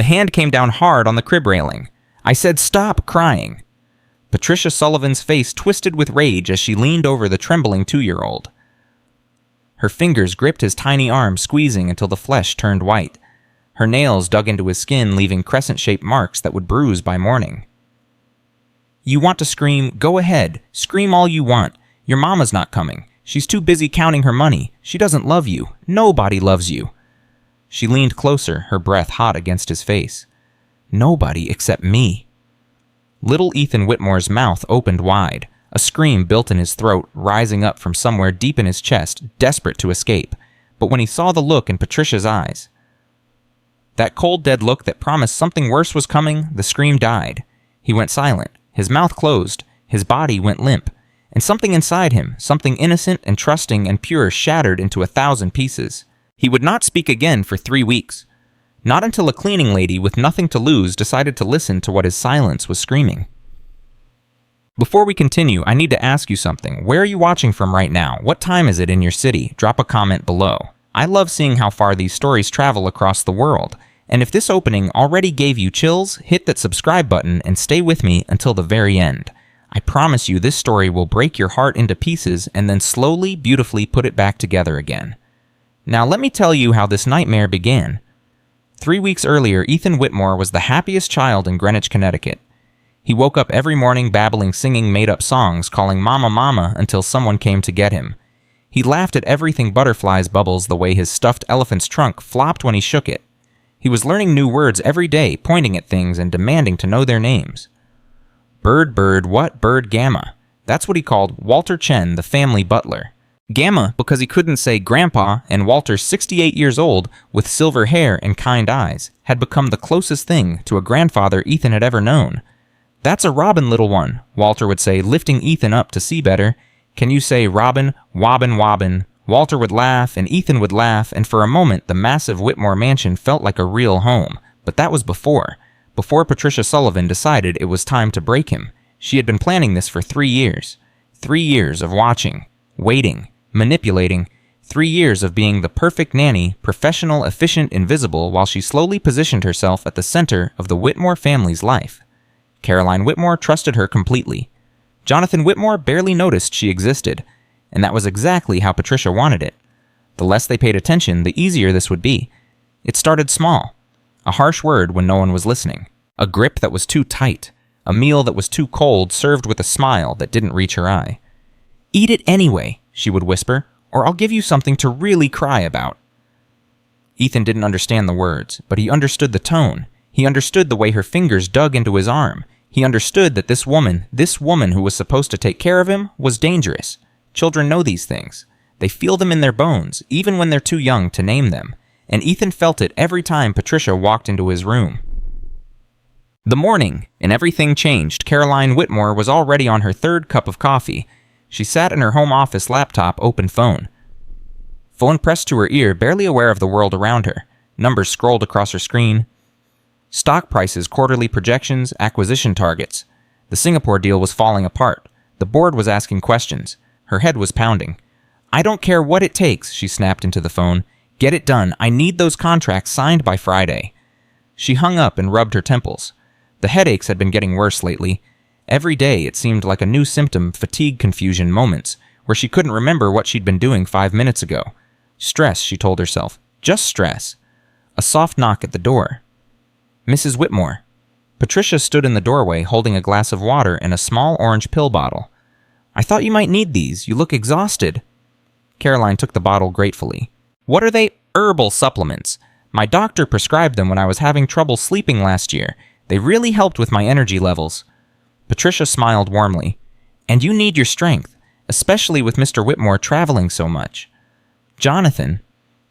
The hand came down hard on the crib railing. I said, "Stop crying." Patricia Sullivan's face twisted with rage as she leaned over the trembling 2-year-old. Her fingers gripped his tiny arm, squeezing until the flesh turned white. Her nails dug into his skin, leaving crescent-shaped marks that would bruise by morning. "You want to scream? Go ahead. Scream all you want. Your mama's not coming. She's too busy counting her money. She doesn't love you. Nobody loves you." She leaned closer, her breath hot against his face. "Nobody except me." Little Ethan Whitmore's mouth opened wide, a scream built in his throat, rising up from somewhere deep in his chest, desperate to escape. But when he saw the look in Patricia's eyes, that cold, dead look that promised something worse was coming, the scream died. He went silent, his mouth closed, his body went limp, and something inside him, something innocent and trusting and pure, shattered into 1,000 pieces. He would not speak again for 3 weeks. Not until a cleaning lady with nothing to lose decided to listen to what his silence was screaming. Before we continue, I need to ask you something. Where are you watching from right now? What time is it in your city? Drop a comment below. I love seeing how far these stories travel across the world. And if this opening already gave you chills, hit that subscribe button and stay with me until the very end. I promise you this story will break your heart into pieces and then slowly, beautifully put it back together again. Now let me tell you how this nightmare began. 3 weeks earlier, Ethan Whitmore was the happiest child in Greenwich, Connecticut. He woke up every morning babbling, singing made-up songs, calling "Mama, Mama" until someone came to get him. He laughed at everything butterflies bubbles, the way his stuffed elephant's trunk flopped when he shook it. He was learning new words every day, pointing at things and demanding to know their names. Bird, bird, what bird, Gamma? That's what he called Walter Chen, the family butler. Gamma because he couldn't say Grandpa, and Walter, 68 years old, with silver hair and kind eyes, had become the closest thing to a grandfather Ethan had ever known. "That's a robin, little one," Walter would say, lifting Ethan up to see better. "Can you say robin, wobbin, wobbin?" Walter would laugh, and Ethan would laugh, and for a moment the massive Whitmore mansion felt like a real home. But that was before Patricia Sullivan decided it was time to break him. She had been planning this for 3 years. 3 years of watching, waiting, manipulating, 3 years of being the perfect nanny, professional, efficient, invisible, while she slowly positioned herself at the center of the Whitmore family's life. Caroline Whitmore trusted her completely. Jonathan Whitmore barely noticed she existed, and that was exactly how Patricia wanted it. The less they paid attention, the easier this would be. It started small. A harsh word when no one was listening. A grip that was too tight. A meal that was too cold, served with a smile that didn't reach her eye. "Eat it anyway," she would whisper, "or I'll give you something to really cry about." Ethan didn't understand the words, but he understood the tone. He understood the way her fingers dug into his arm. He understood that this woman who was supposed to take care of him, was dangerous. Children know these things. They feel them in their bones, even when they're too young to name them. And Ethan felt it every time Patricia walked into his room. The morning, and everything changed. Caroline Whitmore was already on her 3rd cup of coffee. She sat in her home office laptop, open phone. Phone pressed to her ear, barely aware of the world around her. Numbers scrolled across her screen. Stock prices, quarterly projections, acquisition targets. The Singapore deal was falling apart. The board was asking questions. Her head was pounding. "I don't care what it takes," she snapped into the phone. "Get it done. I need those contracts signed by Friday." She hung up and rubbed her temples. The headaches had been getting worse lately. Every day it seemed like a new symptom, fatigue, confusion, moments where she couldn't remember what she'd been doing 5 minutes ago. Stress, she told herself. Just stress. A soft knock at the door. "Mrs. Whitmore." Patricia stood in the doorway holding a glass of water and a small orange pill bottle. "I thought you might need these. You look exhausted." Caroline took the bottle gratefully. "What are they?" "Herbal supplements. My doctor prescribed them when I was having trouble sleeping last year. They really helped with my energy levels." Patricia smiled warmly. "And you need your strength, especially with Mr. Whitmore traveling so much." "Jonathan,"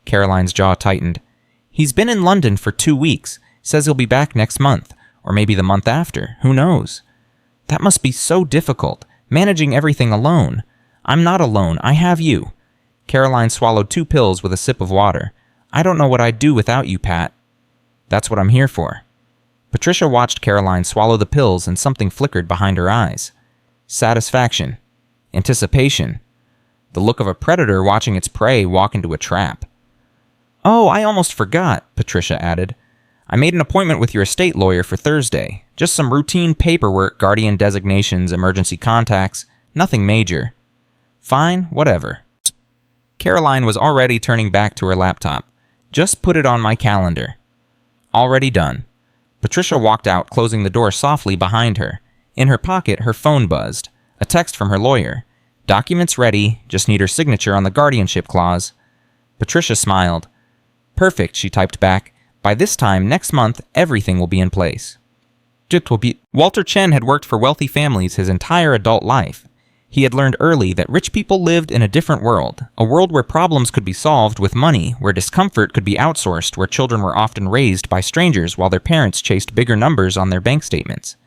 Caroline's jaw tightened. "He's been in London for 2 weeks. Says he'll be back next month, or maybe the month after. Who knows?" "That must be so difficult, managing everything alone." "I'm not alone. I have you." Caroline swallowed 2 pills with a sip of water. "I don't know what I'd do without you, Pat." "That's what I'm here for." Patricia watched Caroline swallow the pills, and something flickered behind her eyes. Satisfaction. Anticipation. The look of a predator watching its prey walk into a trap. "Oh, I almost forgot," Patricia added. I made an appointment with your estate lawyer for Thursday. Just some routine paperwork, guardian designations, emergency contacts. Nothing major. Fine, whatever. Caroline was already turning back to her laptop. Just put it on my calendar. Already done. Patricia walked out, closing the door softly behind her. In her pocket, her phone buzzed. A text from her lawyer. Documents ready, just need her signature on the guardianship clause. Patricia smiled. Perfect, she typed back. By this time next month, everything will be in place. Walter Chen had worked for wealthy families his entire adult life. He had learned early that rich people lived in a different world, a world where problems could be solved with money, where discomfort could be outsourced, where children were often raised by strangers while their parents chased bigger numbers on their bank statements.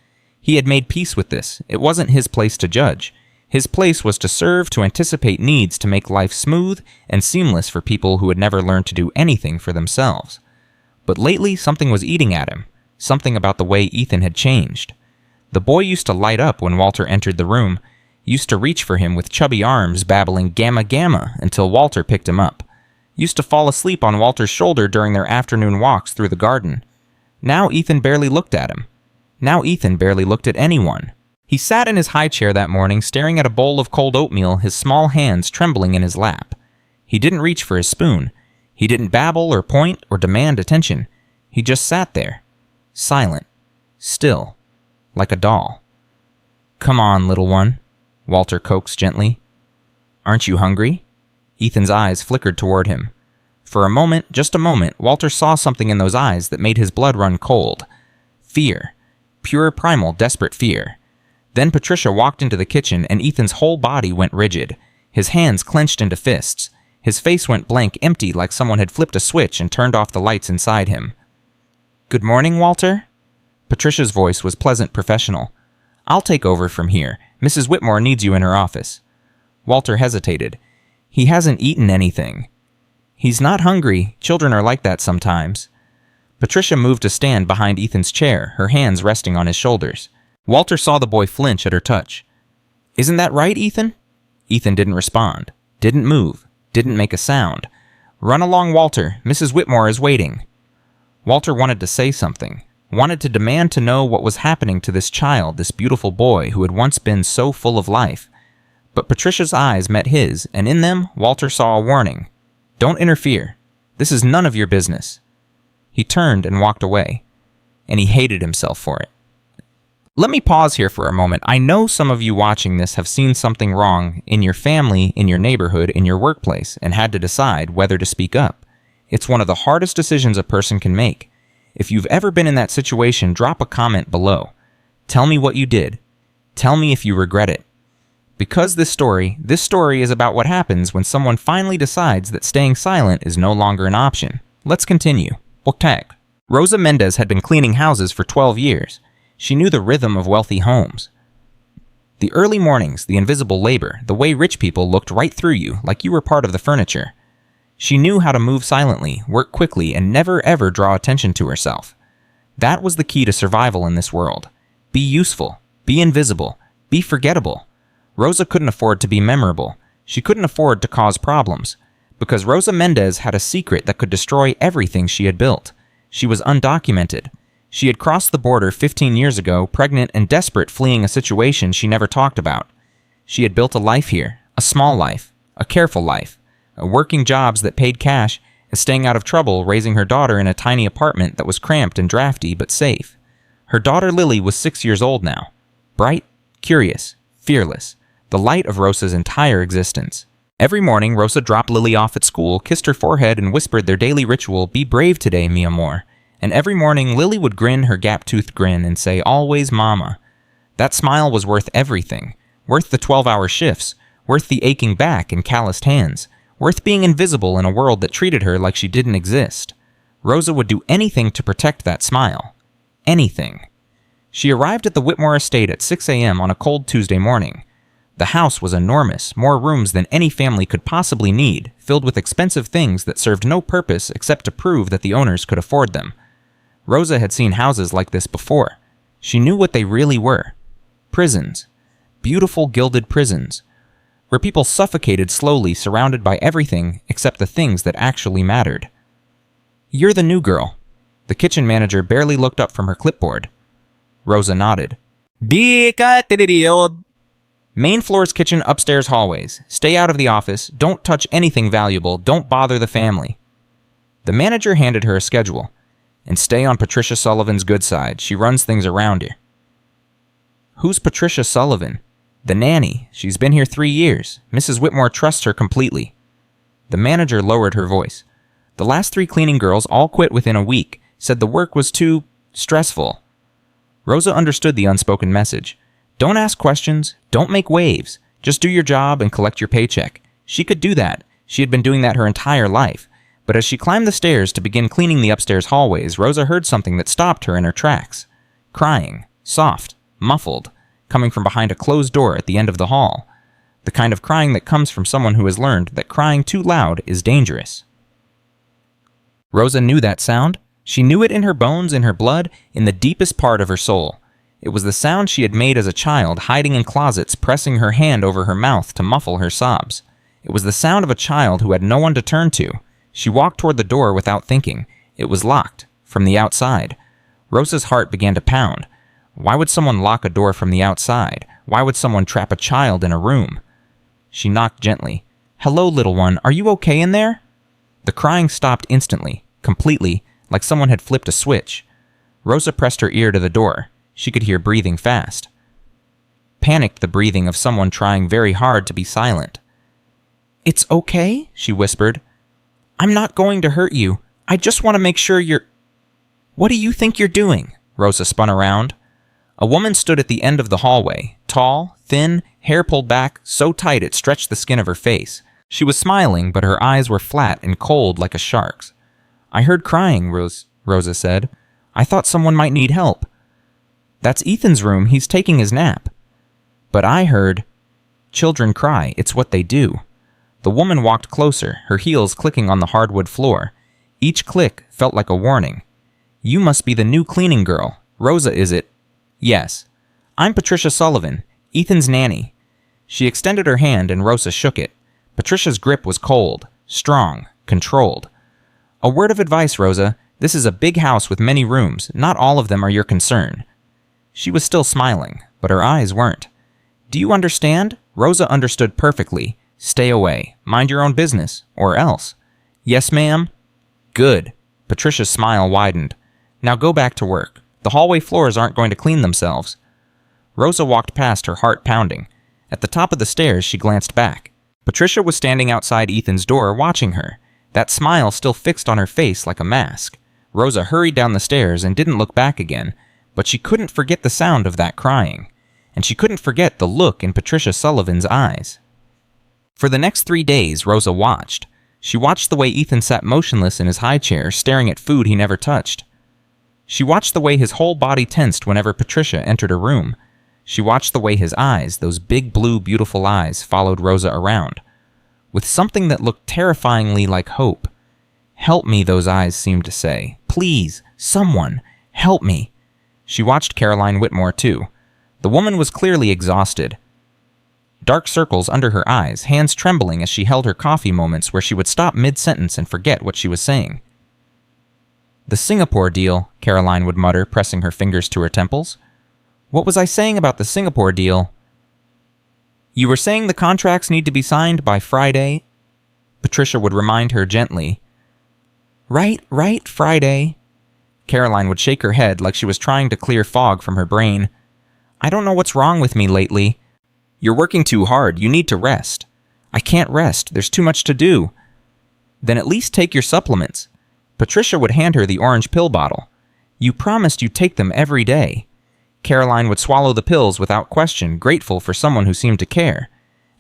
He had made peace with this. It wasn't his place to judge. His place was to serve, to anticipate needs, to make life smooth and seamless for people who had never learned to do anything for themselves. But lately, something was eating at him. Something about the way Ethan had changed. The boy used to light up when Walter entered the room, used to reach for him with chubby arms babbling gamma gamma until Walter picked him up, used to fall asleep on Walter's shoulder during their afternoon walks through the garden. Now Ethan barely looked at him. Now Ethan barely looked at anyone. He sat in his high chair that morning staring at a bowl of cold oatmeal, his small hands trembling in his lap. He didn't reach for his spoon. He didn't babble or point or demand attention. He just sat there, silent, still, like a doll. "Come on, little one," Walter coaxed gently. "Aren't you hungry?" Ethan's eyes flickered toward him. For a moment, just a moment, Walter saw something in those eyes that made his blood run cold. Fear. Pure, primal, desperate fear. Then Patricia walked into the kitchen and Ethan's whole body went rigid. His hands clenched into fists. His face went blank, empty, like someone had flipped a switch and turned off the lights inside him. "Good morning, Walter?" Patricia's voice was pleasant, professional. "I'll take over from here. Mrs. Whitmore needs you in her office." Walter hesitated. He hasn't eaten anything. He's not hungry. Children are like that sometimes. Patricia moved to stand behind Ethan's chair, her hands resting on his shoulders. Walter saw the boy flinch at her touch. "Isn't that right, Ethan?" Ethan didn't respond, didn't move, didn't make a sound. "Run along, Walter. Mrs. Whitmore is waiting." Walter wanted to say something, wanted to demand to know what was happening to this child, this beautiful boy who had once been so full of life. But Patricia's eyes met his, and in them, Walter saw a warning. "Don't interfere. This is none of your business." He turned and walked away, and he hated himself for it. Let me pause here for a moment. I know some of you watching this have seen something wrong in your family, in your neighborhood, in your workplace, and had to decide whether to speak up. It's one of the hardest decisions a person can make. If you've ever been in that situation, drop a comment below. Tell me what you did. Tell me if you regret it. Because this story is about what happens when someone finally decides that staying silent is no longer an option. Let's continue. Boktag. Rosa Mendez had been cleaning houses for 12 years. She knew the rhythm of wealthy homes. The early mornings, the invisible labor, the way rich people looked right through you like you were part of the furniture. She knew how to move silently, work quickly, and never ever draw attention to herself. That was the key to survival in this world. Be useful, be invisible, be forgettable. Rosa couldn't afford to be memorable. She couldn't afford to cause problems. Because Rosa Mendez had a secret that could destroy everything she had built. She was undocumented. She had crossed the border 15 years ago, pregnant and desperate, fleeing a situation she never talked about. She had built a life here, a small life, a careful life, working jobs that paid cash, and staying out of trouble, raising her daughter in a tiny apartment that was cramped and drafty but safe. Her daughter Lily was 6 years old now. Bright, curious, fearless, the light of Rosa's entire existence. Every morning, Rosa dropped Lily off at school, kissed her forehead, and whispered their daily ritual, "Be brave today, mi amor." And every morning, Lily would grin her gap-toothed grin and say, "Always mama." That smile was worth everything. Worth the 12-hour shifts. Worth the aching back and calloused hands. Worth being invisible in a world that treated her like she didn't exist. Rosa would do anything to protect that smile. Anything. She arrived at the Whitmore estate at 6 a.m. on a cold Tuesday morning. The house was enormous, more rooms than any family could possibly need, filled with expensive things that served no purpose except to prove that the owners could afford them. Rosa had seen houses like this before. She knew what they really were. Prisons. Beautiful gilded prisons. Where people suffocated slowly, surrounded by everything except the things that actually mattered. "You're the new girl." The kitchen manager barely looked up from her clipboard. Rosa nodded. Main floor's kitchen, upstairs hallways. Stay out of the office. Don't touch anything valuable. Don't bother the family. The manager handed her a schedule. And stay on Patricia Sullivan's good side. She runs things around here. Who's Patricia Sullivan? The nanny. She's been here 3 years. Mrs. Whitmore trusts her completely. The manager lowered her voice. The last 3 cleaning girls all quit within a week. Said the work was too stressful. Rosa understood the unspoken message. Don't ask questions. Don't make waves. Just do your job and collect your paycheck. She could do that. She had been doing that her entire life. But as she climbed the stairs to begin cleaning the upstairs hallways, Rosa heard something that stopped her in her tracks. Crying. Soft. Muffled. Coming from behind a closed door at the end of the hall. The kind of crying that comes from someone who has learned that crying too loud is dangerous. Rosa knew that sound. She knew it in her bones, in her blood, in the deepest part of her soul. It was the sound she had made as a child, hiding in closets, pressing her hand over her mouth to muffle her sobs. It was the sound of a child who had no one to turn to. She walked toward the door without thinking. It was locked, from the outside. Rosa's heart began to pound. Why would someone lock a door from the outside? Why would someone trap a child in a room? She knocked gently. Hello, little one, are you okay in there? The crying stopped instantly, completely, like someone had flipped a switch. Rosa pressed her ear to the door. She could hear breathing fast. Panicked, the breathing of someone trying very hard to be silent. It's okay, she whispered. I'm not going to hurt you. I just want to make sure you're... What do you think you're doing? Rosa spun around. A woman stood at the end of the hallway, tall, thin, hair pulled back, so tight it stretched the skin of her face. She was smiling, but her eyes were flat and cold like a shark's. I heard crying, Rosa said. I thought someone might need help. That's Ethan's room. He's taking his nap. But I heard... Children cry. It's what they do. The woman walked closer, her heels clicking on the hardwood floor. Each click felt like a warning. You must be the new cleaning girl. Rosa, is it? Yes. I'm Patricia Sullivan, Ethan's nanny. She extended her hand and Rosa shook it. Patricia's grip was cold, strong, controlled. A word of advice, Rosa. This is a big house with many rooms. Not all of them are your concern. She was still smiling, but her eyes weren't. Do you understand? Rosa understood perfectly. Stay away. Mind your own business, or else. Yes, ma'am? Good. Patricia's smile widened. Now go back to work. The hallway floors aren't going to clean themselves. Rosa walked past, her heart pounding. At the top of the stairs, she glanced back. Patricia was standing outside Ethan's door, watching her, that smile still fixed on her face like a mask. Rosa hurried down the stairs and didn't look back again, but she couldn't forget the sound of that crying, and she couldn't forget the look in Patricia Sullivan's eyes. For the next 3 days, Rosa watched. She watched the way Ethan sat motionless in his high chair, staring at food he never touched. She watched the way his whole body tensed whenever Patricia entered a room. She watched the way his eyes, those big blue beautiful eyes, followed Rosa around. With something that looked terrifyingly like hope. Help me, those eyes seemed to say. Please, someone, help me. She watched Caroline Whitmore too. The woman was clearly exhausted. Dark circles under her eyes, hands trembling as she held her coffee moments where she would stop mid-sentence and forget what she was saying. The Singapore deal, Caroline would mutter, pressing her fingers to her temples. What was I saying about the Singapore deal? You were saying the contracts need to be signed by Friday? Patricia would remind her gently. Right, Friday. Caroline would shake her head like she was trying to clear fog from her brain. I don't know what's wrong with me lately. You're working too hard. You need to rest. I can't rest. There's too much to do. Then at least take your supplements. Patricia would hand her the orange pill bottle. You promised you'd take them every day. Caroline would swallow the pills without question, grateful for someone who seemed to care.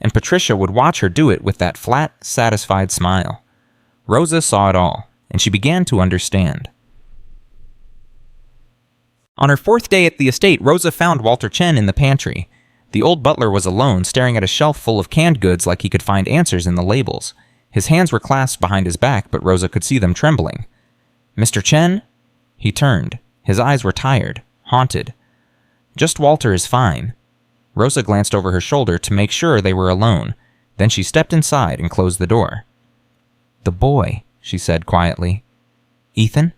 And Patricia would watch her do it with that flat, satisfied smile. Rosa saw it all, and she began to understand. On her 4th day at the estate, Rosa found Walter Chen in the pantry. The old butler was alone, staring at a shelf full of canned goods like he could find answers in the labels. His hands were clasped behind his back, but Rosa could see them trembling. Mr. Chen? He turned. His eyes were tired, haunted. Just Walter is fine. Rosa glanced over her shoulder to make sure they were alone. Then she stepped inside and closed the door. The boy, she said quietly. Ethan?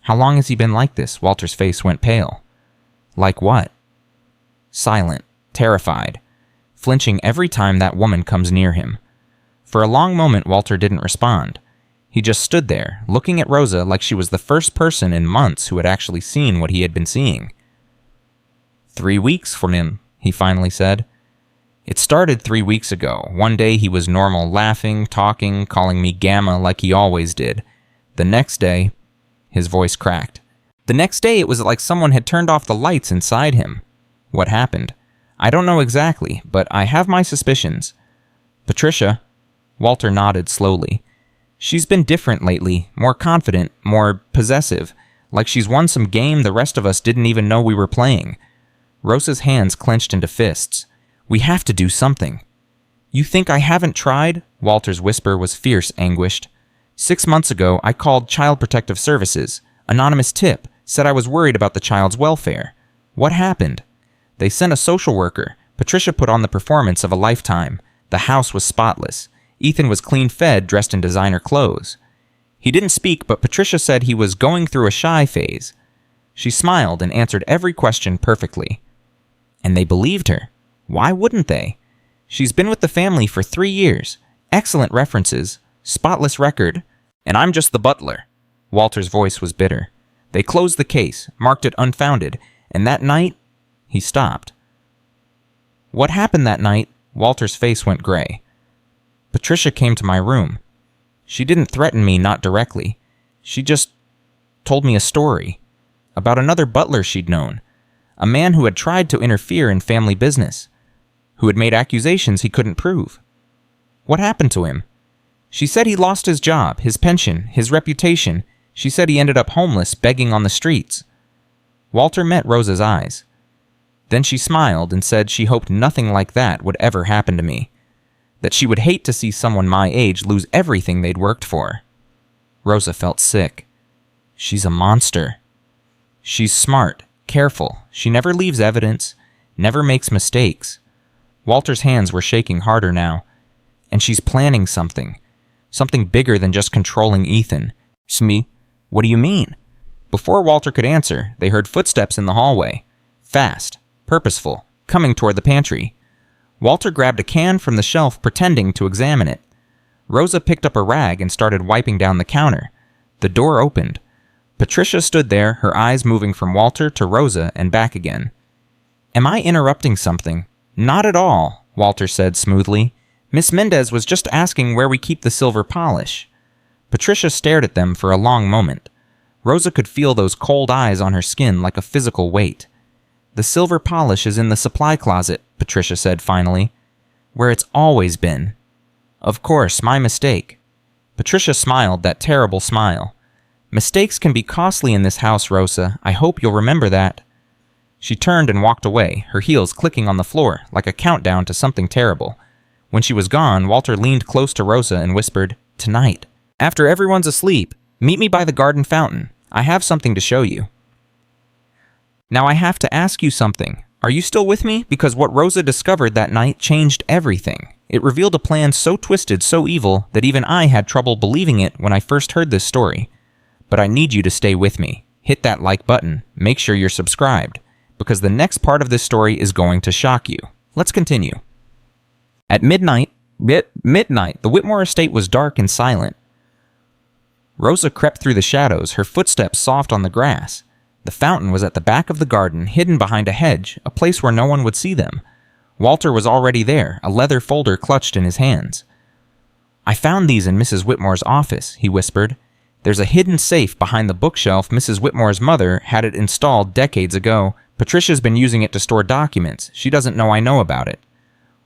How long has he been like this? Walter's face went pale. Like what? Silent, terrified, flinching every time that woman comes near him. For a long moment, Walter didn't respond. He just stood there, looking at Rosa like she was the first person in months who had actually seen what he had been seeing. 3 weeks from him, he finally said. It started 3 weeks ago. One day he was normal, laughing, talking, calling me Gamma like he always did. The next day, his voice cracked. The next day it was like someone had turned off the lights inside him. What happened? I don't know exactly, but I have my suspicions. Patricia, Walter nodded slowly. She's been different lately, more confident, more possessive, like she's won some game the rest of us didn't even know we were playing. Rosa's hands clenched into fists. We have to do something. You think I haven't tried? Walter's whisper was fierce, anguished. 6 months ago, I called Child Protective Services. Anonymous tip, said I was worried about the child's welfare. What happened? They sent a social worker. Patricia put on the performance of a lifetime. The house was spotless. Ethan was clean-fed, dressed in designer clothes. He didn't speak, but Patricia said he was going through a shy phase. She smiled and answered every question perfectly. And they believed her. Why wouldn't they? She's been with the family for 3 years. Excellent references. Spotless record. And I'm just the butler. Walter's voice was bitter. They closed the case, marked it unfounded, and that night, he stopped. What happened that night? Walter's face went gray. Patricia came to my room. She didn't threaten me, not directly. She just told me a story about another butler she'd known, a man who had tried to interfere in family business, who had made accusations he couldn't prove. What happened to him? She said he lost his job, his pension, his reputation. She said he ended up homeless, begging on the streets. Walter met Rosa's eyes. Then she smiled and said she hoped nothing like that would ever happen to me, that she would hate to see someone my age lose everything they'd worked for. Rosa felt sick. She's a monster. She's smart, careful. She never leaves evidence, never makes mistakes. Walter's hands were shaking harder now. And she's planning something. Something bigger than just controlling Ethan. Smee, what do you mean? Before Walter could answer, they heard footsteps in the hallway. Fast, purposeful, coming toward the pantry. Walter grabbed a can from the shelf, pretending to examine it. Rosa picked up a rag and started wiping down the counter. The door opened. Patricia stood there, her eyes moving from Walter to Rosa and back again. Am I interrupting something? Not at all, Walter said smoothly. Miss Mendez was just asking where we keep the silver polish. Patricia stared at them for a long moment. Rosa could feel those cold eyes on her skin like a physical weight. The silver polish is in the supply closet, Patricia said finally, where it's always been. Of course, my mistake. Patricia smiled that terrible smile. Mistakes can be costly in this house, Rosa. I hope you'll remember that. She turned and walked away, her heels clicking on the floor like a countdown to something terrible. When she was gone, Walter leaned close to Rosa and whispered, Tonight, after everyone's asleep, meet me by the garden fountain. I have something to show you. Now I have to ask you something. Are you still with me? Because what Rosa discovered that night changed everything. It revealed a plan so twisted, so evil, that even I had trouble believing it when I first heard this story. But I need you to stay with me. Hit that like button. Make sure you're subscribed, because the next part of this story is going to shock you. Let's continue. At midnight, the Whitmore estate was dark and silent. Rosa crept through the shadows, her footsteps soft on the grass. The fountain was at the back of the garden, hidden behind a hedge, a place where no one would see them. Walter was already there, a leather folder clutched in his hands. I found these in Mrs. Whitmore's office, he whispered. There's a hidden safe behind the bookshelf. Mrs. Whitmore's mother had it installed decades ago. Patricia's been using it to store documents. She doesn't know I know about it.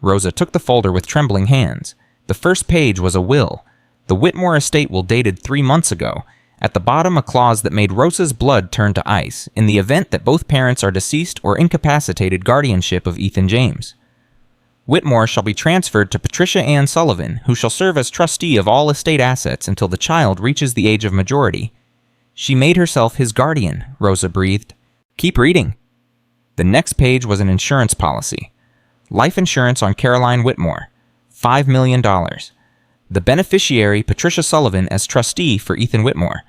Rosa took the folder with trembling hands. The first page was a will. The Whitmore estate will dated 3 months ago. At the bottom, a clause that made Rosa's blood turn to ice, in the event that both parents are deceased or incapacitated guardianship of Ethan James. Whitmore shall be transferred to Patricia Ann Sullivan, who shall serve as trustee of all estate assets until the child reaches the age of majority. She made herself his guardian, Rosa breathed. Keep reading. The next page was an insurance policy. Life insurance on Caroline Whitmore. $5 million. The beneficiary, Patricia Sullivan, as trustee for Ethan Whitmore.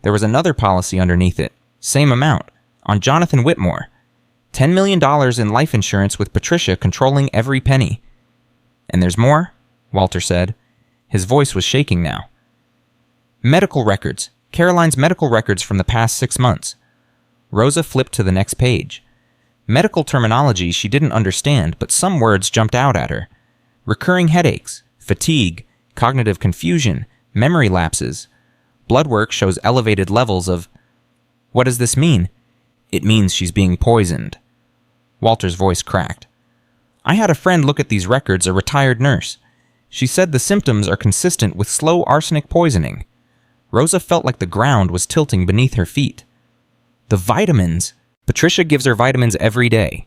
There was another policy underneath it, same amount, on Jonathan Whitmore. $10 million in life insurance with Patricia controlling every penny. And there's more, Walter said. His voice was shaking now. Medical records. Caroline's medical records from the past 6 months. Rosa flipped to the next page. Medical terminology she didn't understand, but some words jumped out at her. Recurring headaches, fatigue, cognitive confusion, memory lapses. Blood work shows elevated levels of... What does this mean? It means she's being poisoned. Walter's voice cracked. I had a friend look at these records, a retired nurse. She said the symptoms are consistent with slow arsenic poisoning. Rosa felt like the ground was tilting beneath her feet. The vitamins. Patricia gives her vitamins every day.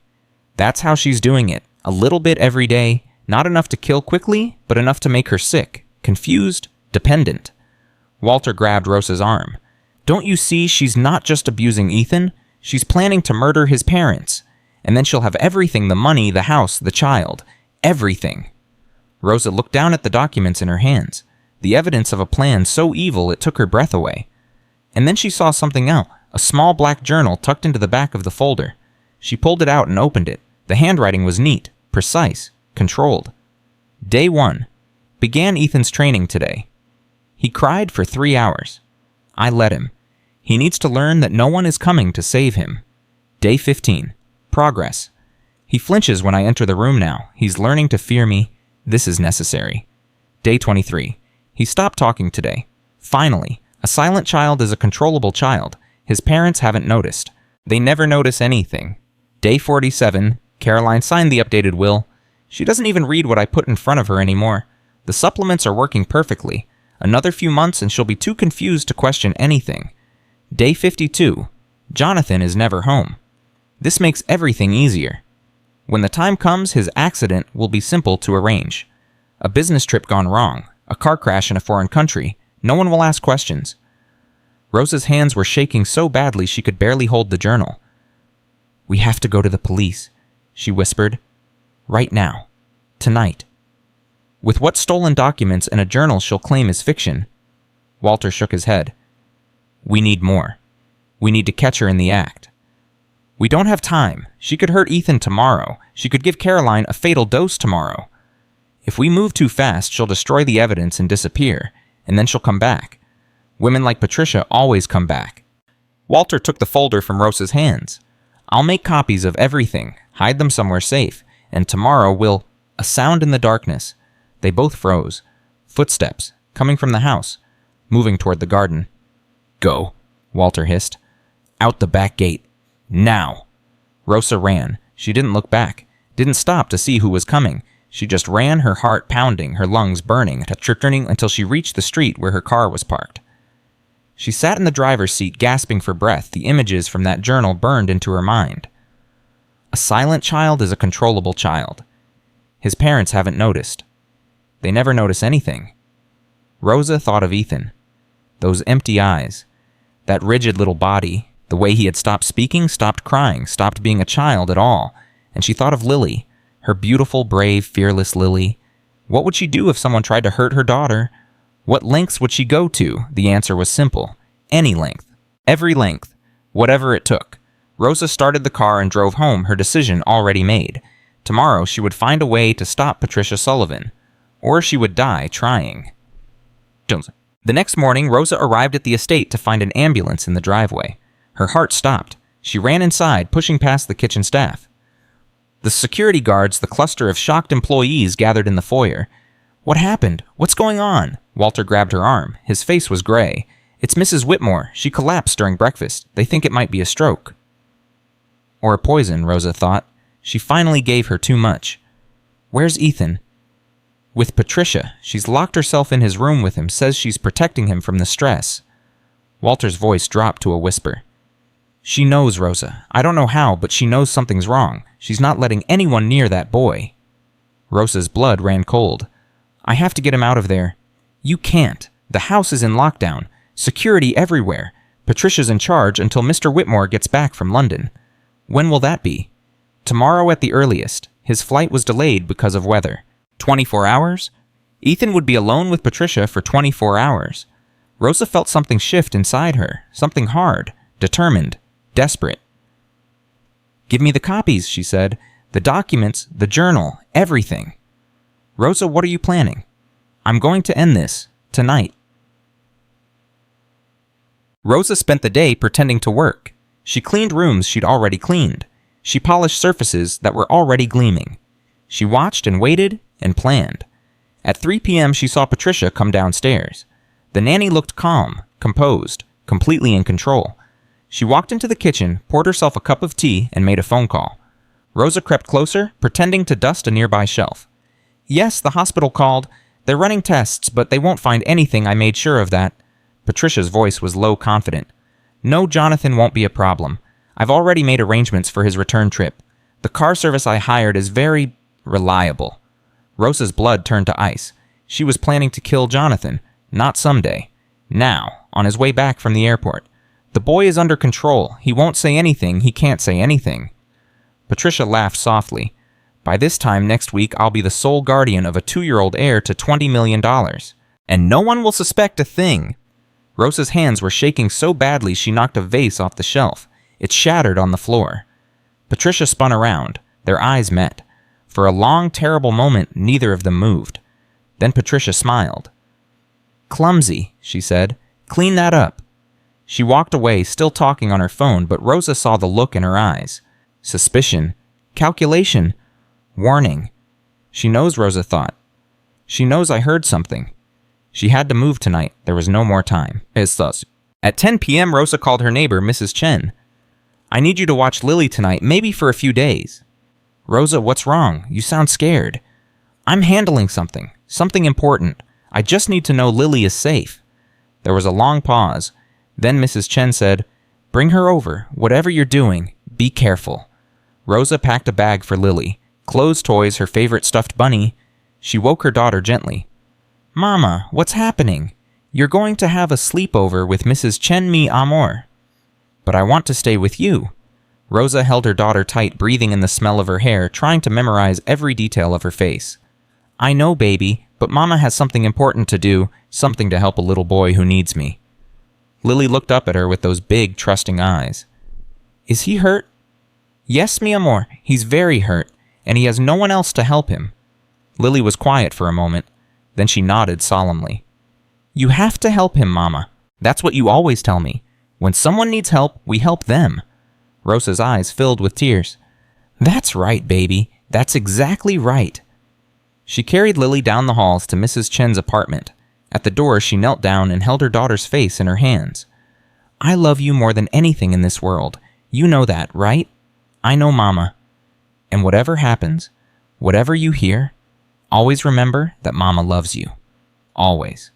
That's how she's doing it. A little bit every day. Not enough to kill quickly, but enough to make her sick, confused, dependent. Walter grabbed Rosa's arm. Don't you see she's not just abusing Ethan? She's planning to murder his parents. And then she'll have everything, the money, the house, the child. Everything. Rosa looked down at the documents in her hands. The evidence of a plan so evil it took her breath away. And then she saw something else, a small black journal tucked into the back of the folder. She pulled it out and opened it. The handwriting was neat, precise, controlled. Day 1. Began Ethan's training today. He cried for 3 hours. I let him. He needs to learn that no one is coming to save him. Day 15. Progress. He flinches when I enter the room now. He's learning to fear me. This is necessary. Day 23. He stopped talking today. Finally, a silent child is a controllable child. His parents haven't noticed. They never notice anything. Day 47. Caroline signed the updated will. She doesn't even read what I put in front of her anymore. The supplements are working perfectly. Another few months and she'll be too confused to question anything. Day 52. Jonathan is never home. This makes everything easier. When the time comes, his accident will be simple to arrange. A business trip gone wrong, a car crash in a foreign country. No one will ask questions. Rosa's hands were shaking so badly she could barely hold the journal. We have to go to the police, she whispered. Right now. Tonight. With what stolen documents and a journal she'll claim is fiction? Walter shook his head. We need more. We need to catch her in the act. We don't have time. She could hurt Ethan tomorrow. She could give Caroline a fatal dose tomorrow. If we move too fast, she'll destroy the evidence and disappear, and then she'll come back. Women like Patricia always come back. Walter took the folder from Rosa's hands. I'll make copies of everything, hide them somewhere safe, and tomorrow we'll... A sound in the darkness. They both froze. Footsteps, coming from the house, moving toward the garden. Go, Walter hissed. Out the back gate. Now! Rosa ran. She didn't look back, didn't stop to see who was coming. She just ran, her heart pounding, her lungs burning, turning until she reached the street where her car was parked. She sat in the driver's seat, gasping for breath. The images from that journal burned into her mind. A silent child is a controllable child. His parents haven't noticed. They never notice anything. Rosa thought of Ethan. Those empty eyes. That rigid little body. The way he had stopped speaking, stopped crying, stopped being a child at all. And she thought of Lily. Her beautiful, brave, fearless Lily. What would she do if someone tried to hurt her daughter? What lengths would she go to? The answer was simple. Any length. Every length. Whatever it took. Rosa started the car and drove home, her decision already made. Tomorrow she would find a way to stop Patricia Sullivan. Or she would die trying. The next morning, Rosa arrived at the estate to find an ambulance in the driveway. Her heart stopped. She ran inside, pushing past the kitchen staff. The security guards, the cluster of shocked employees gathered in the foyer. What happened? What's going on? Walter grabbed her arm. His face was gray. It's Mrs. Whitmore. She collapsed during breakfast. They think it might be a stroke. Or a poison, Rosa thought. She finally gave her too much. Where's Ethan? With Patricia. She's locked herself in his room with him, says she's protecting him from the stress. Walter's voice dropped to a whisper. She knows, Rosa. I don't know how, but she knows something's wrong. She's not letting anyone near that boy. Rosa's blood ran cold. I have to get him out of there. You can't. The house is in lockdown. Security everywhere. Patricia's in charge until Mr. Whitmore gets back from London. When will that be? Tomorrow at the earliest. His flight was delayed because of weather. 24 hours? Ethan would be alone with Patricia for 24 hours. Rosa felt something shift inside her, something hard, determined, desperate. "Give me the copies," she said. "The documents, the journal, everything." "Rosa, what are you planning?" "I'm going to end this, tonight." Rosa spent the day pretending to work. She cleaned rooms she'd already cleaned. She polished surfaces that were already gleaming. She watched and waited and planned. At 3 p.m., she saw Patricia come downstairs. The nanny looked calm, composed, completely in control. She walked into the kitchen, poured herself a cup of tea, and made a phone call. Rosa crept closer, pretending to dust a nearby shelf. "Yes, the hospital called. They're running tests, but they won't find anything. I made sure of that." Patricia's voice was low, confident. "No, Jonathan won't be a problem. I've already made arrangements for his return trip. The car service I hired is very reliable." Rosa's blood turned to ice. She was planning to kill Jonathan, not someday. Now, on his way back from the airport. The boy is under control. He won't say anything. He can't say anything. Patricia laughed softly. "By this time next week, I'll be the sole guardian of a 2-year-old heir to $20 million. And no one will suspect a thing." Rosa's hands were shaking so badly she knocked a vase off the shelf. It shattered on the floor. Patricia spun around. Their eyes met. For a long, terrible moment, neither of them moved. Then Patricia smiled. "Clumsy," she said. "Clean that up." She walked away, still talking on her phone, but Rosa saw the look in her eyes. Suspicion. Calculation. Warning. "She knows," Rosa thought. "She knows I heard something." She had to move tonight. There was no more time. At 10 p.m., Rosa called her neighbor, Mrs. Chen. "I need you to watch Lily tonight, maybe for a few days." "Rosa, what's wrong? You sound scared." "I'm handling something. Something important. I just need to know Lily is safe." There was a long pause. Then Mrs. Chen said, "Bring her over. Whatever you're doing, be careful." Rosa packed a bag for Lily. Clothes, toys, her favorite stuffed bunny. She woke her daughter gently. "Mama, what's happening? You're going to have a sleepover with Mrs. Chen, mi amor." "But I want to stay with you." Rosa held her daughter tight, breathing in the smell of her hair, trying to memorize every detail of her face. "I know, baby, but Mama has something important to do, something to help a little boy who needs me." Lily looked up at her with those big, trusting eyes. "Is he hurt?" "Yes, mi amor, he's very hurt, and he has no one else to help him." Lily was quiet for a moment. Then she nodded solemnly. "You have to help him, Mama. That's what you always tell me. When someone needs help, we help them." Rosa's eyes filled with tears. "That's right, baby. That's exactly right." She carried Lily down the halls to Mrs. Chen's apartment. At the door, she knelt down and held her daughter's face in her hands. "I love you more than anything in this world. You know that, right?" "I know, Mama. And whatever happens, whatever you hear, always remember that Mama loves you. Always.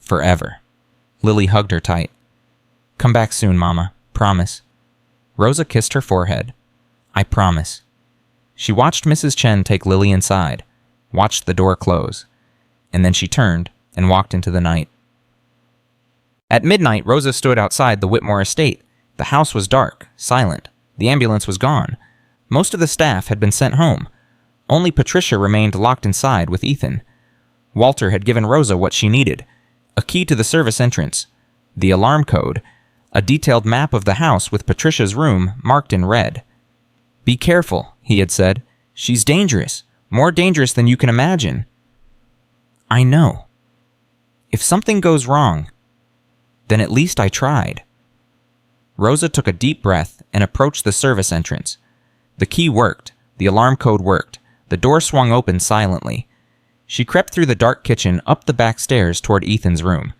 Forever." Lily hugged her tight. "Come back soon, Mama. Promise." Rosa kissed her forehead. "I promise." She watched Mrs. Chen take Lily inside, watched the door close, and then she turned and walked into the night. At midnight, Rosa stood outside the Whitmore estate. The house was dark, silent. The ambulance was gone. Most of the staff had been sent home. Only Patricia remained locked inside with Ethan. Walter had given Rosa what she needed: a key to the service entrance, the alarm code, a detailed map of the house with Patricia's room marked in red. "Be careful," he had said. "She's dangerous, more dangerous than you can imagine." "I know. If something goes wrong, then at least I tried." Rosa took a deep breath and approached the service entrance. The key worked. The alarm code worked. The door swung open silently. She crept through the dark kitchen, up the back stairs toward Ethan's room.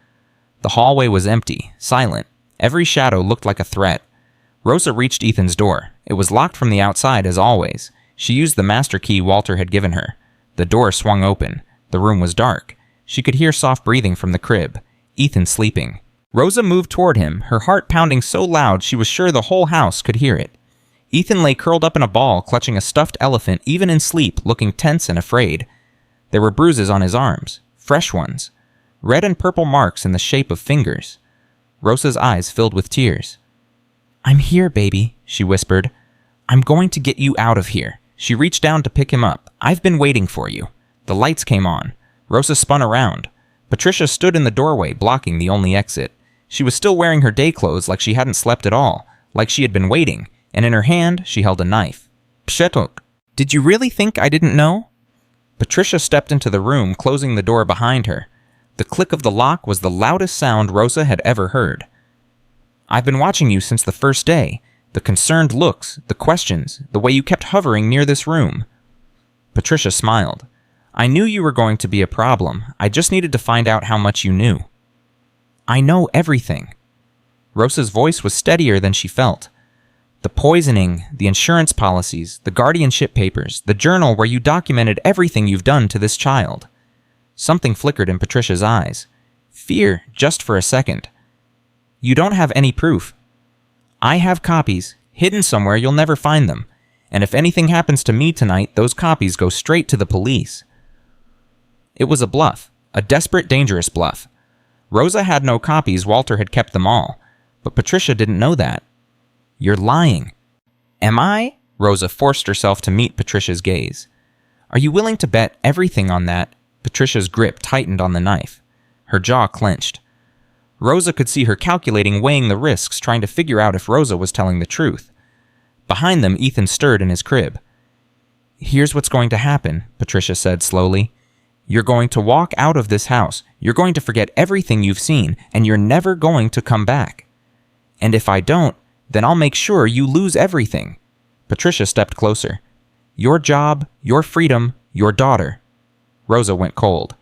The hallway was empty, silent. Every shadow looked like a threat. Rosa reached Ethan's door. It was locked from the outside as always. She used the master key Walter had given her. The door swung open. The room was dark. She could hear soft breathing from the crib. Ethan sleeping. Rosa moved toward him, her heart pounding so loud she was sure the whole house could hear it. Ethan lay curled up in a ball, clutching a stuffed elephant, even in sleep, looking tense and afraid. There were bruises on his arms, fresh ones, red and purple marks in the shape of fingers. Rosa's eyes filled with tears. "I'm here, baby," she whispered. "I'm going to get you out of here." She reached down to pick him up. "I've been waiting for you." The lights came on. Rosa spun around. Patricia stood in the doorway, blocking the only exit. She was still wearing her day clothes like she hadn't slept at all, like she had been waiting, and in her hand she held a knife. Pshetok. Did you really think I didn't know? Patricia stepped into the room, closing the door behind her. The click of the lock was the loudest sound Rosa had ever heard. I've been watching you since the first day. The concerned looks, the questions, the way you kept hovering near this room. Patricia smiled. I knew you were going to be a problem. I just needed to find out how much you knew. I know everything. Rosa's voice was steadier than she felt. The poisoning, the insurance policies, the guardianship papers, the journal where you documented everything you've done to this child. Something flickered in Patricia's eyes. Fear, just for a second. You don't have any proof. I have copies, hidden somewhere you'll never find them. And if anything happens to me tonight, those copies go straight to the police. It was a bluff, a desperate, dangerous bluff. Rosa had no copies, Walter had kept them all. But Patricia didn't know that. You're lying. Am I? Rosa forced herself to meet Patricia's gaze. Are you willing to bet everything on that? Patricia's grip tightened on the knife. Her jaw clenched. Rosa could see her calculating, weighing the risks, trying to figure out if Rosa was telling the truth. Behind them, Ethan stirred in his crib. Here's what's going to happen, Patricia said slowly. You're going to walk out of this house. You're going to forget everything you've seen, and you're never going to come back. And if I don't, then I'll make sure you lose everything. Patricia stepped closer. Your job, your freedom, your daughter. Rosa went cold.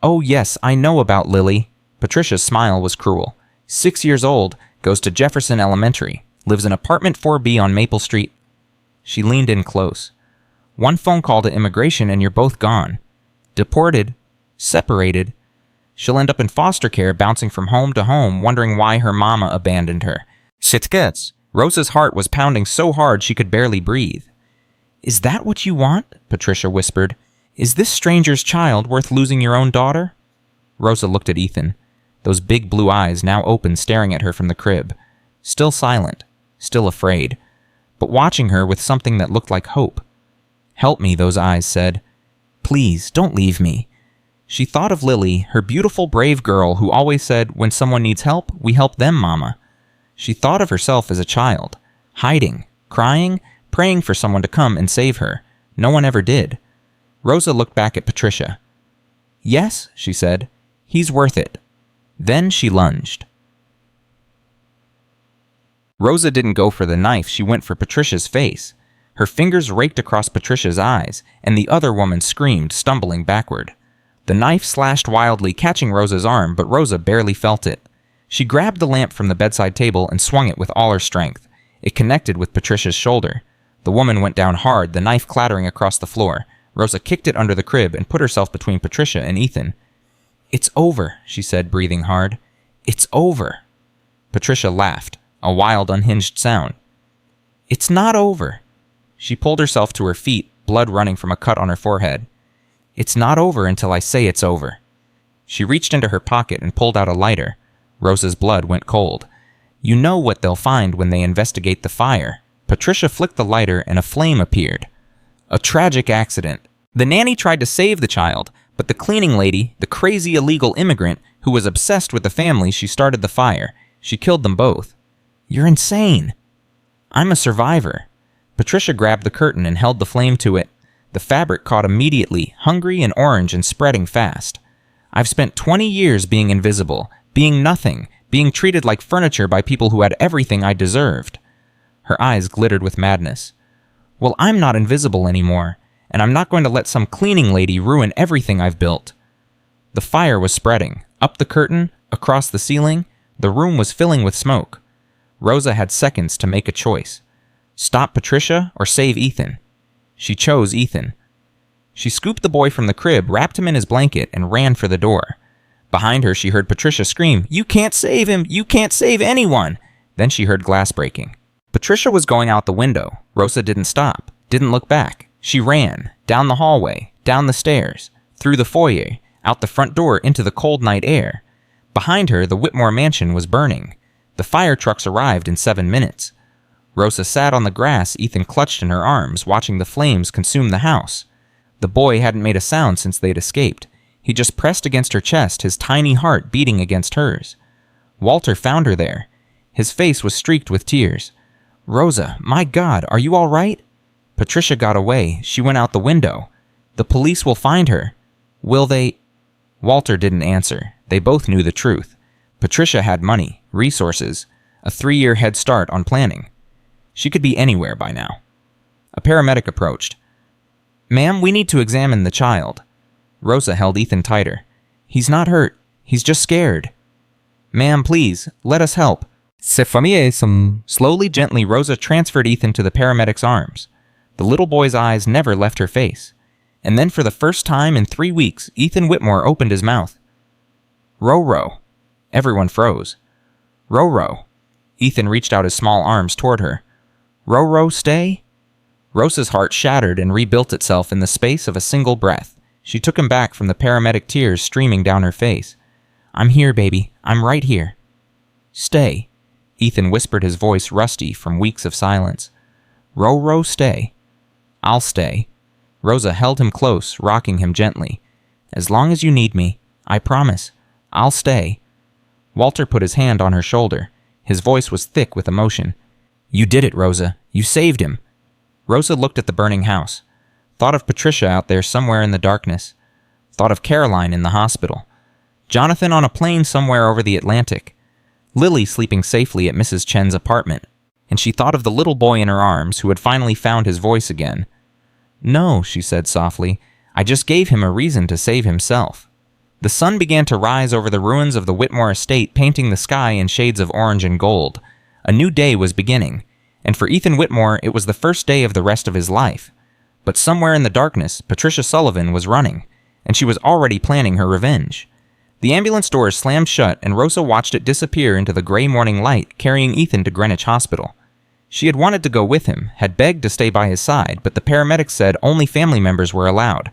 Oh yes, I know about Lily. Patricia's smile was cruel. 6 years old, goes to Jefferson Elementary, lives in apartment 4B on Maple Street. She leaned in close. One phone call to immigration and you're both gone. Deported. Separated. She'll end up in foster care, bouncing from home to home, wondering why her mama abandoned her. Shit gets. Rosa's heart was pounding so hard she could barely breathe. Is that what you want? Patricia whispered. Is this stranger's child worth losing your own daughter? Rosa looked at Ethan, those big blue eyes now open staring at her from the crib. Still silent, still afraid, but watching her with something that looked like hope. Help me, those eyes said. Please, don't leave me. She thought of Lily, her beautiful, brave girl who always said, when someone needs help, we help them, Mama. She thought of herself as a child, hiding, crying, praying for someone to come and save her. No one ever did. Rosa looked back at Patricia. Yes, she said, he's worth it. Then she lunged. Rosa didn't go for the knife, she went for Patricia's face. Her fingers raked across Patricia's eyes, and the other woman screamed, stumbling backward. The knife slashed wildly, catching Rosa's arm, but Rosa barely felt it. She grabbed the lamp from the bedside table and swung it with all her strength. It connected with Patricia's shoulder. The woman went down hard, the knife clattering across the floor. Rosa kicked it under the crib and put herself between Patricia and Ethan. It's over, she said, breathing hard. It's over. Patricia laughed, a wild, unhinged sound. It's not over. She pulled herself to her feet, blood running from a cut on her forehead. It's not over until I say it's over. She reached into her pocket and pulled out a lighter. Rosa's blood went cold. You know what they'll find when they investigate the fire. Patricia flicked the lighter and a flame appeared. A tragic accident. The nanny tried to save the child, but the cleaning lady, the crazy illegal immigrant who was obsessed with the family, she started the fire. She killed them both. You're insane. I'm a survivor. Patricia grabbed the curtain and held the flame to it. The fabric caught immediately, hungry and orange and spreading fast. I've spent 20 years being invisible, being nothing, being treated like furniture by people who had everything I deserved. Her eyes glittered with madness. Well, I'm not invisible anymore, and I'm not going to let some cleaning lady ruin everything I've built. The fire was spreading, up the curtain, across the ceiling. The room was filling with smoke. Rosa had seconds to make a choice. Stop Patricia or save Ethan. She chose Ethan. She scooped the boy from the crib, wrapped him in his blanket, and ran for the door. Behind her, she heard Patricia scream, You can't save him! You can't save anyone! Then she heard glass breaking. Patricia was going out the window. Rosa didn't stop, didn't look back. She ran, down the hallway, down the stairs, through the foyer, out the front door into the cold night air. Behind her, the Whitmore mansion was burning. The fire trucks arrived in 7 minutes. Rosa sat on the grass, Ethan clutched in her arms, watching the flames consume the house. The boy hadn't made a sound since they'd escaped. He just pressed against her chest, his tiny heart beating against hers. Walter found her there. His face was streaked with tears. "Rosa, my God, are you all right?" "Patricia got away. She went out the window. The police will find her." "Will they?" Walter didn't answer. They both knew the truth. Patricia had money, resources, a 3-year head start on planning. She could be anywhere by now. A paramedic approached. "Ma'am, we need to examine the child." Rosa held Ethan tighter. "He's not hurt. He's just scared." "Ma'am, please, let us help." Slowly, gently, Rosa transferred Ethan to the paramedic's arms. The little boy's eyes never left her face. And then for the first time in 3 weeks, Ethan Whitmore opened his mouth. "Ro-Ro." Everyone froze. "Ro-Ro." Ethan reached out his small arms toward her. "Ro-Ro, stay?" Rosa's heart shattered and rebuilt itself in the space of a single breath. She took him back from the paramedic, tears streaming down her face. "I'm here, baby. I'm right here." "Stay." Ethan whispered, his voice rusty from weeks of silence. "Ro-Ro, stay." "I'll stay." Rosa held him close, rocking him gently. "As long as you need me, I promise. I'll stay." Walter put his hand on her shoulder. His voice was thick with emotion. "You did it, Rosa. You saved him." Rosa looked at the burning house. Thought of Patricia out there somewhere in the darkness. Thought of Caroline in the hospital. Jonathan on a plane somewhere over the Atlantic. Lily sleeping safely at Mrs. Chen's apartment. And she thought of the little boy in her arms who had finally found his voice again. "No," she said softly. "I just gave him a reason to save himself." The sun began to rise over the ruins of the Whitmore estate, painting the sky in shades of orange and gold. A new day was beginning, and for Ethan Whitmore it was the first day of the rest of his life. But somewhere in the darkness, Patricia Sullivan was running, and she was already planning her revenge. The ambulance doors slammed shut, and Rosa watched it disappear into the gray morning light, carrying Ethan to Greenwich Hospital. She had wanted to go with him, had begged to stay by his side, but the paramedics said only family members were allowed.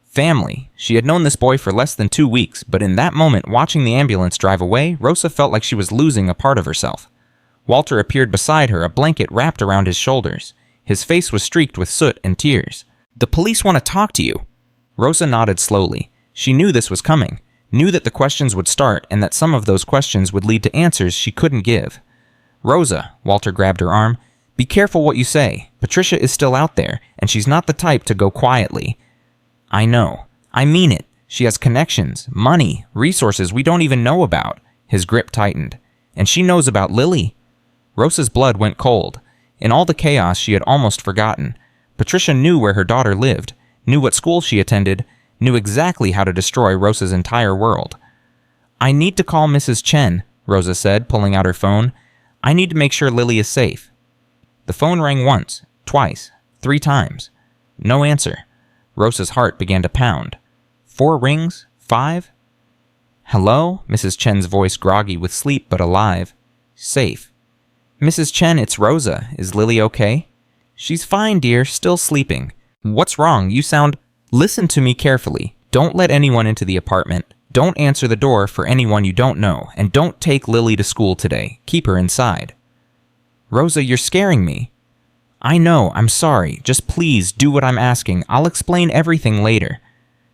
Family. She had known this boy for less than 2 weeks, but in that moment, watching the ambulance drive away, Rosa felt like she was losing a part of herself. Walter appeared beside her, a blanket wrapped around his shoulders. His face was streaked with soot and tears. "The police want to talk to you." Rosa nodded slowly. She knew this was coming, knew that the questions would start, and that some of those questions would lead to answers she couldn't give. "Rosa," Walter grabbed her arm, "be careful what you say. Patricia is still out there, and she's not the type to go quietly." "I know. I mean it. She has connections, money, resources we don't even know about." His grip tightened. "And she knows about Lily." Rosa's blood went cold. In all the chaos, she had almost forgotten. Patricia knew where her daughter lived, knew what school she attended, knew exactly how to destroy Rosa's entire world. "I need to call Mrs. Chen," Rosa said, pulling out her phone. "I need to make sure Lily is safe." The phone rang once, twice, 3 times. No answer. Rosa's heart began to pound. 4 rings? 5? "Hello?" Mrs. Chen's voice groggy with sleep but alive. "Safe." "Mrs. Chen, it's Rosa. Is Lily okay?" "She's fine, dear. Still sleeping." "What's wrong? You sound—" "Listen to me carefully. Don't let anyone into the apartment. Don't answer the door for anyone you don't know. And don't take Lily to school today. Keep her inside." "Rosa, you're scaring me." "I know. I'm sorry. Just please do what I'm asking. I'll explain everything later."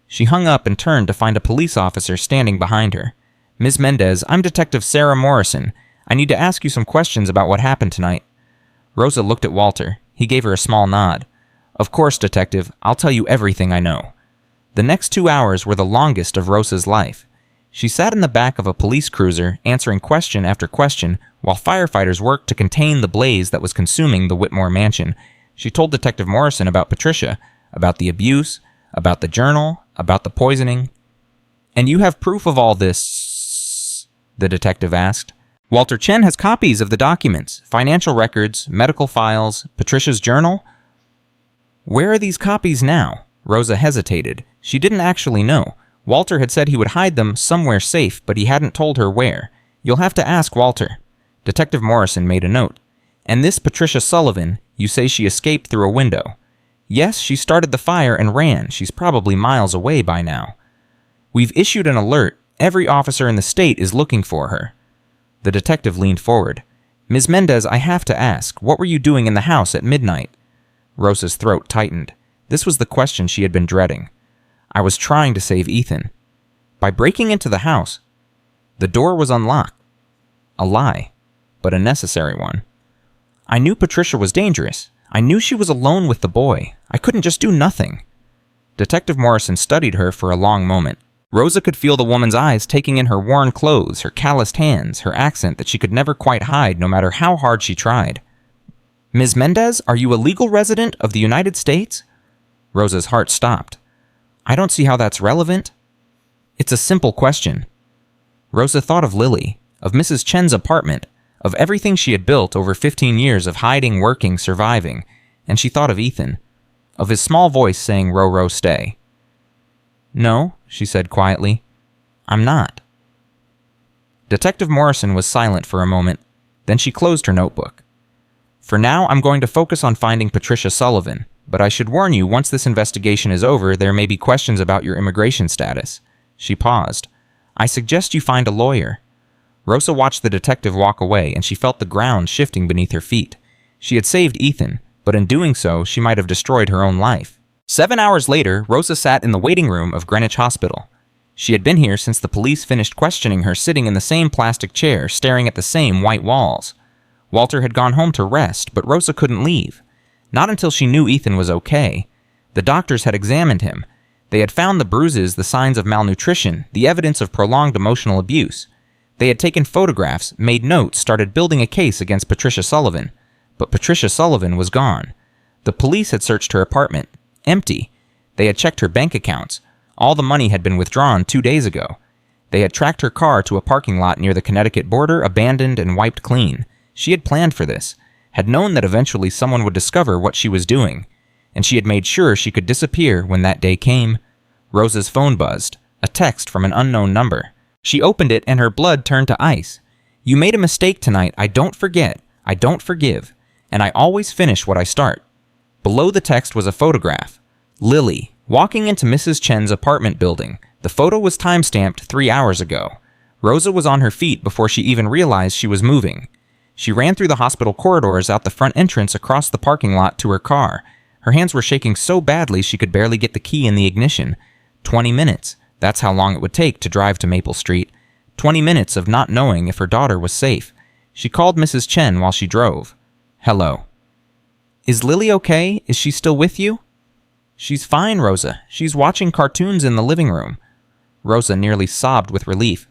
She hung up and turned to find a police officer standing behind her. "Ms. Mendez, I'm Detective Sarah Morrison. I need to ask you some questions about what happened tonight." Rosa looked at Walter. He gave her a small nod. "Of course, Detective. I'll tell you everything I know." The next 2 hours were the longest of Rosa's life. She sat in the back of a police cruiser, answering question after question, while firefighters worked to contain the blaze that was consuming the Whitmore mansion. She told Detective Morrison about Patricia, about the abuse, about the journal, about the poisoning. "And you have proof of all this?" the detective asked. "Walter Chen has copies of the documents, financial records, medical files, Patricia's journal." "Where are these copies now?" Rosa hesitated. She didn't actually know. Walter had said he would hide them somewhere safe, but he hadn't told her where. "You'll have to ask Walter." Detective Morrison made a note. "And this Patricia Sullivan, you say she escaped through a window." "Yes, she started the fire and ran. She's probably miles away by now." "We've issued an alert. Every officer in the state is looking for her." The detective leaned forward. "Ms. Mendez, I have to ask, what were you doing in the house at midnight?" Rosa's throat tightened. This was the question she had been dreading. "I was trying to save Ethan." By breaking into the house. The door was unlocked. A lie, but a necessary one. I knew Patricia was dangerous. I knew she was alone with the boy. I couldn't just do nothing. Detective Morrison studied her for a long moment. Rosa could feel the woman's eyes taking in her worn clothes, her calloused hands, her accent that she could never quite hide no matter how hard she tried. Ms. Mendez, are you a legal resident of the United States? Rosa's heart stopped. I don't see how that's relevant. It's a simple question. Rosa thought of Lily, of Mrs. Chen's apartment, of everything she had built over 15 years of hiding, working, surviving, and she thought of Ethan, of his small voice saying, "Row, row, stay." No, she said quietly. I'm not. Detective Morrison was silent for a moment. Then she closed her notebook. For now, I'm going to focus on finding Patricia Sullivan, but I should warn you, once this investigation is over, there may be questions about your immigration status. She paused. I suggest you find a lawyer. Rosa watched the detective walk away, and she felt the ground shifting beneath her feet. She had saved Ethan, but in doing so, she might have destroyed her own life. 7 hours later, Rosa sat in the waiting room of Greenwich Hospital. She had been here since the police finished questioning her, sitting in the same plastic chair, staring at the same white walls. Walter had gone home to rest, but Rosa couldn't leave. Not until she knew Ethan was okay. The doctors had examined him. They had found the bruises, the signs of malnutrition, the evidence of prolonged emotional abuse. They had taken photographs, made notes, started building a case against Patricia Sullivan. But Patricia Sullivan was gone. The police had searched her apartment. Empty. They had checked her bank accounts. All the money had been withdrawn 2 days ago. They had tracked her car to a parking lot near the Connecticut border, abandoned and wiped clean. She had planned for this, had known that eventually someone would discover what she was doing, and she had made sure she could disappear when that day came. Rosa's phone buzzed, a text from an unknown number. She opened it and her blood turned to ice. You made a mistake tonight. I don't forget. I don't forgive. And I always finish what I start. Below the text was a photograph. Lily, walking into Mrs. Chen's apartment building. The photo was time-stamped 3 hours ago. Rosa was on her feet before she even realized she was moving. She ran through the hospital corridors, out the front entrance, across the parking lot to her car. Her hands were shaking so badly she could barely get the key in the ignition. 20 minutes. That's how long it would take to drive to Maple Street. 20 minutes of not knowing if her daughter was safe. She called Mrs. Chen while she drove. Hello. Is Lily okay? Is she still with you? She's fine, Rosa. She's watching cartoons in the living room. Rosa nearly sobbed with relief.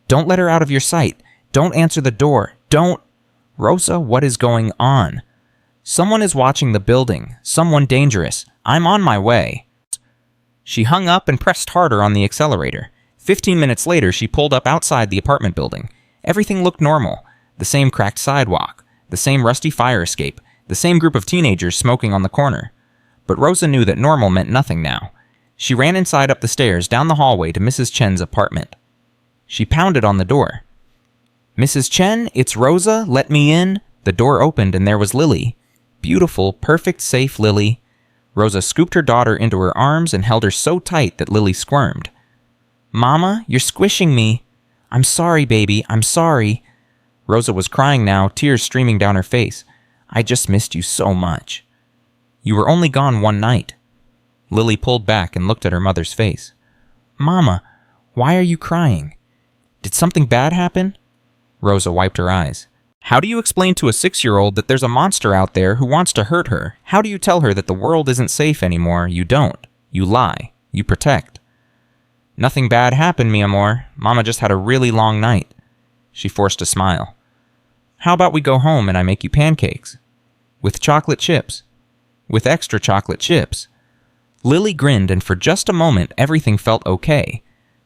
Don't let her out of your sight. Don't answer the door. Don't. Rosa, what is going on? Someone is watching the building. Someone dangerous. I'm on my way. She hung up and pressed harder on the accelerator. 15 minutes later, she pulled up outside the apartment building. Everything looked normal. The same cracked sidewalk, the same rusty fire escape, the same group of teenagers smoking on the corner. But Rosa knew that normal meant nothing now. She ran inside up the stairs, down the hallway to Mrs. Chen's apartment. She pounded on the door. Mrs. Chen, it's Rosa. Let me in. The door opened and there was Lily. Beautiful, perfect, safe Lily. Rosa scooped her daughter into her arms and held her so tight that Lily squirmed. Mama, you're squishing me. I'm sorry, baby. I'm sorry. Rosa was crying now, tears streaming down her face. I just missed you so much. You were only gone 1 night. Lily pulled back and looked at her mother's face. Mama, why are you crying? Did something bad happen? Rosa wiped her eyes. How do you explain to a 6-year-old that there's a monster out there who wants to hurt her? How do you tell her that the world isn't safe anymore? You don't. You lie. You protect. Nothing bad happened, mi amor. Mama just had a really long night. She forced a smile. How about we go home and I make you pancakes? With chocolate chips. With extra chocolate chips. Lily grinned, and for just a moment everything felt okay.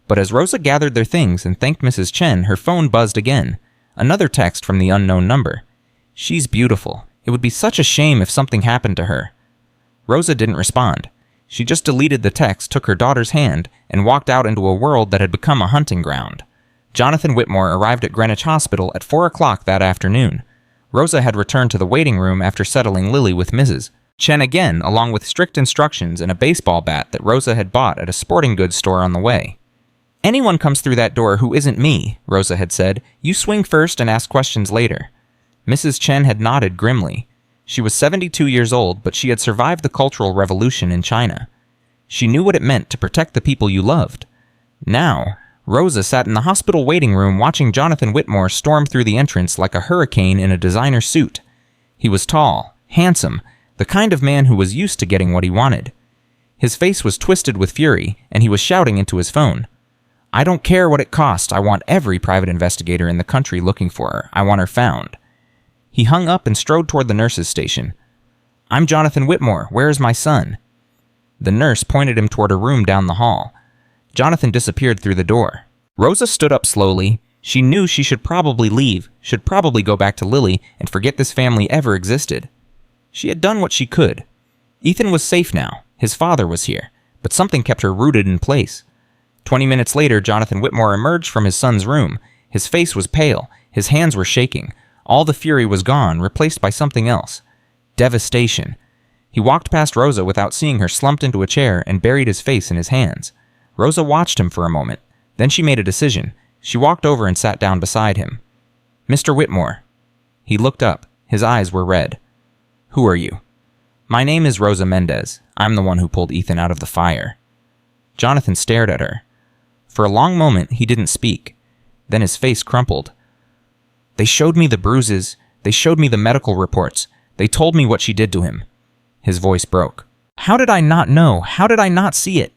But as Rosa gathered their things and thanked Mrs. Chen, her phone buzzed again. Another text from the unknown number. She's beautiful. It would be such a shame if something happened to her. Rosa didn't respond. She just deleted the text, took her daughter's hand, and walked out into a world that had become a hunting ground. Jonathan Whitmore arrived at Greenwich Hospital at 4 o'clock that afternoon. Rosa had returned to the waiting room after settling Lily with Mrs. Chen again, along with strict instructions and a baseball bat that Rosa had bought at a sporting goods store on the way. Anyone comes through that door who isn't me, Rosa had said. You swing first and ask questions later. Mrs. Chen had nodded grimly. She was 72 years old, but she had survived the Cultural Revolution in China. She knew what it meant to protect the people you loved. Now, Rosa sat in the hospital waiting room watching Jonathan Whitmore storm through the entrance like a hurricane in a designer suit. He was tall, handsome, the kind of man who was used to getting what he wanted. His face was twisted with fury, and he was shouting into his phone. "I don't care what it costs. I want every private investigator in the country looking for her. I want her found." He hung up and strode toward the nurse's station. "I'm Jonathan Whitmore. Where is my son?" The nurse pointed him toward a room down the hall. Jonathan disappeared through the door. Rosa stood up slowly. She knew she should probably leave, should probably go back to Lily and forget this family ever existed. She had done what she could. Ethan was safe now. His father was here, but something kept her rooted in place. 20 minutes later, Jonathan Whitmore emerged from his son's room. His face was pale. His hands were shaking. All the fury was gone, replaced by something else. Devastation. He walked past Rosa without seeing her, slumped into a chair, and buried his face in his hands. Rosa watched him for a moment. Then she made a decision. She walked over and sat down beside him. "Mr. Whitmore." He looked up. His eyes were red. "Who are you?" "My name is Rosa Mendez. I'm the one who pulled Ethan out of the fire." Jonathan stared at her. For a long moment, he didn't speak. Then his face crumpled. "They showed me the bruises. They showed me the medical reports. They told me what she did to him." His voice broke. "How did I not know? How did I not see it?"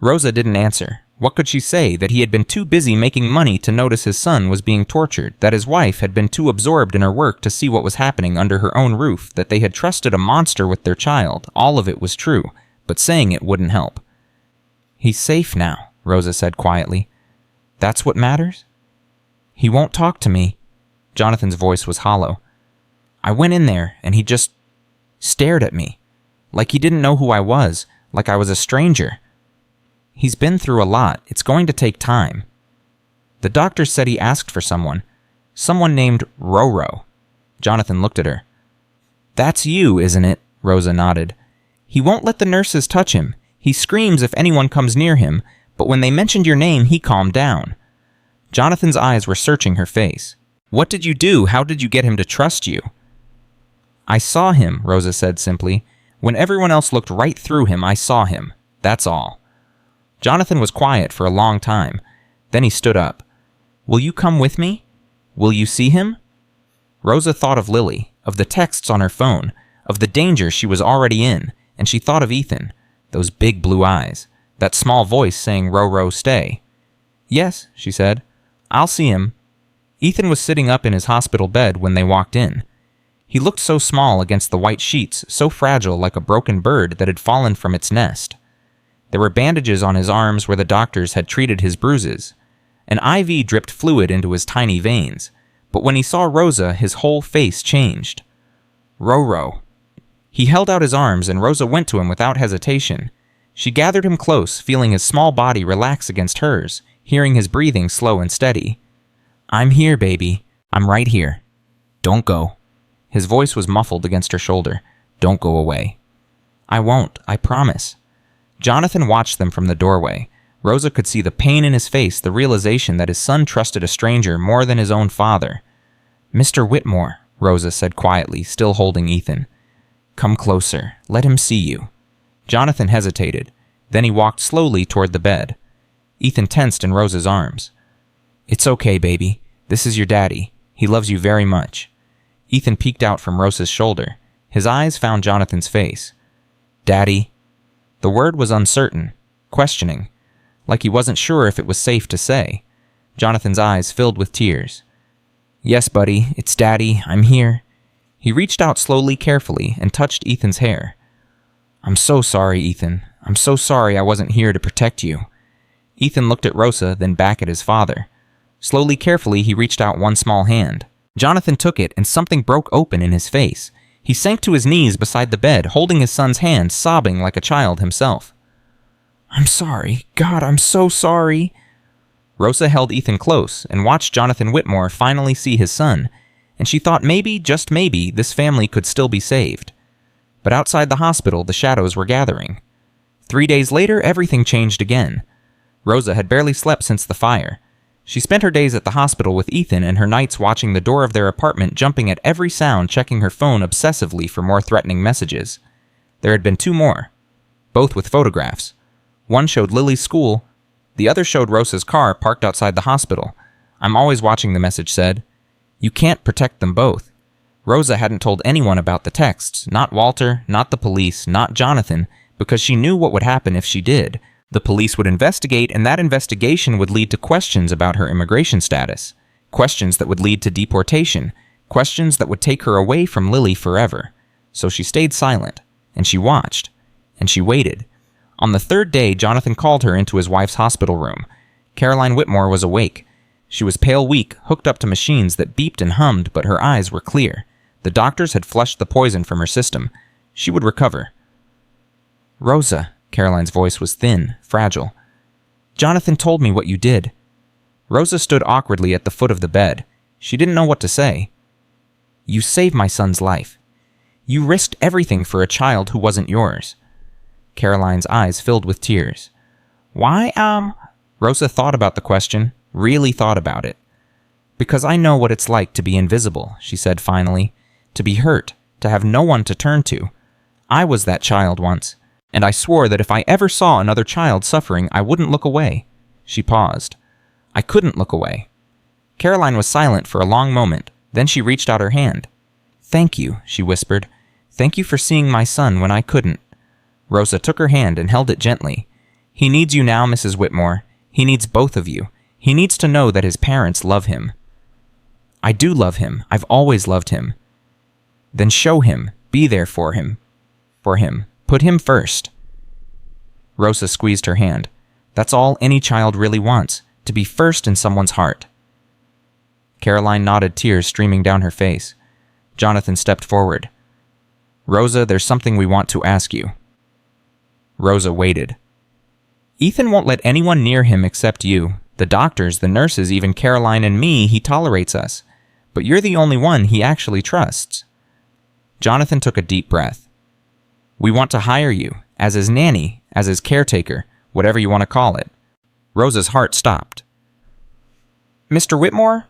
Rosa didn't answer. What could she say? That he had been too busy making money to notice his son was being tortured, that his wife had been too absorbed in her work to see what was happening under her own roof, that they had trusted a monster with their child. All of it was true, but saying it wouldn't help. "He's safe now," Rosa said quietly. "That's what matters?" "He won't talk to me." Jonathan's voice was hollow. "I went in there, and he just stared at me, like he didn't know who I was, like I was a stranger. He's been through a lot. It's going to take time." The doctor said he asked for someone named Roro. Jonathan looked at her. "That's you, isn't it?" Rosa nodded. "He won't let the nurses touch him. He screams if anyone comes near him, but when they mentioned your name, he calmed down." Jonathan's eyes were searching her face. "What did you do? How did you get him to trust you?" "I saw him," Rosa said simply. "When everyone else looked right through him, I saw him. That's all." Jonathan was quiet for a long time. Then he stood up. "Will you come with me? Will you see him?" Rosa thought of Lily, of the texts on her phone, of the danger she was already in, and she thought of Ethan, those big blue eyes, that small voice saying, "Roro, stay." "Yes," she said. "I'll see him." Ethan was sitting up in his hospital bed when they walked in. He looked so small against the white sheets, so fragile like a broken bird that had fallen from its nest. There were bandages on his arms where the doctors had treated his bruises. An IV dripped fluid into his tiny veins, but when he saw Rosa, his whole face changed. "Roro." He held out his arms, and Rosa went to him without hesitation. She gathered him close, feeling his small body relax against hers, hearing his breathing slow and steady. "I'm here, baby. I'm right here. Don't go." His voice was muffled against her shoulder. "Don't go away." "I won't. I promise." Jonathan watched them from the doorway. Rosa could see the pain in his face, the realization that his son trusted a stranger more than his own father. "Mr. Whitmore," Rosa said quietly, still holding Ethan. "Come closer. Let him see you." Jonathan hesitated. Then he walked slowly toward the bed. Ethan tensed in Rosa's arms. "It's okay, baby. This is your daddy. He loves you very much." Ethan peeked out from Rosa's shoulder. His eyes found Jonathan's face. "Daddy?" The word was uncertain, questioning, like he wasn't sure if it was safe to say. Jonathan's eyes filled with tears. "Yes, buddy, it's Daddy. I'm here." He reached out slowly, carefully, and touched Ethan's hair. "I'm so sorry, Ethan. I'm so sorry I wasn't here to protect you." Ethan looked at Rosa, then back at his father. Slowly, carefully, he reached out one small hand. Jonathan took it, and something broke open in his face. He sank to his knees beside the bed, holding his son's hand, sobbing like a child himself. "I'm sorry. God, I'm so sorry." Rosa held Ethan close and watched Jonathan Whitmore finally see his son, and she thought maybe, just maybe, this family could still be saved. But outside the hospital, the shadows were gathering. 3 days later, everything changed again. Rosa had barely slept since the fire. She spent her days at the hospital with Ethan and her nights watching the door of their apartment, jumping at every sound, checking her phone obsessively for more threatening messages. There had been 2 more, both with photographs. One showed Lily's school, The other showed Rosa's car parked outside the hospital. "I'm always watching," the message said. "You can't protect them both." Rosa hadn't told anyone about the texts, not Walter, not the police, not Jonathan, because she knew what would happen if she did. The police would investigate, and that investigation would lead to questions about her immigration status. Questions that would lead to deportation. Questions that would take her away from Lily forever. So she stayed silent, and she watched, and she waited. On the third day, Jonathan called her into his wife's hospital room. Caroline Whitmore was awake. She was pale weak, hooked up to machines that beeped and hummed, but her eyes were clear. The doctors had flushed the poison from her system. She would recover. "Rosa," Caroline's voice was thin, fragile. "Jonathan told me what you did." Rosa stood awkwardly at the foot of the bed. She didn't know what to say. "You saved my son's life. You risked everything for a child who wasn't yours." Caroline's eyes filled with tears. "Why, Rosa thought about the question, really thought about it. "Because I know what it's like to be invisible," she said finally. "To be hurt, to have no one to turn to. I was that child once, and I swore that if I ever saw another child suffering, I wouldn't look away." She paused. "I couldn't look away." Caroline was silent for a long moment. Then she reached out her hand. "Thank you," she whispered. "Thank you for seeing my son when I couldn't." Rosa took her hand and held it gently. "He needs you now, Mrs. Whitmore. He needs both of you. He needs to know that his parents love him." "I do love him. I've always loved him." "Then show him. Be there for him. Put him first." Rosa squeezed her hand. "That's all any child really wants, to be first in someone's heart." Caroline nodded, tears streaming down her face. Jonathan stepped forward. "Rosa, there's something we want to ask you." Rosa waited. "Ethan won't let anyone near him except you. The doctors, the nurses, even Caroline and me, he tolerates us. But you're the only one he actually trusts." Jonathan took a deep breath. "We want to hire you, as his nanny, as his caretaker, whatever you want to call it." Rosa's heart stopped. "Mr. Whitmore,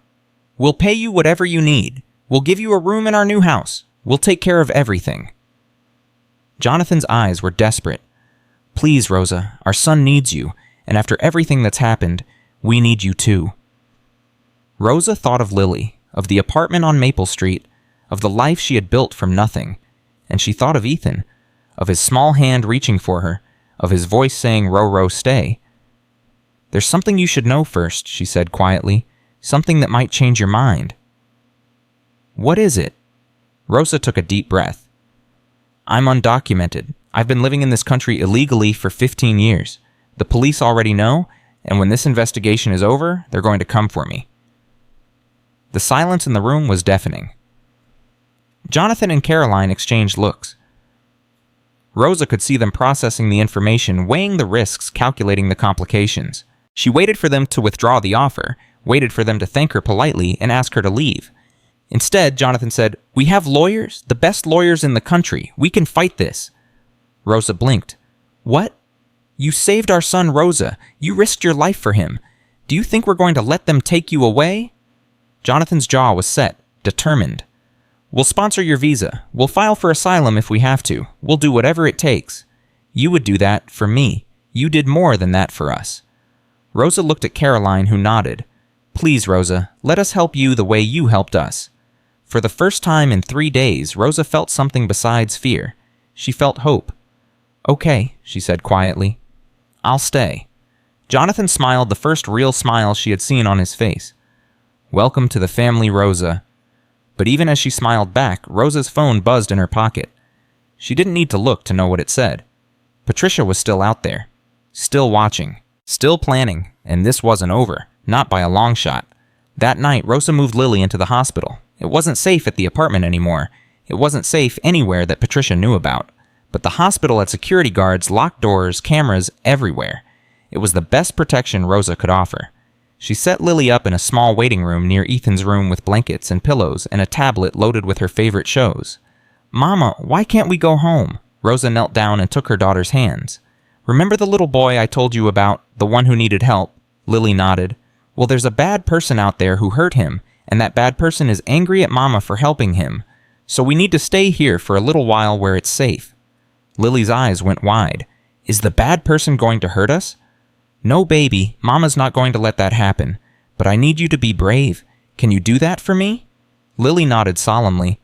we'll pay you whatever you need. We'll give you a room in our new house. We'll take care of everything." Jonathan's eyes were desperate. "Please, Rosa, our son needs you, and after everything that's happened, we need you too." Rosa thought of Lily, of the apartment on Maple Street, of the life she had built from nothing, and she thought of Ethan, of his small hand reaching for her, of his voice saying, "Row, row, stay." "There's something you should know first," she said quietly, "something that might change your mind." "What is it?" Rosa took a deep breath. "I'm undocumented. I've been living in this country illegally for 15 years. The police already know, and when this investigation is over, they're going to come for me." The silence in the room was deafening. Jonathan and Caroline exchanged looks. Rosa could see them processing the information, weighing the risks, calculating the complications. She waited for them to withdraw the offer, waited for them to thank her politely and ask her to leave. Instead, Jonathan said, "We have lawyers, the best lawyers in the country. We can fight this." Rosa blinked. "What? You saved our son, Rosa. You risked your life for him. Do you think we're going to let them take you away?" Jonathan's jaw was set, determined. "We'll sponsor your visa. We'll file for asylum if we have to. We'll do whatever it takes. You would do that for me. You did more than that for us." Rosa looked at Caroline, who nodded. "Please, Rosa, let us help you the way you helped us." For the first time in 3 days, Rosa felt something besides fear. She felt hope. "Okay," she said quietly. "I'll stay." Jonathan smiled, the first real smile she had seen on his face. "Welcome to the family, Rosa." But even as she smiled back, Rosa's phone buzzed in her pocket. She didn't need to look to know what it said. Patricia was still out there. Still watching. Still planning. And this wasn't over. Not by a long shot. That night, Rosa moved Lily into the hospital. It wasn't safe at the apartment anymore. It wasn't safe anywhere that Patricia knew about. But the hospital had security guards, locked doors, cameras everywhere. It was the best protection Rosa could offer. She set Lily up in a small waiting room near Ethan's room with blankets and pillows and a tablet loaded with her favorite shows. "Mama, why can't we go home?" Rosa knelt down and took her daughter's hands. "Remember the little boy I told you about, the one who needed help?" Lily nodded. "Well, there's a bad person out there who hurt him, and that bad person is angry at Mama for helping him. So we need to stay here for a little while where it's safe." Lily's eyes went wide. "Is the bad person going to hurt us?" No, baby, Mama's not going to let that happen. But I need you to be brave. Can you do that for me? Lily nodded solemnly.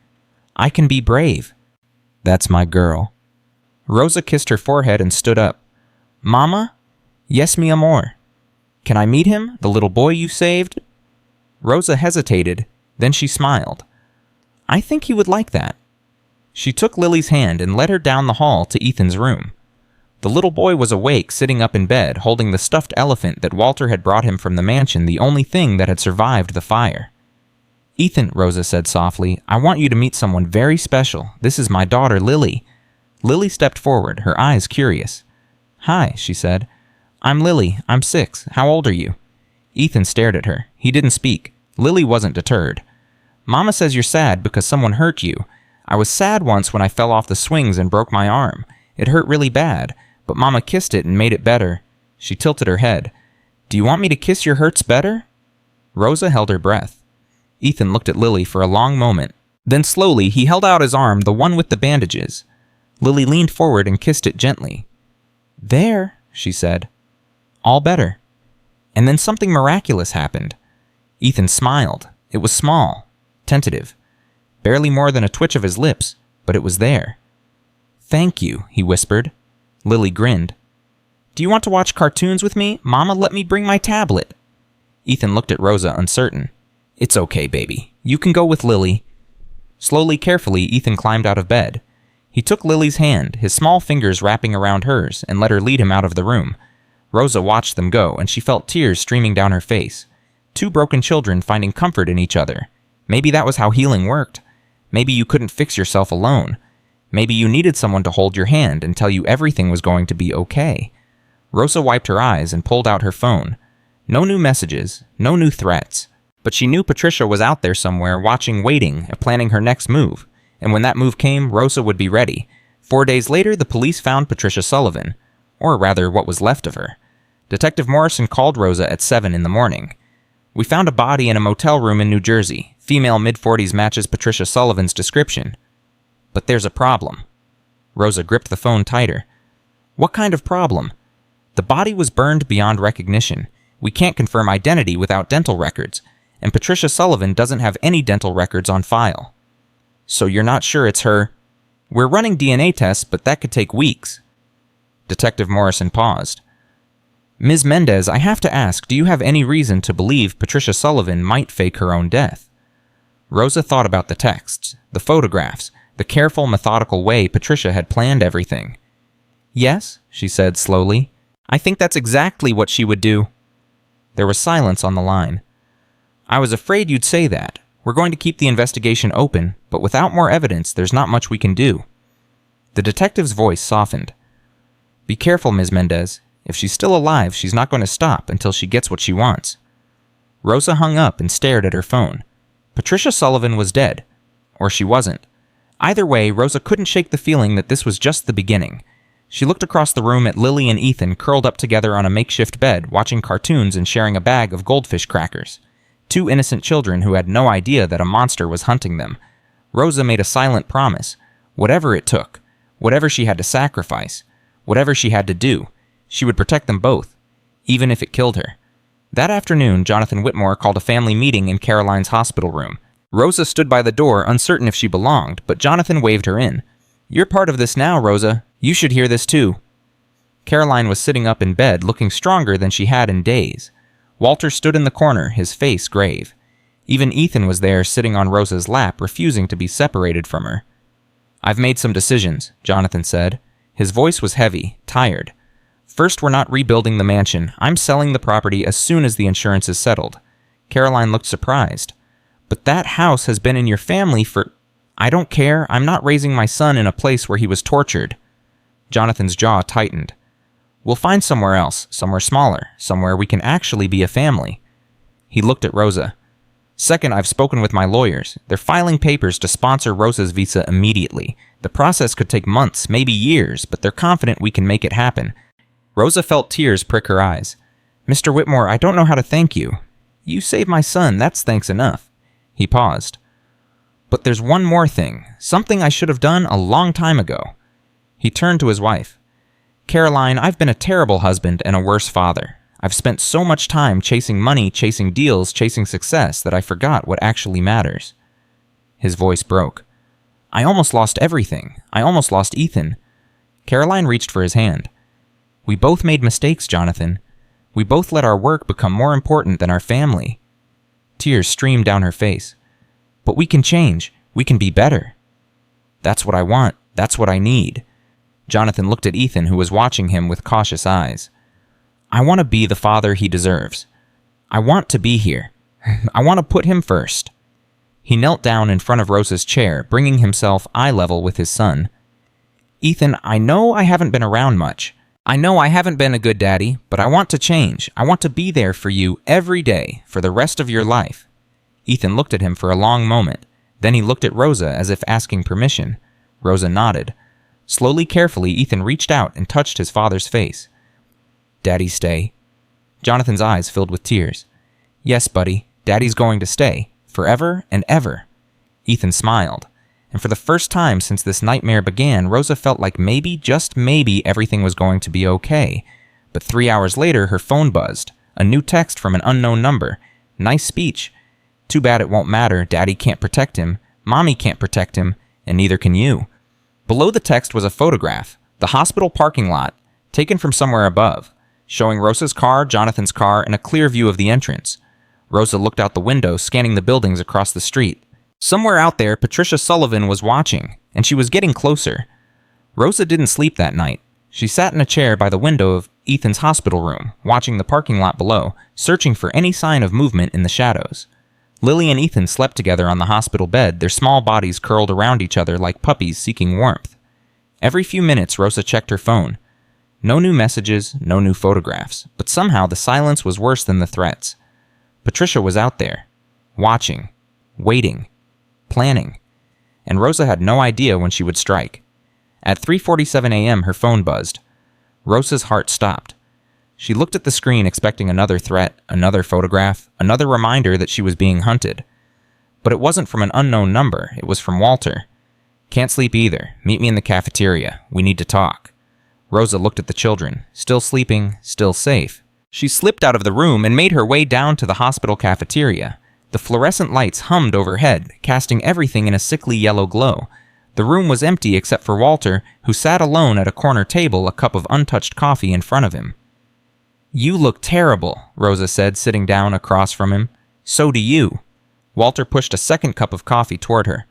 I can be brave. That's my girl. Rosa kissed her forehead and stood up. Mama? Yes, mi amor. Can I meet him, the little boy you saved? Rosa hesitated, then she smiled. I think he would like that. She took Lily's hand and led her down the hall to Ethan's room. The little boy was awake, sitting up in bed, holding the stuffed elephant that Walter had brought him from the mansion, the only thing that had survived the fire. Ethan, Rosa said softly, I want you to meet someone very special. This is my daughter, Lily. Lily stepped forward, her eyes curious. Hi, she said. I'm Lily. I'm 6. How old are you? Ethan stared at her. He didn't speak. Lily wasn't deterred. Mama says you're sad because someone hurt you. I was sad once when I fell off the swings and broke my arm. It hurt really bad, but Mama kissed it and made it better. She tilted her head. Do you want me to kiss your hurts better? Rosa held her breath. Ethan looked at Lily for a long moment. Then slowly he held out his arm, the one with the bandages. Lily leaned forward and kissed it gently. There, she said. All better. And then something miraculous happened. Ethan smiled. It was small, tentative. Barely more than a twitch of his lips, but it was there. Thank you, he whispered. Lily grinned. Do you want to watch cartoons with me? Mama let me bring my tablet. Ethan looked at Rosa, uncertain. It's okay, baby. You can go with Lily. Slowly, carefully, Ethan climbed out of bed. He took Lily's hand, his small fingers wrapping around hers, and let her lead him out of the room. Rosa watched them go, and she felt tears streaming down her face. 2 broken children finding comfort in each other. Maybe that was how healing worked. Maybe you couldn't fix yourself alone. Maybe you needed someone to hold your hand and tell you everything was going to be okay. Rosa wiped her eyes and pulled out her phone. No new messages, no new threats. But she knew Patricia was out there somewhere, watching, waiting, planning her next move. And when that move came, Rosa would be ready. 4 days later, the police found Patricia Sullivan. Or rather, what was left of her. Detective Morrison called Rosa at 7 in the morning. We found a body in a motel room in New Jersey. Female mid-40s matches Patricia Sullivan's description. But there's a problem. Rosa gripped the phone tighter. What kind of problem? The body was burned beyond recognition. We can't confirm identity without dental records, and Patricia Sullivan doesn't have any dental records on file. So you're not sure it's her? We're running DNA tests, but that could take weeks. Detective Morrison paused. Ms. Mendez, I have to ask, do you have any reason to believe Patricia Sullivan might fake her own death? Rosa thought about the texts, the photographs, the careful, methodical way Patricia had planned everything. Yes, she said slowly. I think that's exactly what she would do. There was silence on the line. I was afraid you'd say that. We're going to keep the investigation open, but without more evidence, there's not much we can do. The detective's voice softened. Be careful, Ms. Mendez. If she's still alive, she's not going to stop until she gets what she wants. Rosa hung up and stared at her phone. Patricia Sullivan was dead. Or she wasn't. Either way, Rosa couldn't shake the feeling that this was just the beginning. She looked across the room at Lily and Ethan curled up together on a makeshift bed, watching cartoons and sharing a bag of goldfish crackers. 2 innocent children who had no idea that a monster was hunting them. Rosa made a silent promise. Whatever it took, whatever she had to sacrifice, whatever she had to do, she would protect them both, even if it killed her. That afternoon, Jonathan Whitmore called a family meeting in Caroline's hospital room. Rosa stood by the door, uncertain if she belonged, but Jonathan waved her in. You're part of this now, Rosa. You should hear this too. Caroline was sitting up in bed, looking stronger than she had in days. Walter stood in the corner, his face grave. Even Ethan was there, sitting on Rosa's lap, refusing to be separated from her. I've made some decisions, Jonathan said. His voice was heavy, tired. First, we're not rebuilding the mansion. I'm selling the property as soon as the insurance is settled. Caroline looked surprised. But that house has been in your family for... I don't care. I'm not raising my son in a place where he was tortured. Jonathan's jaw tightened. We'll find somewhere else, somewhere smaller, somewhere we can actually be a family. He looked at Rosa. Second, I've spoken with my lawyers. They're filing papers to sponsor Rosa's visa immediately. The process could take months, maybe years, but they're confident we can make it happen. Rosa felt tears prick her eyes. Mr. Whitmore, I don't know how to thank you. You saved my son, that's thanks enough. He paused. But there's one more thing, something I should have done a long time ago. He turned to his wife. Caroline, I've been a terrible husband and a worse father. I've spent so much time chasing money, chasing deals, chasing success that I forgot what actually matters." His voice broke. "I almost lost everything. I almost lost Ethan." Caroline reached for his hand. "We both made mistakes, Jonathan. We both let our work become more important than our family." Tears streamed down her face. "But we can change. We can be better." "That's what I want. That's what I need." Jonathan looked at Ethan, who was watching him with cautious eyes. "I want to be the father he deserves. I want to be here. I want to put him first." He knelt down in front of Rosa's chair, bringing himself eye level with his son. "Ethan, I know I haven't been around much. I know I haven't been a good daddy, but I want to change. I want to be there for you every day, for the rest of your life." Ethan looked at him for a long moment. Then he looked at Rosa as if asking permission. Rosa nodded. Slowly, carefully, Ethan reached out and touched his father's face. "Daddy, stay." Jonathan's eyes filled with tears. "Yes, buddy, Daddy's going to stay, forever and ever." Ethan smiled. And for the first time since this nightmare began, Rosa felt like maybe, just maybe, everything was going to be okay. But 3 hours later, her phone buzzed. A new text from an unknown number. "Nice speech. Too bad it won't matter. Daddy can't protect him. Mommy can't protect him. And neither can you." Below the text was a photograph. The hospital parking lot, taken from somewhere above, showing Rosa's car, Jonathan's car, and a clear view of the entrance. Rosa looked out the window, scanning the buildings across the street. Somewhere out there, Patricia Sullivan was watching, and she was getting closer. Rosa didn't sleep that night. She sat in a chair by the window of Ethan's hospital room, watching the parking lot below, searching for any sign of movement in the shadows. Lily and Ethan slept together on the hospital bed, their small bodies curled around each other like puppies seeking warmth. Every few minutes, Rosa checked her phone. No new messages, no new photographs, but somehow the silence was worse than the threats. Patricia was out there, watching, waiting, planning, and Rosa had no idea when she would strike. At 3:47 a.m., her phone buzzed. Rosa's heart stopped. She looked at the screen expecting another threat, another photograph, another reminder that she was being hunted. But it wasn't from an unknown number, it was from Walter. "Can't sleep either. Meet me in the cafeteria. We need to talk." Rosa looked at the children, still sleeping, still safe. She slipped out of the room and made her way down to the hospital cafeteria. The fluorescent lights hummed overhead, casting everything in a sickly yellow glow. The room was empty except for Walter, who sat alone at a corner table, a cup of untouched coffee in front of him. "You look terrible," Rosa said, sitting down across from him. "So do you." Walter pushed a second cup of coffee toward her.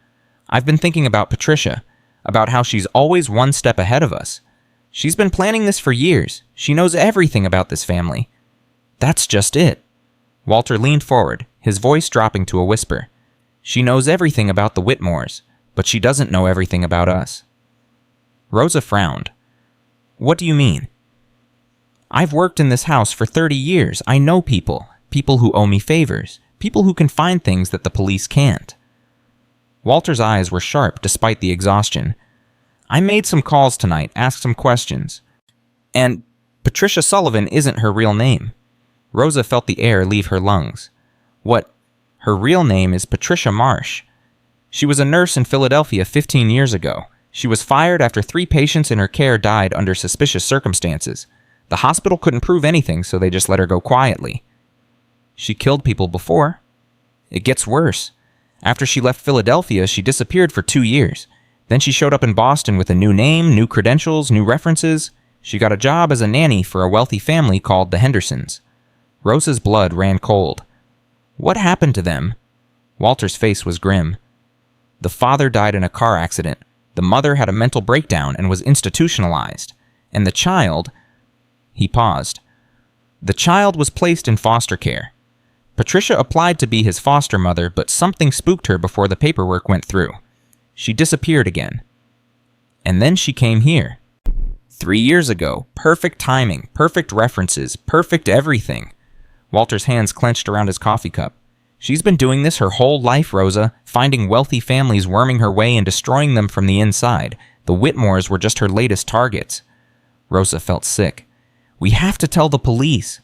"I've been thinking about Patricia, about how she's always one step ahead of us. She's been planning this for years. She knows everything about this family." "That's just it." Walter leaned forward, his voice dropping to a whisper. "She knows everything about the Whitmores, but she doesn't know everything about us." Rosa frowned. "What do you mean?" "I've worked in this house for 30 years. I know people who owe me favors, people who can find things that the police can't." Walter's eyes were sharp despite the exhaustion. "I made some calls tonight, asked some questions. And Patricia Sullivan isn't her real name." Rosa felt the air leave her lungs. "What? Her real name is Patricia Marsh. She was a nurse in Philadelphia 15 years ago. She was fired after 3 patients in her care died under suspicious circumstances. The hospital couldn't prove anything, so they just let her go quietly. She killed people before. It gets worse. After she left Philadelphia, she disappeared for 2 years. Then she showed up in Boston with a new name, new credentials, new references. She got a job as a nanny for a wealthy family called the Hendersons." Rosa's blood ran cold. "What happened to them?" Walter's face was grim. "The father died in a car accident. The mother had a mental breakdown and was institutionalized. And the child..." He paused. "The child was placed in foster care. Patricia applied to be his foster mother, but something spooked her before the paperwork went through. She disappeared again. And then she came here. 3 years ago. Perfect timing, perfect references, perfect everything." Walter's hands clenched around his coffee cup. "She's been doing this her whole life, Rosa, finding wealthy families, worming her way and destroying them from the inside. The Whitmores were just her latest targets." Rosa felt sick. "We have to tell the police."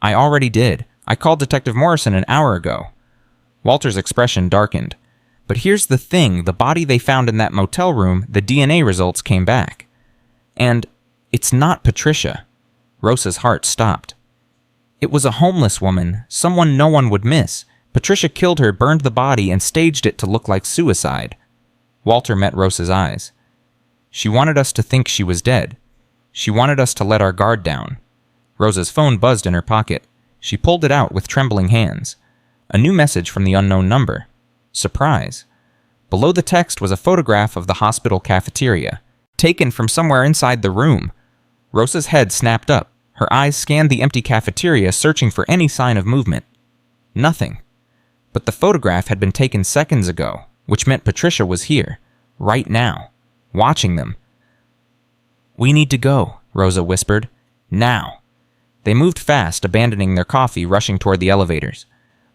"I already did. I called Detective Morrison an hour ago." Walter's expression darkened. "But here's the thing, the body they found in that motel room, the DNA results came back. And it's not Patricia." Rosa's heart stopped. It was a homeless woman, someone no one would miss. Patricia killed her, burned the body, and staged it to look like suicide. Walter met Rosa's eyes. She wanted us to think she was dead. She wanted us to let our guard down. Rosa's phone buzzed in her pocket. She pulled it out with trembling hands. A new message from the unknown number. Surprise. Below the text was a photograph of the hospital cafeteria, taken from somewhere inside the room. Rosa's head snapped up. Her eyes scanned the empty cafeteria, searching for any sign of movement. Nothing. But the photograph had been taken seconds ago, which meant Patricia was here, right now, watching them. "We need to go," Rosa whispered. "Now." They moved fast, abandoning their coffee, rushing toward the elevators.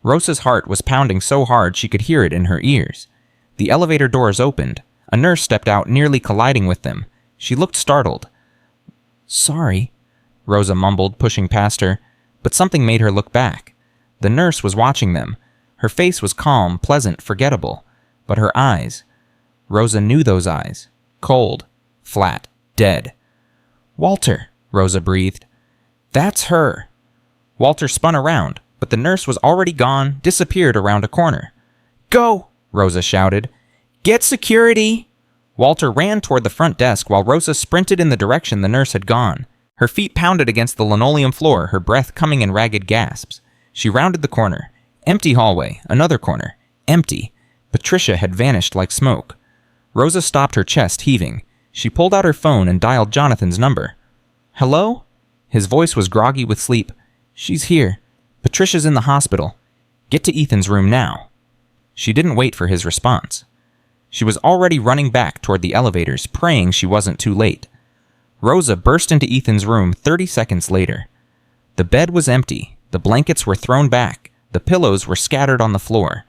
Rosa's heart was pounding so hard she could hear it in her ears. The elevator doors opened. A nurse stepped out, nearly colliding with them. She looked startled. "Sorry," Rosa mumbled, pushing past her, but something made her look back. The nurse was watching them. Her face was calm, pleasant, forgettable. But her eyes... Rosa knew those eyes. Cold, flat, dead. "Walter," Rosa breathed. "That's her." Walter spun around, but the nurse was already gone, disappeared around a corner. "Go!" Rosa shouted. "Get security!" Walter ran toward the front desk while Rosa sprinted in the direction the nurse had gone. Her feet pounded against the linoleum floor, her breath coming in ragged gasps. She rounded the corner. Empty hallway, another corner. Empty. Patricia had vanished like smoke. Rosa stopped, her chest heaving. She pulled out her phone and dialed Jonathan's number. "Hello?" His voice was groggy with sleep. "She's here. Patricia's in the hospital. Get to Ethan's room now." She didn't wait for his response. She was already running back toward the elevators, praying she wasn't too late. Rosa burst into Ethan's room 30 seconds later. The bed was empty. The blankets were thrown back. The pillows were scattered on the floor.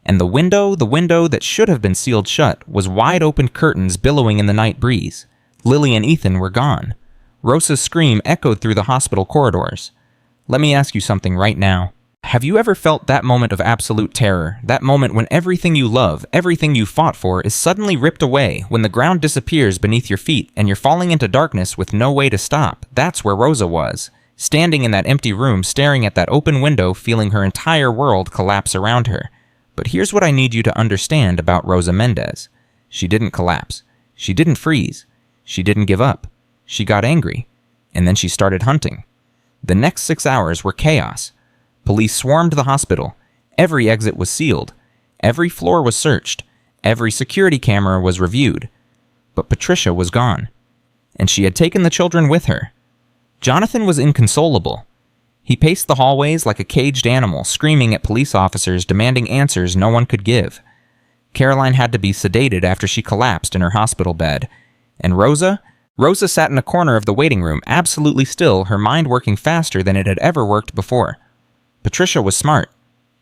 And the window that should have been sealed shut, was wide-open curtains billowing in the night breeze. Lily and Ethan were gone. Rosa's scream echoed through the hospital corridors. Let me ask you something right now. Have you ever felt that moment of absolute terror, that moment when everything you love, everything you fought for, is suddenly ripped away, when the ground disappears beneath your feet and you're falling into darkness with no way to stop? That's where Rosa was, standing in that empty room, staring at that open window, feeling her entire world collapse around her. But here's what I need you to understand about Rosa Mendez. She didn't collapse. She didn't freeze. She didn't give up. She got angry. And then she started hunting. The next 6 hours were chaos. Police swarmed the hospital. Every exit was sealed. Every floor was searched. Every security camera was reviewed. But Patricia was gone. And she had taken the children with her. Jonathan was inconsolable. He paced the hallways like a caged animal, screaming at police officers, demanding answers no one could give. Caroline had to be sedated after she collapsed in her hospital bed. And Rosa sat in a corner of the waiting room, absolutely still, her mind working faster than it had ever worked before. Patricia was smart,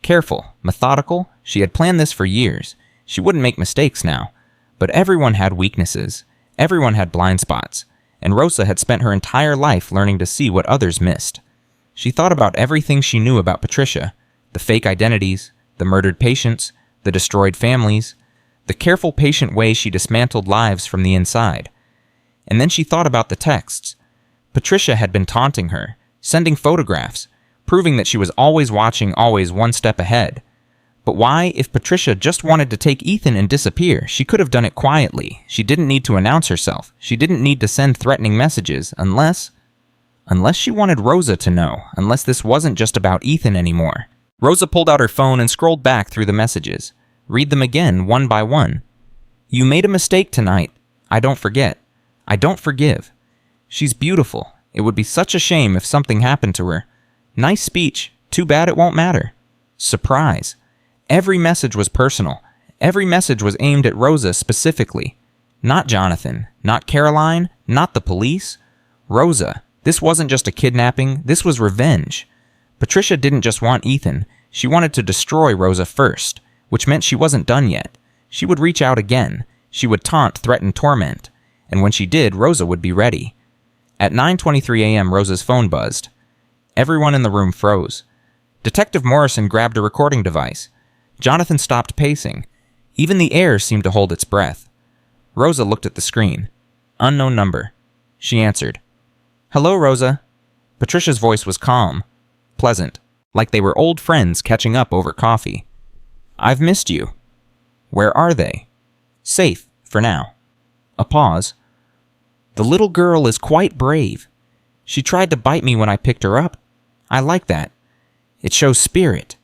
careful, methodical. She had planned this for years. She wouldn't make mistakes now. But everyone had weaknesses. Everyone had blind spots. And Rosa had spent her entire life learning to see what others missed. She thought about everything she knew about Patricia, the fake identities, the murdered patients, the destroyed families, the careful, patient way she dismantled lives from the inside. And then she thought about the texts. Patricia had been taunting her, sending photographs, proving that she was always watching, always one step ahead. But why, if Patricia just wanted to take Ethan and disappear, she could have done it quietly. She didn't need to announce herself. She didn't need to send threatening messages, unless she wanted Rosa to know, unless this wasn't just about Ethan anymore. Rosa pulled out her phone and scrolled back through the messages. Read them again, one by one. "You made a mistake tonight. I don't forget. I don't forgive. She's beautiful. It would be such a shame if something happened to her. Nice speech. Too bad it won't matter. Surprise." Every message was personal. Every message was aimed at Rosa specifically. Not Jonathan, not Caroline, not the police. Rosa. This wasn't just a kidnapping, this was revenge. Patricia didn't just want Ethan, she wanted to destroy Rosa first, which meant she wasn't done yet. She would reach out again. She would taunt, threaten, torment. And when she did, Rosa would be ready. At 9:23 a.m., Rosa's phone buzzed. Everyone in the room froze. Detective Morrison grabbed a recording device. Jonathan stopped pacing. Even the air seemed to hold its breath. Rosa looked at the screen. Unknown number. She answered. "Hello, Rosa." Patricia's voice was calm. pleasant, like they were old friends catching up over coffee. "I've missed you." "Where are they?" "Safe, for now." A pause. "The little girl is quite brave. She tried to bite me when I picked her up. I like that. It shows spirit."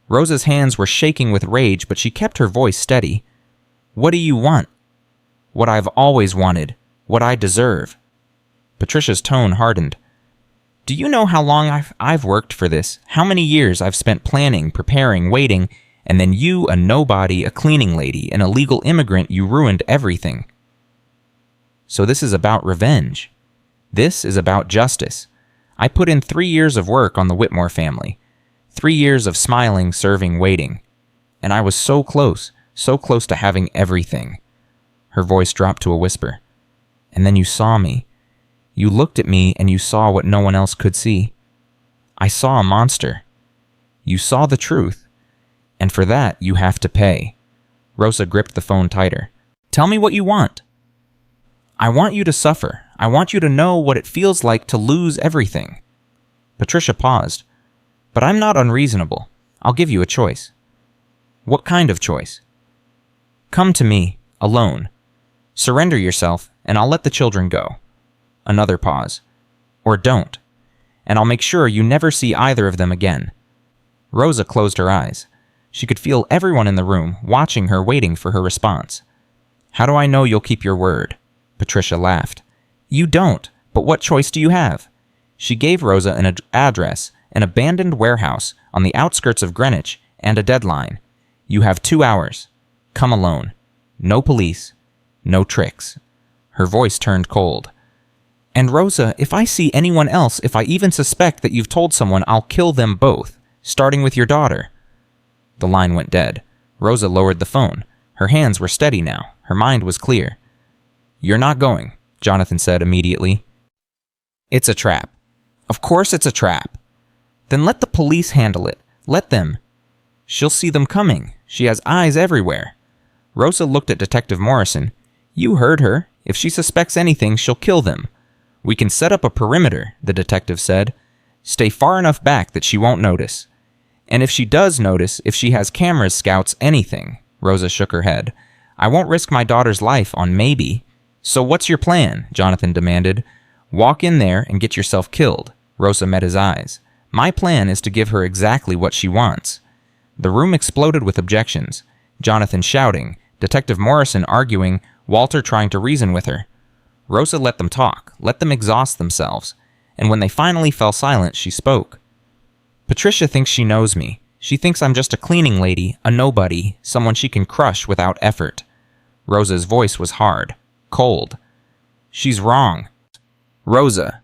Rosa's hands were shaking with rage, but she kept her voice steady. "What do you want?" "What I've always wanted. What I deserve." Patricia's tone hardened. "Do you know how long I've worked for this? How many years I've spent planning, preparing, waiting, and then you, a nobody, a cleaning lady, an illegal immigrant, you ruined everything." "So this is about revenge. This is about justice. I put in 3 years of work on the Whitmore family. 3 years of smiling, serving, waiting. And I was so close to having everything." Her voice dropped to a whisper. "And then you saw me. You looked at me and you saw what no one else could see. I saw a monster. You saw the truth. And for that, you have to pay." Rosa gripped the phone tighter. "Tell me what you want." "I want you to suffer. I want you to know what it feels like to lose everything." Patricia paused. "But I'm not unreasonable. I'll give you a choice." "What kind of choice?" "Come to me, alone. Surrender yourself, and I'll let the children go." Another pause. "Or don't. And I'll make sure you never see either of them again." Rosa closed her eyes. She could feel everyone in the room watching her, waiting for her response. "How do I know you'll keep your word?" Patricia laughed. "You don't, but what choice do you have?" She gave Rosa an address, an abandoned warehouse on the outskirts of Greenwich, and a deadline. "You have 2 hours. Come alone. No police. No tricks." Her voice turned cold. "And Rosa, if I see anyone else, if I even suspect that you've told someone, I'll kill them both, starting with your daughter." The line went dead. Rosa lowered the phone. Her hands were steady now. Her mind was clear. "You're not going," Jonathan said immediately. "It's a trap." "Of course it's a trap." "Then let the police handle it. Let them." "She'll see them coming. She has eyes everywhere." Rosa looked at Detective Morrison. "You heard her. If she suspects anything, she'll kill them." "We can set up a perimeter," the detective said. "Stay far enough back that she won't notice. And if she does notice, if she has cameras, scouts, anything," Rosa shook her head, "I won't risk my daughter's life on maybe." "So what's your plan?" Jonathan demanded. "Walk in there and get yourself killed." Rosa met his eyes. "My plan is to give her exactly what she wants." The room exploded with objections. Jonathan shouting, Detective Morrison arguing, Walter trying to reason with her. Rosa let them talk, let them exhaust themselves, and when they finally fell silent, she spoke. "Patricia thinks she knows me. She thinks I'm just a cleaning lady, a nobody, someone she can crush without effort." Rosa's voice was hard, cold. "She's wrong. Rosa.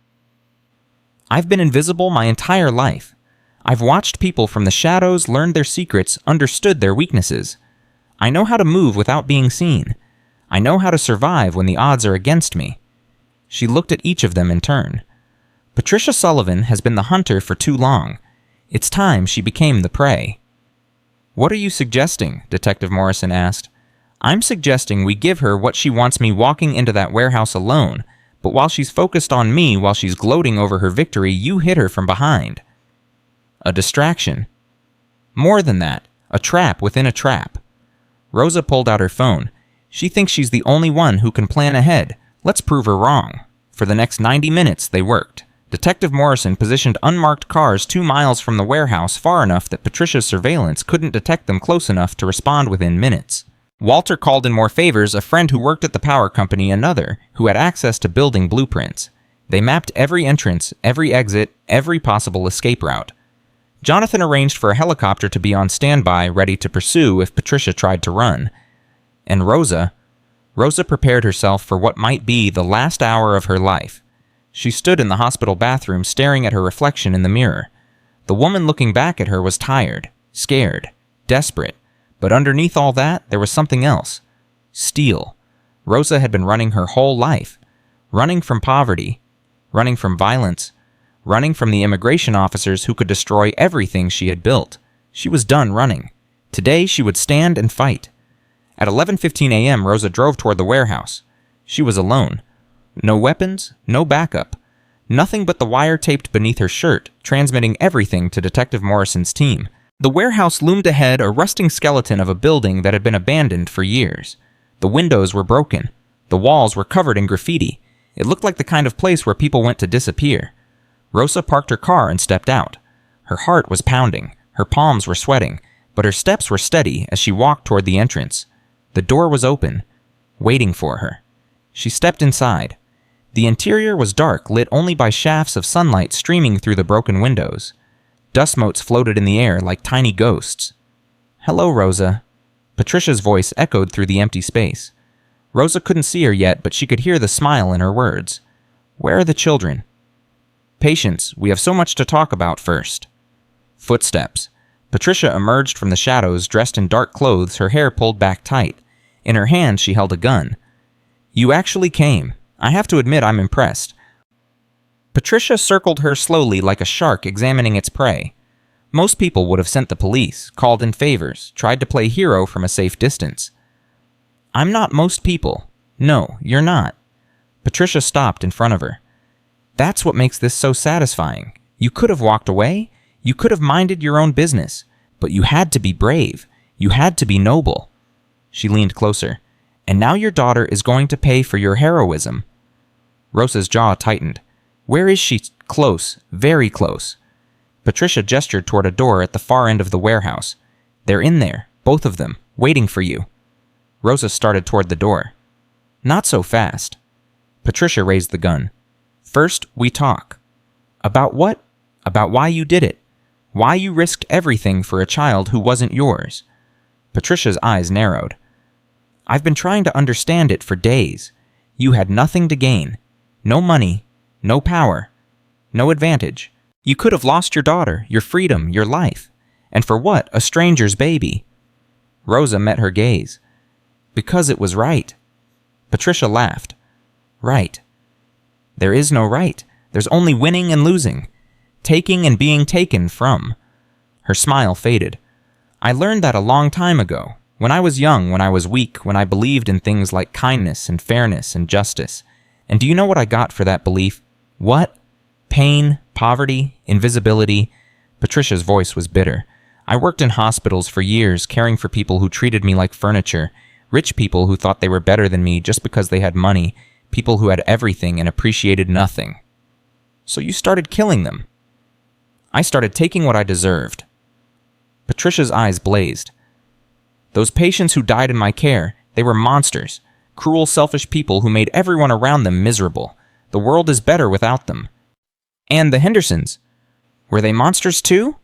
I've been invisible my entire life. I've watched people from the shadows, learned their secrets, understood their weaknesses. I know how to move without being seen. I know how to survive when the odds are against me." She looked at each of them in turn. "Patricia Sullivan has been the hunter for too long. It's time she became the prey." "What are you suggesting?" Detective Morrison asked. "I'm suggesting we give her what she wants me walking into that warehouse alone, but while she's focused on me, while she's gloating over her victory, you hit her from behind." "A distraction." "More than that. A trap within a trap." Rosa pulled out her phone. "She thinks she's the only one who can plan ahead. Let's prove her wrong." For the next 90 minutes, they worked. Detective Morrison positioned unmarked cars 2 miles from the warehouse far enough that Patricia's surveillance couldn't detect them close enough to respond within minutes. Walter called in more favors, a friend who worked at the power company, another, who had access to building blueprints. They mapped every entrance, every exit, every possible escape route. Jonathan arranged for a helicopter to be on standby, ready to pursue if Patricia tried to run. And Rosa prepared herself for what might be the last hour of her life. She stood in the hospital bathroom staring at her reflection in the mirror. The woman looking back at her was tired, scared, desperate, but underneath all that, there was something else. Steel. Rosa had been running her whole life. Running from poverty. Running from violence. Running from the immigration officers who could destroy everything she had built. She was done running. Today, she would stand and fight. At 11:15 a.m., Rosa drove toward the warehouse. She was alone. No weapons, no backup. Nothing but the wire taped beneath her shirt, transmitting everything to Detective Morrison's team. The warehouse loomed ahead, a rusting skeleton of a building that had been abandoned for years. The windows were broken. The walls were covered in graffiti. It looked like the kind of place where people went to disappear. Rosa parked her car and stepped out. Her heart was pounding. Her palms were sweating, but her steps were steady as she walked toward the entrance. The door was open, waiting for her. She stepped inside. The interior was dark, lit only by shafts of sunlight streaming through the broken windows. Dust motes floated in the air like tiny ghosts. "Hello, Rosa." Patricia's voice echoed through the empty space. Rosa couldn't see her yet, but she could hear the smile in her words. "Where are the children?" "Patience, we have so much to talk about first." Footsteps. Patricia emerged from the shadows, dressed in dark clothes, her hair pulled back tight. In her hand, she held a gun. "You actually came. I have to admit I'm impressed." Patricia circled her slowly like a shark examining its prey. Most people would have sent the police, called in favors, tried to play hero from a safe distance. "I'm not most people. No, you're not." Patricia stopped in front of her. "That's what makes this so satisfying. You could have walked away. You could have minded your own business. But you had to be brave. You had to be noble." She leaned closer. "And now your daughter is going to pay for your heroism." Rosa's jaw tightened. "Where is she?" "Close. Very close." Patricia gestured toward a door at the far end of the warehouse. "They're in there, both of them, waiting for you." Rosa started toward the door. "Not so fast." Patricia raised the gun. "First, we talk." "About what?" "About why you did it. Why you risked everything for a child who wasn't yours." Patricia's eyes narrowed. "I've been trying to understand it for days. You had nothing to gain. No money, no power, no advantage. You could have lost your daughter, your freedom, your life. And for what? A stranger's baby." Rosa met her gaze. "Because it was right." Patricia laughed. "Right. There is no right. There's only winning and losing. Taking and being taken from." Her smile faded. "I learned that a long time ago. When I was young, when I was weak, when I believed in things like kindness and fairness and justice. And do you know what I got for that belief? What? Pain, poverty, invisibility." Patricia's voice was bitter. "I worked in hospitals for years, caring for people who treated me like furniture. Rich people who thought they were better than me just because they had money. People who had everything and appreciated nothing. So you started killing them." "I started taking what I deserved." Patricia's eyes blazed. "Those patients who died in my care, they were monsters. Cruel, selfish people who made everyone around them miserable. The world is better without them." "And the Hendersons. Were they monsters too?"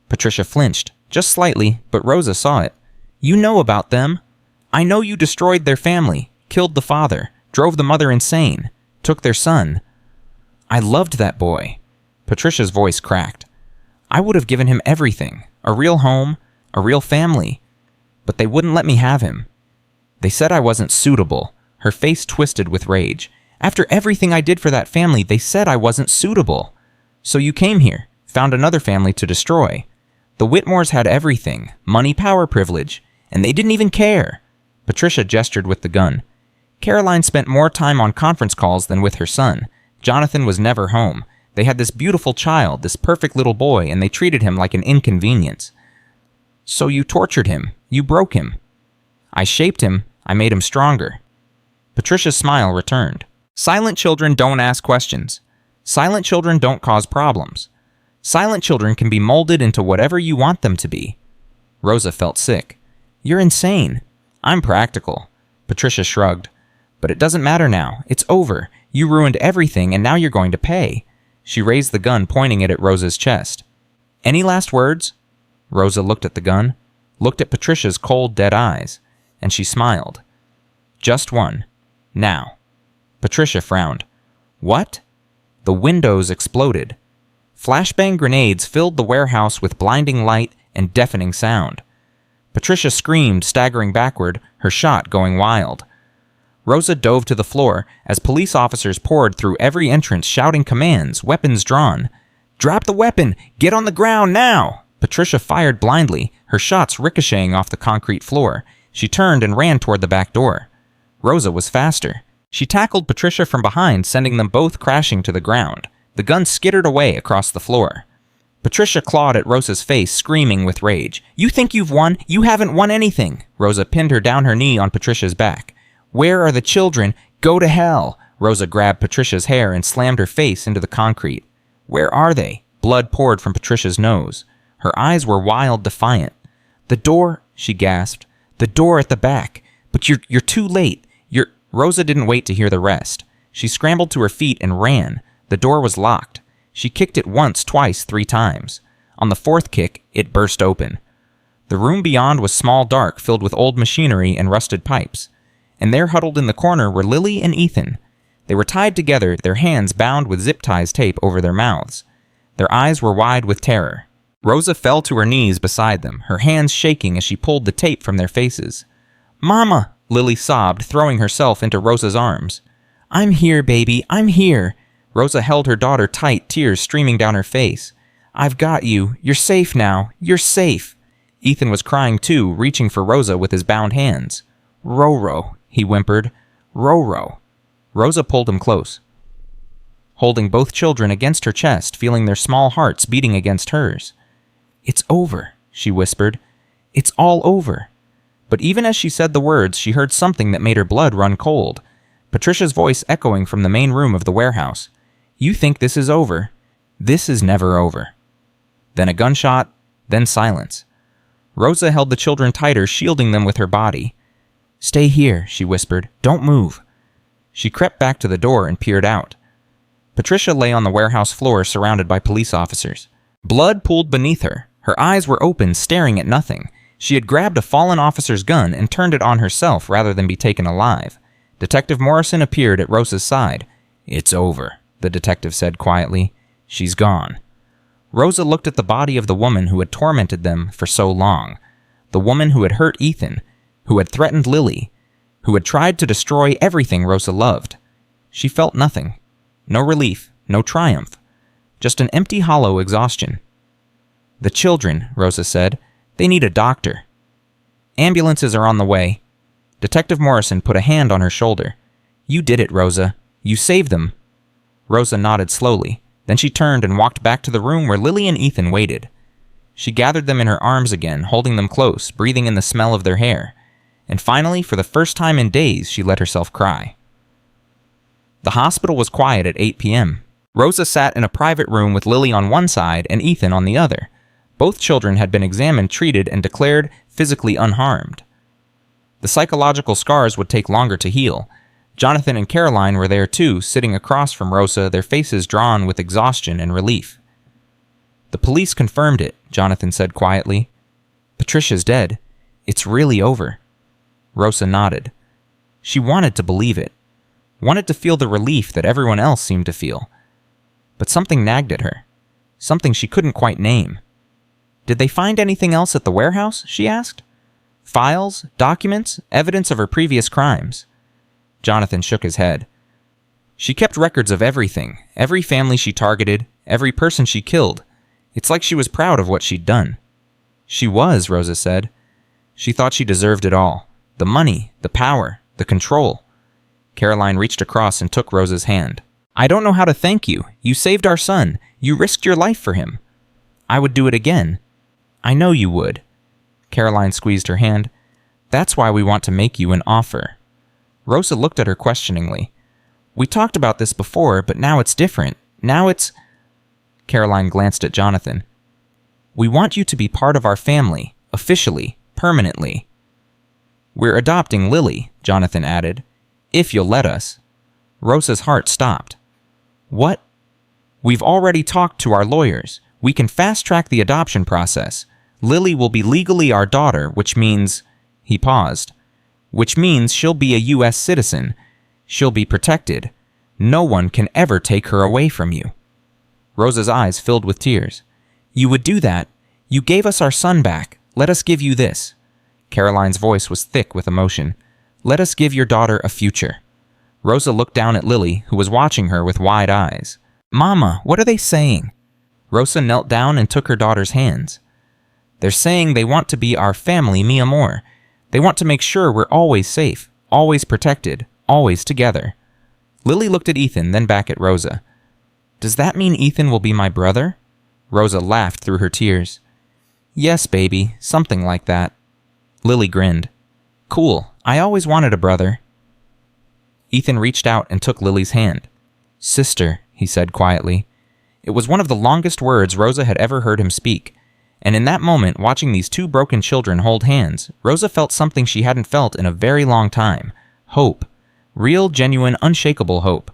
Patricia flinched, just slightly, but Rosa saw it. "You know about them. I know you destroyed their family, killed the father, drove the mother insane, took their son." "I loved that boy." Patricia's voice cracked. "I would have given him everything, a real home, a real family. But they wouldn't let me have him. They said I wasn't suitable." Her face twisted with rage. "After everything I did for that family, they said I wasn't suitable. So you came here, found another family to destroy. The Whitmores had everything, money, power, privilege, and they didn't even care." Patricia gestured with the gun. "Caroline spent more time on conference calls than with her son. Jonathan was never home. They had this beautiful child, this perfect little boy, and they treated him like an inconvenience. So you tortured him. You broke him. I shaped him. I made him stronger." Patricia's smile returned. "Silent children don't ask questions. Silent children don't cause problems. Silent children can be molded into whatever you want them to be." Rosa felt sick. "You're insane." "I'm practical." Patricia shrugged. "But it doesn't matter now. It's over. You ruined everything, and now you're going to pay." She raised the gun, pointing it at Rosa's chest. "Any last words?" Rosa looked at the gun, looked at Patricia's cold, dead eyes, and she smiled. "Just one. Now." Patricia frowned. "What?" The windows exploded. Flashbang grenades filled the warehouse with blinding light and deafening sound. Patricia screamed, staggering backward, her shot going wild. Rosa dove to the floor as police officers poured through every entrance shouting commands, weapons drawn. "Drop the weapon! Get on the ground now!" Patricia fired blindly, her shots ricocheting off the concrete floor. She turned and ran toward the back door. Rosa was faster. She tackled Patricia from behind, sending them both crashing to the ground. The gun skittered away across the floor. Patricia clawed at Rosa's face, screaming with rage. "You think you've won? You haven't won anything!" Rosa pinned her down her knee on Patricia's back. "Where are the children? Go to hell!" Rosa grabbed Patricia's hair and slammed her face into the concrete. "Where are they?" Blood poured from Patricia's nose. Her eyes were wild, defiant. "The door," she gasped. "The door at the back. But you're too late. Rosa didn't wait to hear the rest. She scrambled to her feet and ran. The door was locked. She kicked it once, twice, 3 times. On the 4th kick, it burst open. The room beyond was small, dark, filled with old machinery and rusted pipes. And there, huddled in the corner, were Lily and Ethan. They were tied together, their hands bound with zip-ties tape over their mouths. Their eyes were wide with terror. Rosa fell to her knees beside them, her hands shaking as she pulled the tape from their faces. "Mama!" Lily sobbed, throwing herself into Rosa's arms. "I'm here, baby, I'm here." Rosa held her daughter tight, tears streaming down her face. "I've got you. You're safe now. You're safe." Ethan was crying too, reaching for Rosa with his bound hands. "Roro," he whimpered. "Roro." Rosa pulled him close, holding both children against her chest, feeling their small hearts beating against hers. "It's over," she whispered. "It's all over." But even as she said the words, she heard something that made her blood run cold. Patricia's voice echoing from the main room of the warehouse. "You think this is over? This is never over." Then a gunshot, then silence. Rosa held the children tighter, shielding them with her body. "Stay here," she whispered. "Don't move." She crept back to the door and peered out. Patricia lay on the warehouse floor, surrounded by police officers. Blood pooled beneath her. Her eyes were open, staring at nothing. She had grabbed a fallen officer's gun and turned it on herself rather than be taken alive. Detective Morrison appeared at Rosa's side. "It's over," the detective said quietly. "She's gone." Rosa looked at the body of the woman who had tormented them for so long. The woman who had hurt Ethan, who had threatened Lily, who had tried to destroy everything Rosa loved. She felt nothing. No relief, no triumph. Just an empty, hollow exhaustion. "The children," Rosa said. "They need a doctor." "Ambulances are on the way." Detective Morrison put a hand on her shoulder. "You did it, Rosa. You saved them." Rosa nodded slowly. Then she turned and walked back to the room where Lily and Ethan waited. She gathered them in her arms again, holding them close, breathing in the smell of their hair. And finally, for the first time in days, she let herself cry. The hospital was quiet at 8 p.m. Rosa sat in a private room with Lily on one side and Ethan on the other. Both children had been examined, treated, and declared physically unharmed. The psychological scars would take longer to heal. Jonathan and Caroline were there too, sitting across from Rosa, their faces drawn with exhaustion and relief. "The police confirmed it," Jonathan said quietly. "Patricia's dead. It's really over." Rosa nodded. She wanted to believe it. Wanted to feel the relief that everyone else seemed to feel. But something nagged at her. Something she couldn't quite name. "Did they find anything else at the warehouse?" she asked. "Files, documents, evidence of her previous crimes?" Jonathan shook his head. "She kept records of everything, every family she targeted, every person she killed. It's like she was proud of what she'd done." "She was," Rosa said. "She thought she deserved it all. The money, the power, the control." Caroline reached across and took Rosa's hand. "I don't know how to thank you. You saved our son. You risked your life for him." "I would do it again." "I know you would." Caroline squeezed her hand. "That's why we want to make you an offer." Rosa looked at her questioningly. "We talked about this before, but now it's different. Now it's..." Caroline glanced at Jonathan. "We want you to be part of our family, officially, permanently." "We're adopting Lily," Jonathan added. "If you'll let us." Rosa's heart stopped. "What?" "We've already talked to our lawyers. We can fast-track the adoption process. Lily will be legally our daughter, which means..." He paused. "Which means she'll be a U.S. citizen. She'll be protected. No one can ever take her away from you." Rosa's eyes filled with tears. "You would do that. You gave us our son back. Let us give you this." Caroline's voice was thick with emotion. "Let us give your daughter a future." Rosa looked down at Lily, who was watching her with wide eyes. "Mama, what are they saying?" Rosa knelt down and took her daughter's hands. "They're saying they want to be our family, mi amor. They want to make sure we're always safe, always protected, always together." Lily looked at Ethan, then back at Rosa. Does that mean Ethan will be my brother? Rosa laughed through her tears. Yes, baby, something like that. Lily grinned. Cool, I always wanted a brother. Ethan reached out and took Lily's hand. Sister, he said quietly. It was one of the longest words Rosa had ever heard him speak, and in that moment, watching these two broken children hold hands, Rosa felt something she hadn't felt in a very long time. Hope. Real, genuine, unshakable hope.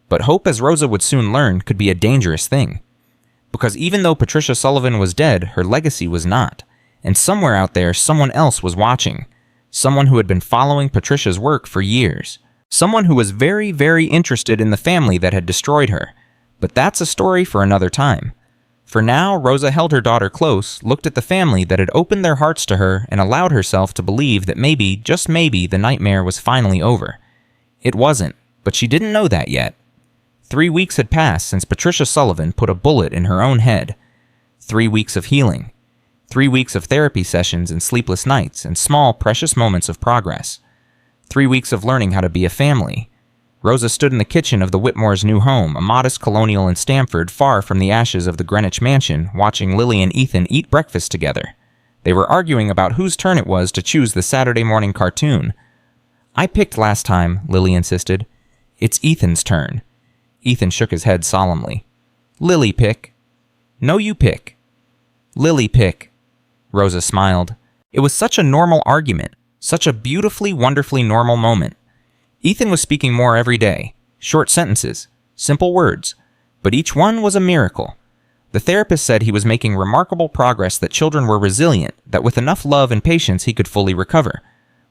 But hope, as Rosa would soon learn, could be a dangerous thing. Because even though Patricia Sullivan was dead, her legacy was not. And somewhere out there, someone else was watching. Someone who had been following Patricia's work for years. Someone who was very, very interested in the family that had destroyed her. But that's a story for another time. For now, Rosa held her daughter close, looked at the family that had opened their hearts to her, and allowed herself to believe that maybe, just maybe, the nightmare was finally over. It wasn't, but she didn't know that yet. 3 weeks had passed since Patricia Sullivan put a bullet in her own head. 3 weeks of healing. 3 weeks of therapy sessions and sleepless nights and small, precious moments of progress. 3 weeks of learning how to be a family. Rosa stood in the kitchen of the Whitmore's new home, a modest colonial in Stamford, far from the ashes of the Greenwich mansion, watching Lily and Ethan eat breakfast together. They were arguing about whose turn it was to choose the Saturday morning cartoon. I picked last time, Lily insisted. It's Ethan's turn. Ethan shook his head solemnly. Lily pick. No, you pick. Lily pick. Rosa smiled. It was such a normal argument, such a beautifully, wonderfully normal moment. Ethan was speaking more every day. Short sentences, simple words, but each one was a miracle. The therapist said he was making remarkable progress, that children were resilient, that with enough love and patience he could fully recover.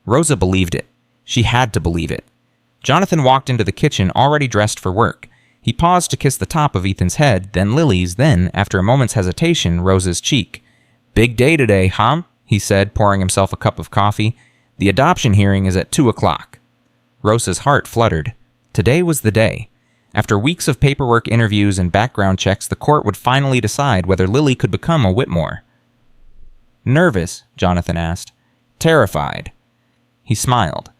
Rosa believed it. She had to believe it. Jonathan walked into the kitchen already dressed for work. He paused to kiss the top of Ethan's head, then Lily's, then, after a moment's hesitation, Rosa's cheek. Big day today, huh? He said, pouring himself a cup of coffee. The adoption hearing is at 2 o'clock. Rosa's heart fluttered. Today was the day. After weeks of paperwork, interviews, and background checks, the court would finally decide whether Lily could become a Whitmore. Nervous? Jonathan asked. Terrified. He smiled.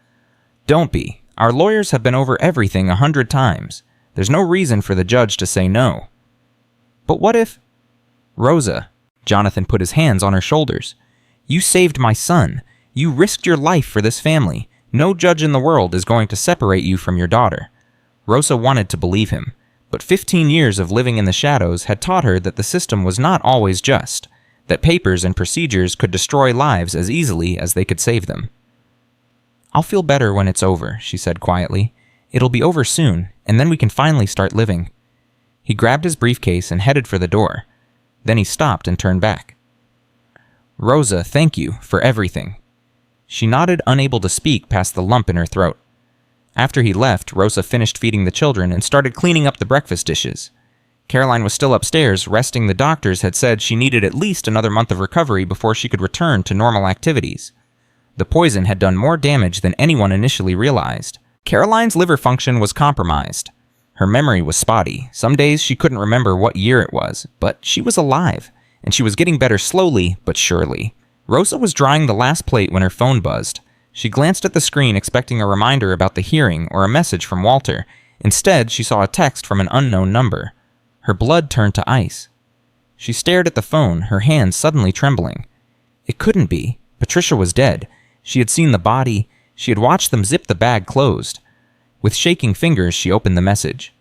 Don't be. Our lawyers have been over everything 100 times. There's no reason for the judge to say no. But what if... Rosa. Jonathan put his hands on her shoulders. You saved my son. You risked your life for this family. No judge in the world is going to separate you from your daughter. Rosa wanted to believe him, but 15 years of living in the shadows had taught her that the system was not always just, that papers and procedures could destroy lives as easily as they could save them. I'll feel better when it's over, she said quietly. It'll be over soon, and then we can finally start living. He grabbed his briefcase and headed for the door. Then he stopped and turned back. Rosa, thank you for everything. She nodded, unable to speak past the lump in her throat. After he left, Rosa finished feeding the children and started cleaning up the breakfast dishes. Caroline was still upstairs, resting. The doctors had said she needed at least another month of recovery before she could return to normal activities. The poison had done more damage than anyone initially realized. Caroline's liver function was compromised. Her memory was spotty. Some days she couldn't remember what year it was, but she was alive, and she was getting better slowly but surely. Rosa was drying the last plate when her phone buzzed. She glanced at the screen, expecting a reminder about the hearing or a message from Walter. Instead, she saw a text from an unknown number. Her blood turned to ice. She stared at the phone, her hands suddenly trembling. It couldn't be. Patricia was dead. She had seen the body. She had watched them zip the bag closed. With shaking fingers, she opened the message.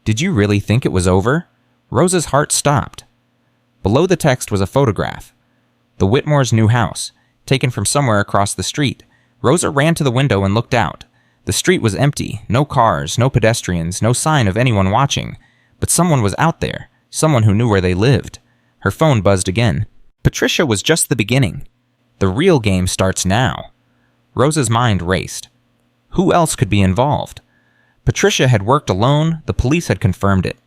Did you really think it was over? Rosa's heart stopped. Below the text was a photograph. The Whitmore's new house, taken from somewhere across the street. Rosa ran to the window and looked out. The street was empty, no cars, no pedestrians, no sign of anyone watching. But someone was out there, someone who knew where they lived. Her phone buzzed again. Patricia was just the beginning. The real game starts now. Rosa's mind raced. Who else could be involved? Patricia had worked alone, the police had confirmed it.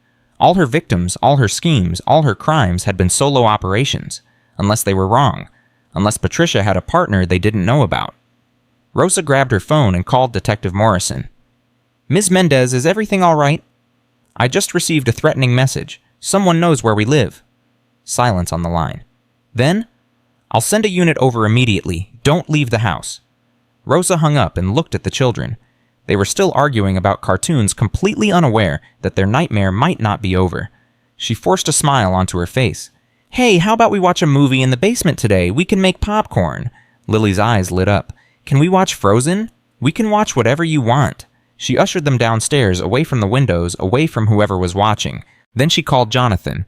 All her victims, all her schemes, all her crimes had been solo operations. Unless they were wrong. Unless Patricia had a partner they didn't know about. Rosa grabbed her phone and called Detective Morrison. Ms. Mendez, is everything all right? I just received a threatening message. Someone knows where we live. Silence on the line. Then, I'll send a unit over immediately. Don't leave the house. Rosa hung up and looked at the children. They were still arguing about cartoons, completely unaware that their nightmare might not be over. She forced a smile onto her face. "Hey, how about we watch a movie in the basement today? We can make popcorn." Lily's eyes lit up. "Can we watch Frozen? We can watch whatever you want." She ushered them downstairs, away from the windows, away from whoever was watching. Then she called Jonathan.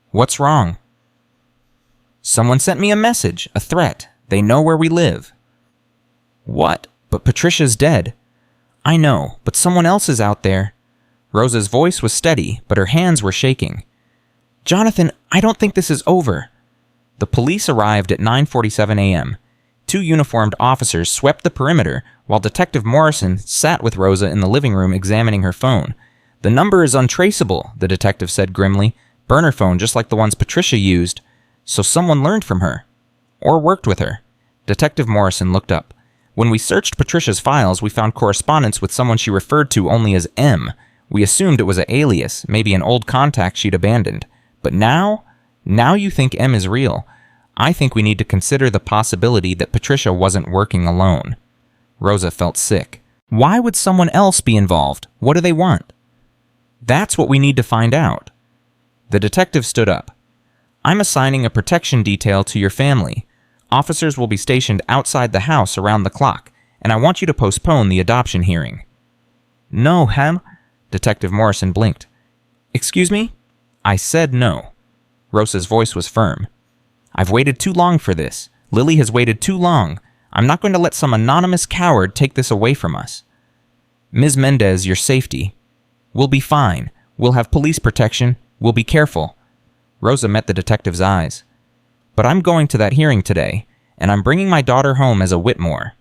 "What's wrong?" "Someone sent me a message, a threat. They know where we live." "What? But Patricia's dead." "I know, but someone else is out there." Rosa's voice was steady, but her hands were shaking. "Jonathan, I don't think this is over." The police arrived at 9:47 a.m. 2 uniformed officers swept the perimeter, while Detective Morrison sat with Rosa in the living room examining her phone. "The number is untraceable," the detective said grimly. "Burner phone just like the ones Patricia used. So someone learned from her. Or worked with her." Detective Morrison looked up. "When we searched Patricia's files, we found correspondence with someone she referred to only as M. We assumed it was an alias, maybe an old contact she'd abandoned. But now you think M is real. I think we need to consider the possibility that Patricia wasn't working alone." Rosa felt sick. "Why would someone else be involved? What do they want?" "That's what we need to find out." The detective stood up. "I'm assigning a protection detail to your family. Officers will be stationed outside the house around the clock, and I want you to postpone the adoption hearing." "No, Hem." Detective Morrison blinked. "Excuse me?" "I said no." Rosa's voice was firm. "I've waited too long for this. Lily has waited too long. I'm not going to let some anonymous coward take this away from us." "Ms. Mendez, your safety." "We'll be fine. We'll have police protection. We'll be careful." Rosa met the detective's eyes. "But I'm going to that hearing today, and I'm bringing my daughter home as a Whitmore."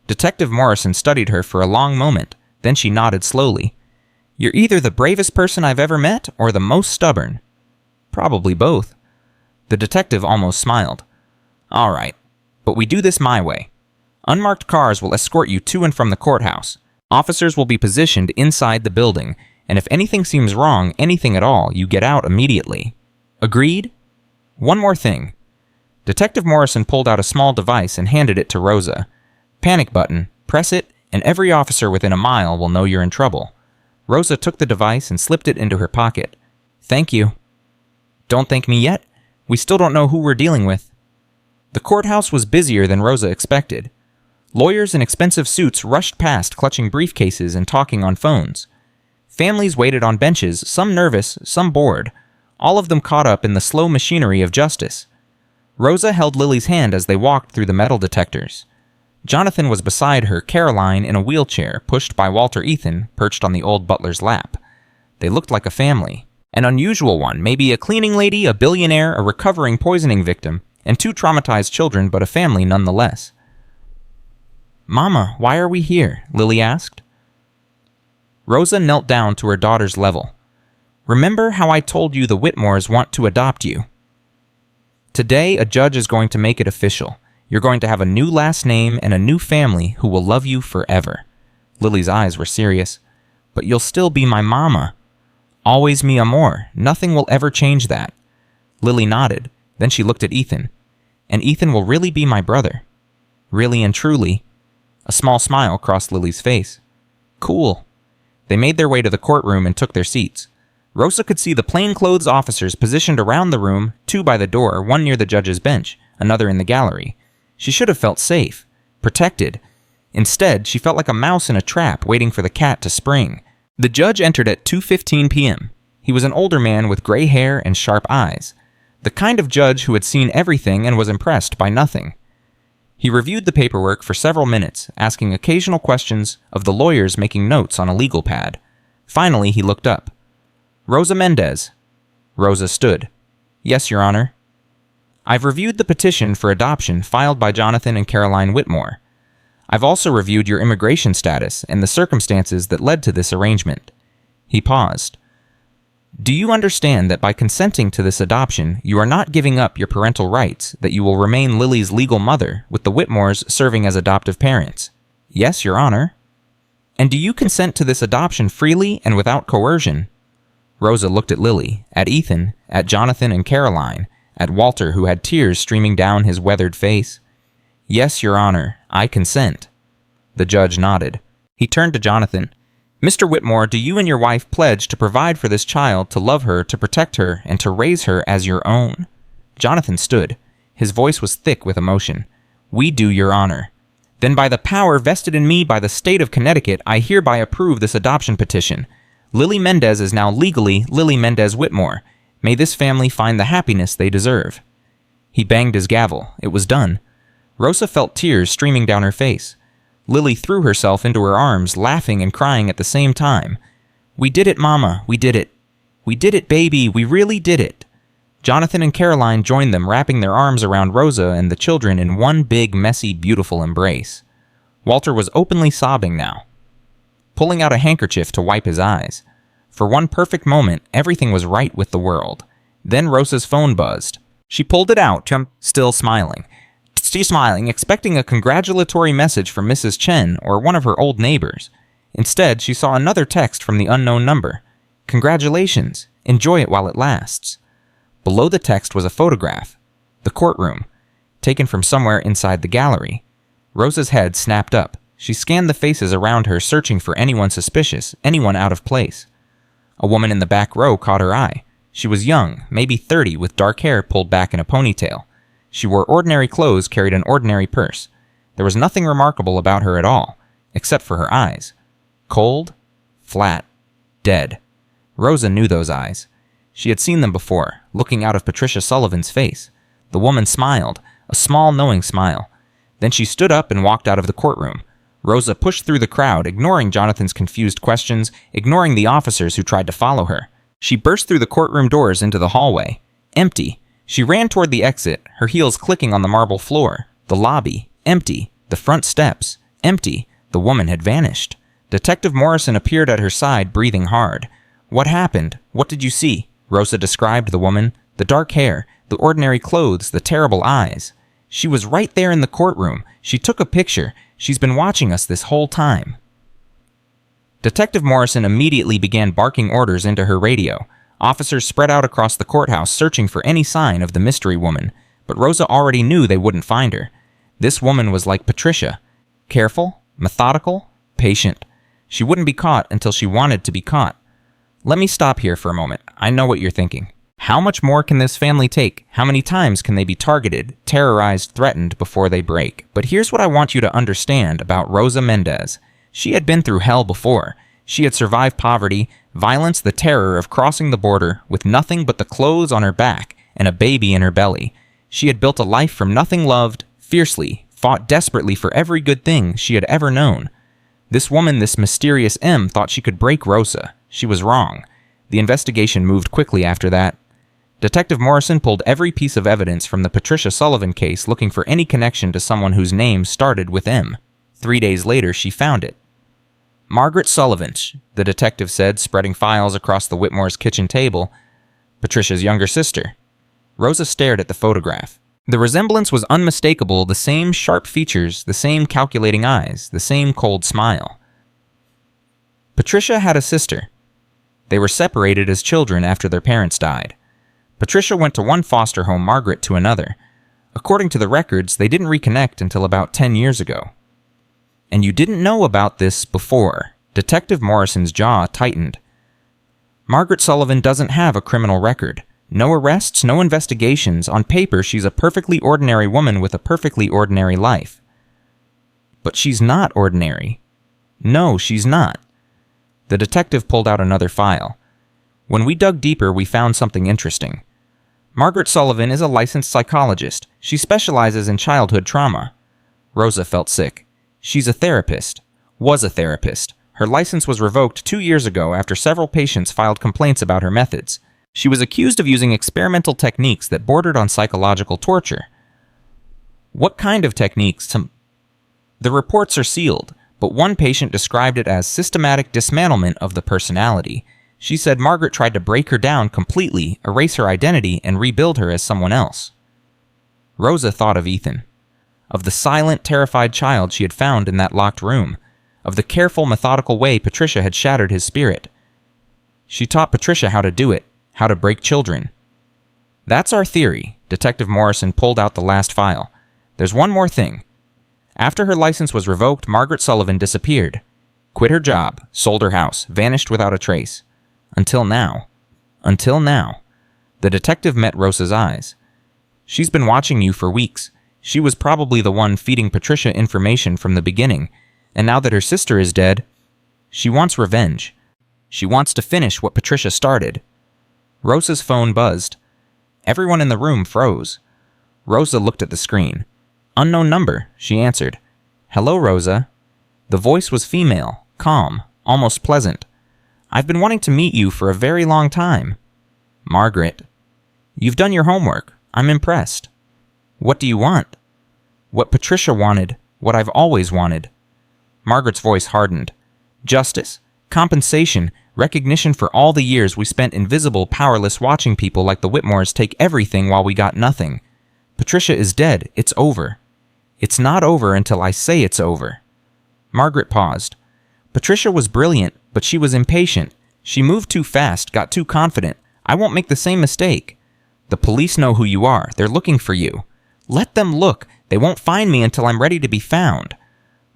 Detective Morrison studied her for a long moment, then she nodded slowly. "You're either the bravest person I've ever met or the most stubborn." "Probably both." The detective almost smiled. "All right, but we do this my way. Unmarked cars will escort you to and from the courthouse. Officers will be positioned inside the building, and if anything seems wrong, anything at all, you get out immediately. Agreed? One more thing." Detective Morrison pulled out a small device and handed it to Rosa. "Panic button. Press it, and every officer within a mile will know you're in trouble." Rosa took the device and slipped it into her pocket. "Thank you." "Don't thank me yet. We still don't know who we're dealing with." The courthouse was busier than Rosa expected. Lawyers in expensive suits rushed past, clutching briefcases and talking on phones. Families waited on benches, some nervous, some bored, all of them caught up in the slow machinery of justice. Rosa held Lily's hand as they walked through the metal detectors. Jonathan was beside her, Caroline in a wheelchair, pushed by Walter Ethan, perched on the old butler's lap. They looked like a family. An unusual one, maybe a cleaning lady, a billionaire, a recovering poisoning victim, and 2 traumatized children, but a family nonetheless. "Mama, why are we here?" Lily asked. Rosa knelt down to her daughter's level. "Remember how I told you the Whitmores want to adopt you? Today, a judge is going to make it official. You're going to have a new last name and a new family who will love you forever." Lily's eyes were serious. "But you'll still be my mama." "Always mi amor. Nothing will ever change that." Lily nodded. Then she looked at Ethan. "And Ethan will really be my brother." "Really and truly." A small smile crossed Lily's face. "Cool." They made their way to the courtroom and took their seats. Rosa could see the plainclothes officers positioned around the room, 2 by the door, 1 near the judge's bench, another in the gallery. She should have felt safe, protected. Instead, she felt like a mouse in a trap waiting for the cat to spring. The judge entered at 2:15 p.m. He was an older man with gray hair and sharp eyes, the kind of judge who had seen everything and was impressed by nothing. He reviewed the paperwork for several minutes, asking occasional questions of the lawyers making notes on a legal pad. Finally, he looked up. "Rosa Mendez." Rosa stood. "Yes, Your Honor." "I've reviewed the petition for adoption filed by Jonathan and Caroline Whitmore. I've also reviewed your immigration status and the circumstances that led to this arrangement." He paused. "Do you understand that by consenting to this adoption, you are not giving up your parental rights, that you will remain Lily's legal mother, with the Whitmores serving as adoptive parents?" "Yes, Your Honor." "And do you consent to this adoption freely and without coercion?" Rosa looked at Lily, at Ethan, at Jonathan and Caroline, at Walter, who had tears streaming down his weathered face. "Yes, Your Honor, I consent." The judge nodded. He turned to Jonathan. "Mr. Whitmore, do you and your wife pledge to provide for this child, to love her, to protect her, and to raise her as your own?" Jonathan stood. His voice was thick with emotion. "We do, Your Honor." "Then by the power vested in me by the state of Connecticut, I hereby approve this adoption petition. Lily Mendez is now legally Lily Mendez Whitmore. May this family find the happiness they deserve." He banged his gavel. It was done. Rosa felt tears streaming down her face. Lily threw herself into her arms, laughing and crying at the same time. "We did it, Mama. We did it. We did it, baby. We really did it." Jonathan and Caroline joined them, wrapping their arms around Rosa and the children in one big, messy, beautiful embrace. Walter was openly sobbing now, pulling out a handkerchief to wipe his eyes. For one perfect moment, everything was right with the world. Then Rosa's phone buzzed. She pulled it out, still smiling. Expecting a congratulatory message from Mrs. Chen or one of her old neighbors. Instead, she saw another text from the unknown number. "Congratulations. Enjoy it while it lasts." Below the text was a photograph. The courtroom, taken from somewhere inside the gallery. Rosa's head snapped up. She scanned the faces around her, searching for anyone suspicious, anyone out of place. A woman in the back row caught her eye. She was young, maybe 30, with dark hair pulled back in a ponytail. She wore ordinary clothes, carried an ordinary purse. There was nothing remarkable about her at all, except for her eyes. Cold, flat, dead. Rosa knew those eyes. She had seen them before, looking out of Patricia Sullivan's face. The woman smiled, a small, knowing smile. Then she stood up and walked out of the courtroom. Rosa pushed through the crowd, ignoring Jonathan's confused questions, ignoring the officers who tried to follow her. She burst through the courtroom doors into the hallway. Empty. She ran toward the exit, her heels clicking on the marble floor. The lobby. Empty. The front steps. Empty. The woman had vanished. Detective Morrison appeared at her side, breathing hard. "What happened? What did you see?" Rosa described the woman. The dark hair, the ordinary clothes, the terrible eyes. "She was right there in the courtroom. She took a picture. She's been watching us this whole time." Detective Morrison immediately began barking orders into her radio. Officers spread out across the courthouse searching for any sign of the mystery woman, but Rosa already knew they wouldn't find her. This woman was like Patricia. Careful, methodical, patient. She wouldn't be caught until she wanted to be caught. Let me stop here for a moment. I know what you're thinking. How much more can this family take? How many times can they be targeted, terrorized, threatened before they break? But here's what I want you to understand about Rosa Mendez. She had been through hell before. She had survived poverty, violence, the terror of crossing the border with nothing but the clothes on her back and a baby in her belly. She had built a life from nothing, loved fiercely, fought desperately for every good thing she had ever known. This woman, this mysterious M, thought she could break Rosa. She was wrong. The investigation moved quickly after that. Detective Morrison pulled every piece of evidence from the Patricia Sullivan case, looking for any connection to someone whose name started with M. 3 days later, she found it. "Margaret Sullivan," the detective said, spreading files across the Whitmore's kitchen table. "Patricia's younger sister." Rosa stared at the photograph. The resemblance was unmistakable, the same sharp features, the same calculating eyes, the same cold smile. Patricia had a sister. They were separated as children after their parents died. Patricia went to one foster home, Margaret to another. According to the records, they didn't reconnect until about 10 years ago. "And you didn't know about this before." Detective Morrison's jaw tightened. "Margaret Sullivan doesn't have a criminal record. No arrests, no investigations. On paper, she's a perfectly ordinary woman with a perfectly ordinary life." "But she's not ordinary." "No, she's not." The detective pulled out another file. "When we dug deeper, we found something interesting. Margaret Sullivan is a licensed psychologist. She specializes in childhood trauma." Rosa felt sick. "She's a therapist. Was a therapist. Her license was revoked 2 years ago after several patients filed complaints about her methods. She was accused of using experimental techniques that bordered on psychological torture." "What kind of techniques?" The reports are sealed, but one patient described it as systematic dismantlement of the personality. She said Margaret tried to break her down completely, erase her identity, and rebuild her as someone else. Rosa thought of Ethan, of the silent, terrified child she had found in that locked room, of the careful, methodical way Patricia had shattered his spirit. She taught Patricia how to do it, how to break children. "That's our theory." Detective Morrison pulled out the last file. "There's one more thing. After her license was revoked, Margaret Sullivan disappeared. Quit her job, sold her house, vanished without a trace. Until now. Until now. The detective met Rosa's eyes. She's been watching you for weeks. She was probably the one feeding Patricia information from the beginning, and now that her sister is dead, she wants revenge. She wants to finish what Patricia started. Rosa's phone buzzed. Everyone in the room froze. Rosa looked at the screen. Unknown number, she answered. Hello, Rosa. The voice was female, calm, almost pleasant. I've been wanting to meet you for a very long time. Margaret. You've done your homework. I'm impressed. What do you want? What Patricia wanted, what I've always wanted. Margaret's voice hardened. Justice, compensation, recognition for all the years we spent invisible, powerless watching people like the Whitmores take everything while we got nothing. Patricia is dead. It's over. It's not over until I say it's over. Margaret paused. Patricia was brilliant, but she was impatient. She moved too fast, got too confident. I won't make the same mistake. The police know who you are. They're looking for you. Let them look. They won't find me until I'm ready to be found.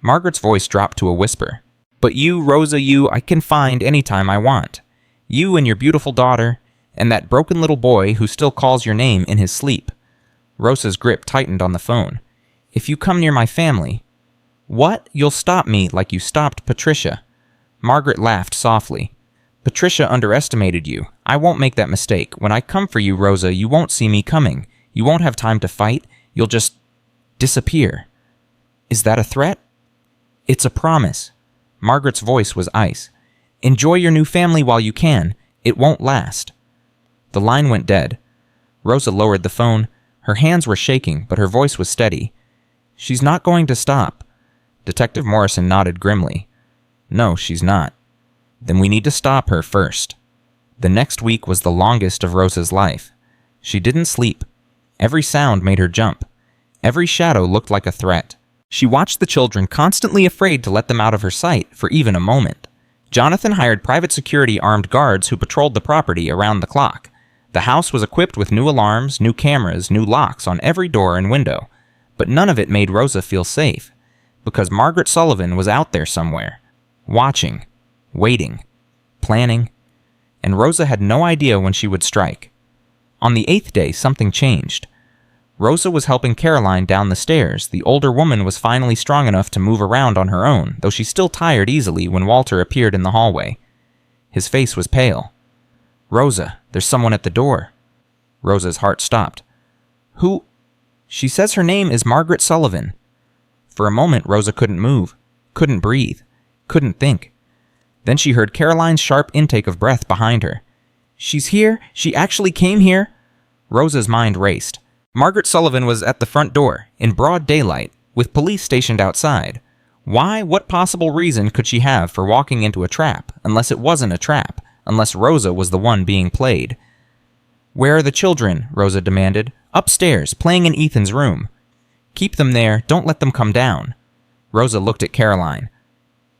Margaret's voice dropped to a whisper. But you, Rosa, you, I can find any time I want. You and your beautiful daughter, and that broken little boy who still calls your name in his sleep. Rosa's grip tightened on the phone. If you come near my family... What? You'll stop me like you stopped Patricia. Margaret laughed softly. Patricia underestimated you. I won't make that mistake. When I come for you, Rosa, you won't see me coming. You won't have time to fight. You'll just... disappear. Is that a threat? It's a promise. Margaret's voice was ice. Enjoy your new family while you can. It won't last. The line went dead. Rosa lowered the phone. Her hands were shaking, but her voice was steady. She's not going to stop. Detective Morrison nodded grimly. No, she's not. Then we need to stop her first. The next week was the longest of Rosa's life. She didn't sleep. Every sound made her jump. Every shadow looked like a threat. She watched the children, constantly afraid to let them out of her sight for even a moment. Jonathan hired private security armed guards who patrolled the property around the clock. The house was equipped with new alarms, new cameras, new locks on every door and window. But none of it made Rosa feel safe, because Margaret Sullivan was out there somewhere, watching, waiting, planning, and Rosa had no idea when she would strike. On the 8th day, something changed. Rosa was helping Caroline down the stairs. The older woman was finally strong enough to move around on her own, though she still tired easily when Walter appeared in the hallway. His face was pale. Rosa, there's someone at the door. Rosa's heart stopped. Who? She says her name is Margaret Sullivan. For a moment, Rosa couldn't move, couldn't breathe, couldn't think. Then she heard Caroline's sharp intake of breath behind her. She's here? She actually came here? Rosa's mind raced. Margaret Sullivan was at the front door, in broad daylight, with police stationed outside. Why? What possible reason could she have for walking into a trap, unless it wasn't a trap, unless Rosa was the one being played? Where are the children? Rosa demanded. Upstairs, playing in Ethan's room. Keep them there, don't let them come down. Rosa looked at Caroline.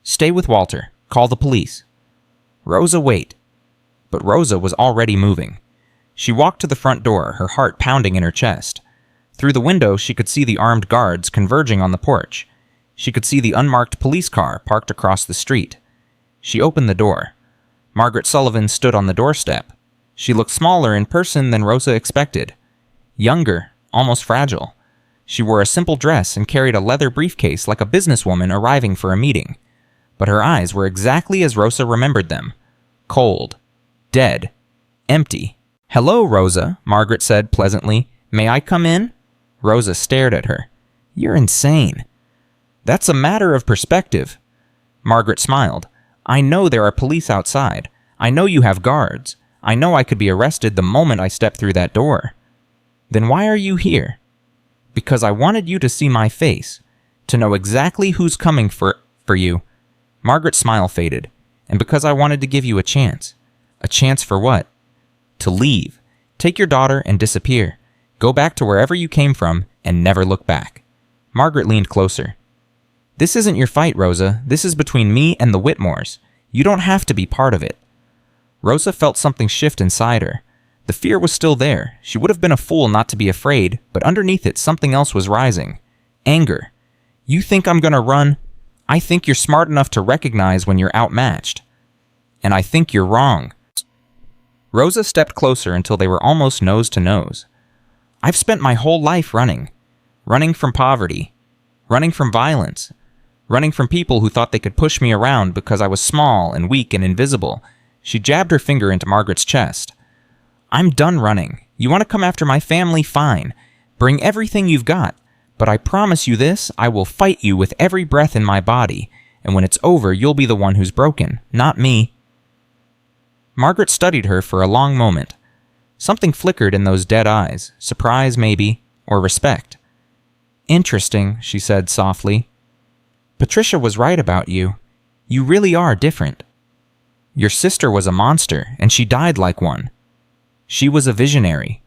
Stay with Walter. Call the police. Rosa, wait. But Rosa was already moving. She walked to the front door, her heart pounding in her chest. Through the window, she could see the armed guards converging on the porch. She could see the unmarked police car parked across the street. She opened the door. Margaret Sullivan stood on the doorstep. She looked smaller in person than Rosa expected. Younger, almost fragile. She wore a simple dress and carried a leather briefcase like a businesswoman arriving for a meeting. But her eyes were exactly as Rosa remembered them. Cold. Dead. Empty. Hello, Rosa, Margaret said pleasantly. May I come in? Rosa stared at her. You're insane. That's a matter of perspective. Margaret smiled. I know there are police outside. I know you have guards. I know I could be arrested the moment I step through that door. Then why are you here? Because I wanted you to see my face, to know exactly who's coming for you. Margaret's smile faded. And because I wanted to give you a chance. A chance for what? To leave. Take your daughter and disappear. Go back to wherever you came from and never look back. Margaret leaned closer. This isn't your fight, Rosa. This is between me and the Whitmores. You don't have to be part of it. Rosa felt something shift inside her. The fear was still there. She would have been a fool not to be afraid, but underneath it something else was rising. Anger. You think I'm gonna run? I think you're smart enough to recognize when you're outmatched. And I think you're wrong. Rosa stepped closer until they were almost nose to nose. I've spent my whole life running. Running from poverty. Running from violence. Running from people who thought they could push me around because I was small and weak and invisible. She jabbed her finger into Margaret's chest. I'm done running. You want to come after my family? Fine. Bring everything you've got. But I promise you this, I will fight you with every breath in my body. And when it's over, you'll be the one who's broken, not me. Margaret studied her for a long moment. Something flickered in those dead eyes, surprise maybe, or respect. Interesting, she said softly. Patricia was right about you. You really are different. Your sister was a monster, and she died like one. She was a visionary.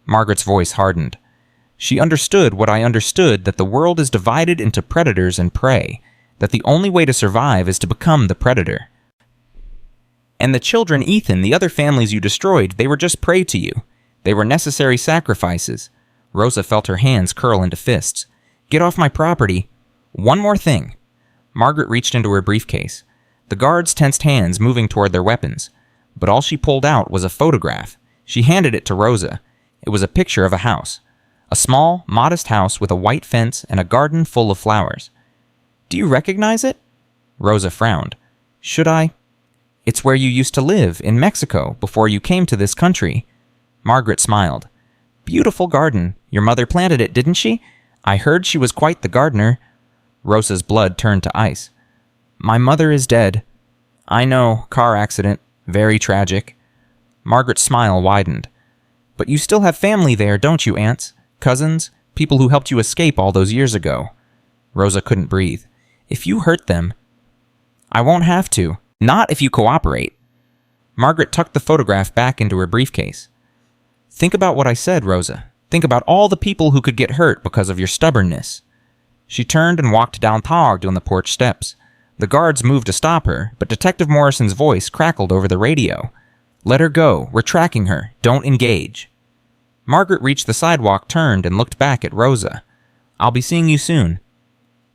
Margaret's voice hardened. She understood what I understood, that the world is divided into predators and prey, that the only way to survive is to become the predator. And the children, Ethan, the other families you destroyed, they were just prey to you. They were necessary sacrifices. Rosa felt her hands curl into fists. Get off my property. One more thing. Margaret reached into her briefcase. The guards tensed hands, moving toward their weapons. But all she pulled out was a photograph. She handed it to Rosa. It was a picture of a house. A small, modest house with a white fence and a garden full of flowers. Do you recognize it? Rosa frowned. Should I? It's where you used to live, in Mexico, before you came to this country. Margaret smiled. Beautiful garden. Your mother planted it, didn't she? I heard she was quite the gardener. Rosa's blood turned to ice. My mother is dead. I know, car accident. Very tragic. Margaret's smile widened. But you still have family there, don't you, aunts? Cousins? People who helped you escape all those years ago. Rosa couldn't breathe. If you hurt them... I won't have to. Not if you cooperate. Margaret tucked the photograph back into her briefcase. Think about what I said, Rosa. Think about all the people who could get hurt because of your stubbornness. She turned and walked down on the porch steps. The guards moved to stop her, but Detective Morrison's voice crackled over the radio. Let her go. We're tracking her. Don't engage. Margaret reached the sidewalk, turned, and looked back at Rosa. I'll be seeing you soon.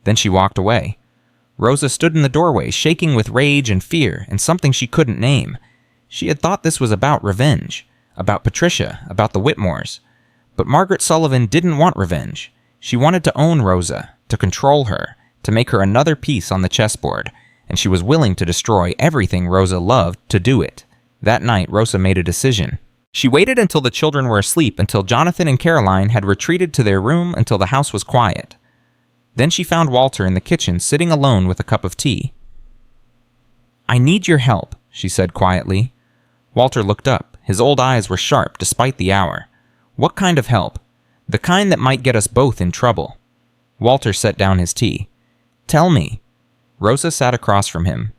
Then she walked away. Rosa stood in the doorway, shaking with rage and fear, and something she couldn't name. She had thought this was about revenge, about Patricia, about the Whitmores. But Margaret Sullivan didn't want revenge. She wanted to own Rosa, to control her, to make her another piece on the chessboard, and she was willing to destroy everything Rosa loved to do it. That night, Rosa made a decision. She waited until the children were asleep, until Jonathan and Caroline had retreated to their room, until the house was quiet. Then she found Walter in the kitchen, sitting alone with a cup of tea. I need your help, she said quietly. Walter looked up. His old eyes were sharp despite the hour. What kind of help? The kind that might get us both in trouble. Walter set down his tea. Tell me. Rosa sat across from him.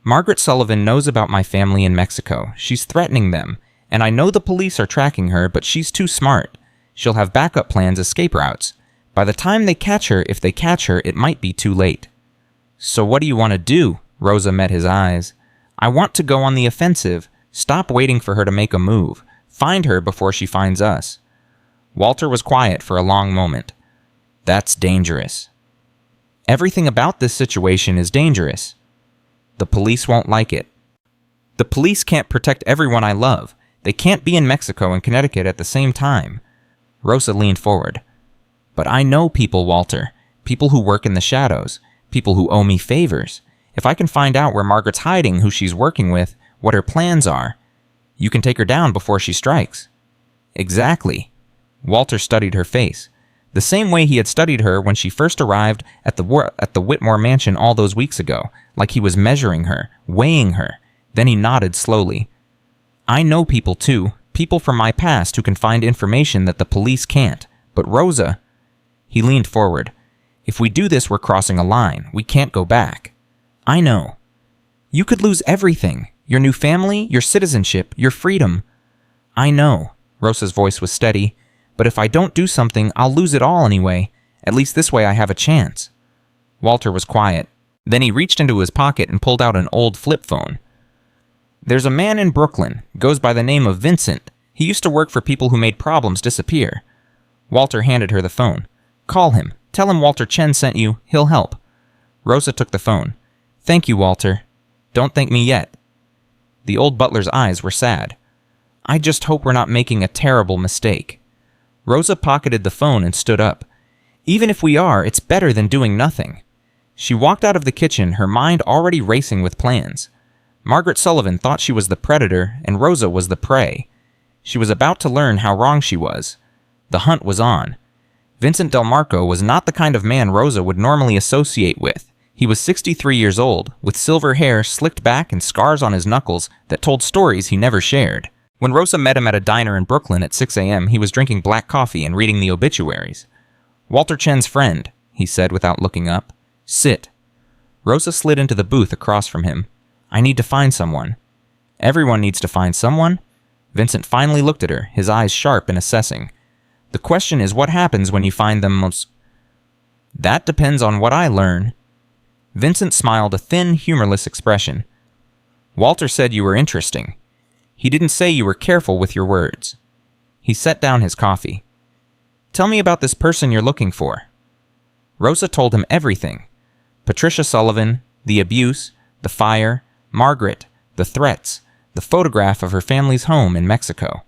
Margaret Sullivan knows about my family in Mexico. She's threatening them, and I know the police are tracking her, but she's too smart. She'll have backup plans, escape routes. By the time they catch her, if they catch her, it might be too late. So what do you want to do? Rosa met his eyes. I want to go on the offensive. Stop waiting for her to make a move. Find her before she finds us. Walter was quiet for a long moment. That's dangerous. Everything about this situation is dangerous. The police won't like it. The police can't protect everyone I love. They can't be in Mexico and Connecticut at the same time. Rosa leaned forward. But I know people, Walter. People who work in the shadows. People who owe me favors. If I can find out where Margaret's hiding, who she's working with, what her plans are, you can take her down before she strikes. Exactly. Walter studied her face. The same way he had studied her when she first arrived at the Whitmore mansion all those weeks ago, like he was measuring her, weighing her. Then he nodded slowly. I know people too, people from my past who can find information that the police can't. But Rosa... He leaned forward. If we do this, we're crossing a line. We can't go back. I know. You could lose everything. Your new family, your citizenship, your freedom. I know. Rosa's voice was steady. But if I don't do something, I'll lose it all anyway. At least this way I have a chance. Walter was quiet. Then he reached into his pocket and pulled out an old flip phone. There's a man in Brooklyn, goes by the name of Vincent. He used to work for people who made problems disappear. Walter handed her the phone. Call him. Tell him Walter Chen sent you. He'll help. Rosa took the phone. "Thank you, Walter." "Don't thank me yet." The old butler's eyes were sad. "I just hope we're not making a terrible mistake." Rosa pocketed the phone and stood up. "Even if we are, it's better than doing nothing." She walked out of the kitchen, her mind already racing with plans. Margaret Sullivan thought she was the predator and Rosa was the prey. She was about to learn how wrong she was. The hunt was on. Vincent Del Marco was not the kind of man Rosa would normally associate with. He was 63 years old, with silver hair slicked back and scars on his knuckles that told stories he never shared. When Rosa met him at a diner in Brooklyn at 6 a.m., he was drinking black coffee and reading the obituaries. "Walter Chen's friend," he said without looking up. "Sit." Rosa slid into the booth across from him. "I need to find someone." "Everyone needs to find someone?" Vincent finally looked at her, his eyes sharp and assessing. "The question is what happens when you find them most—" "That depends on what I learn." Vincent smiled a thin, humorless expression. "Walter said you were interesting. He didn't say you were careful with your words." He set down his coffee. "Tell me about this person you're looking for." Rosa told him everything. Patricia Sullivan, the abuse, the fire, Margaret, the threats, the photograph of her family's home in Mexico.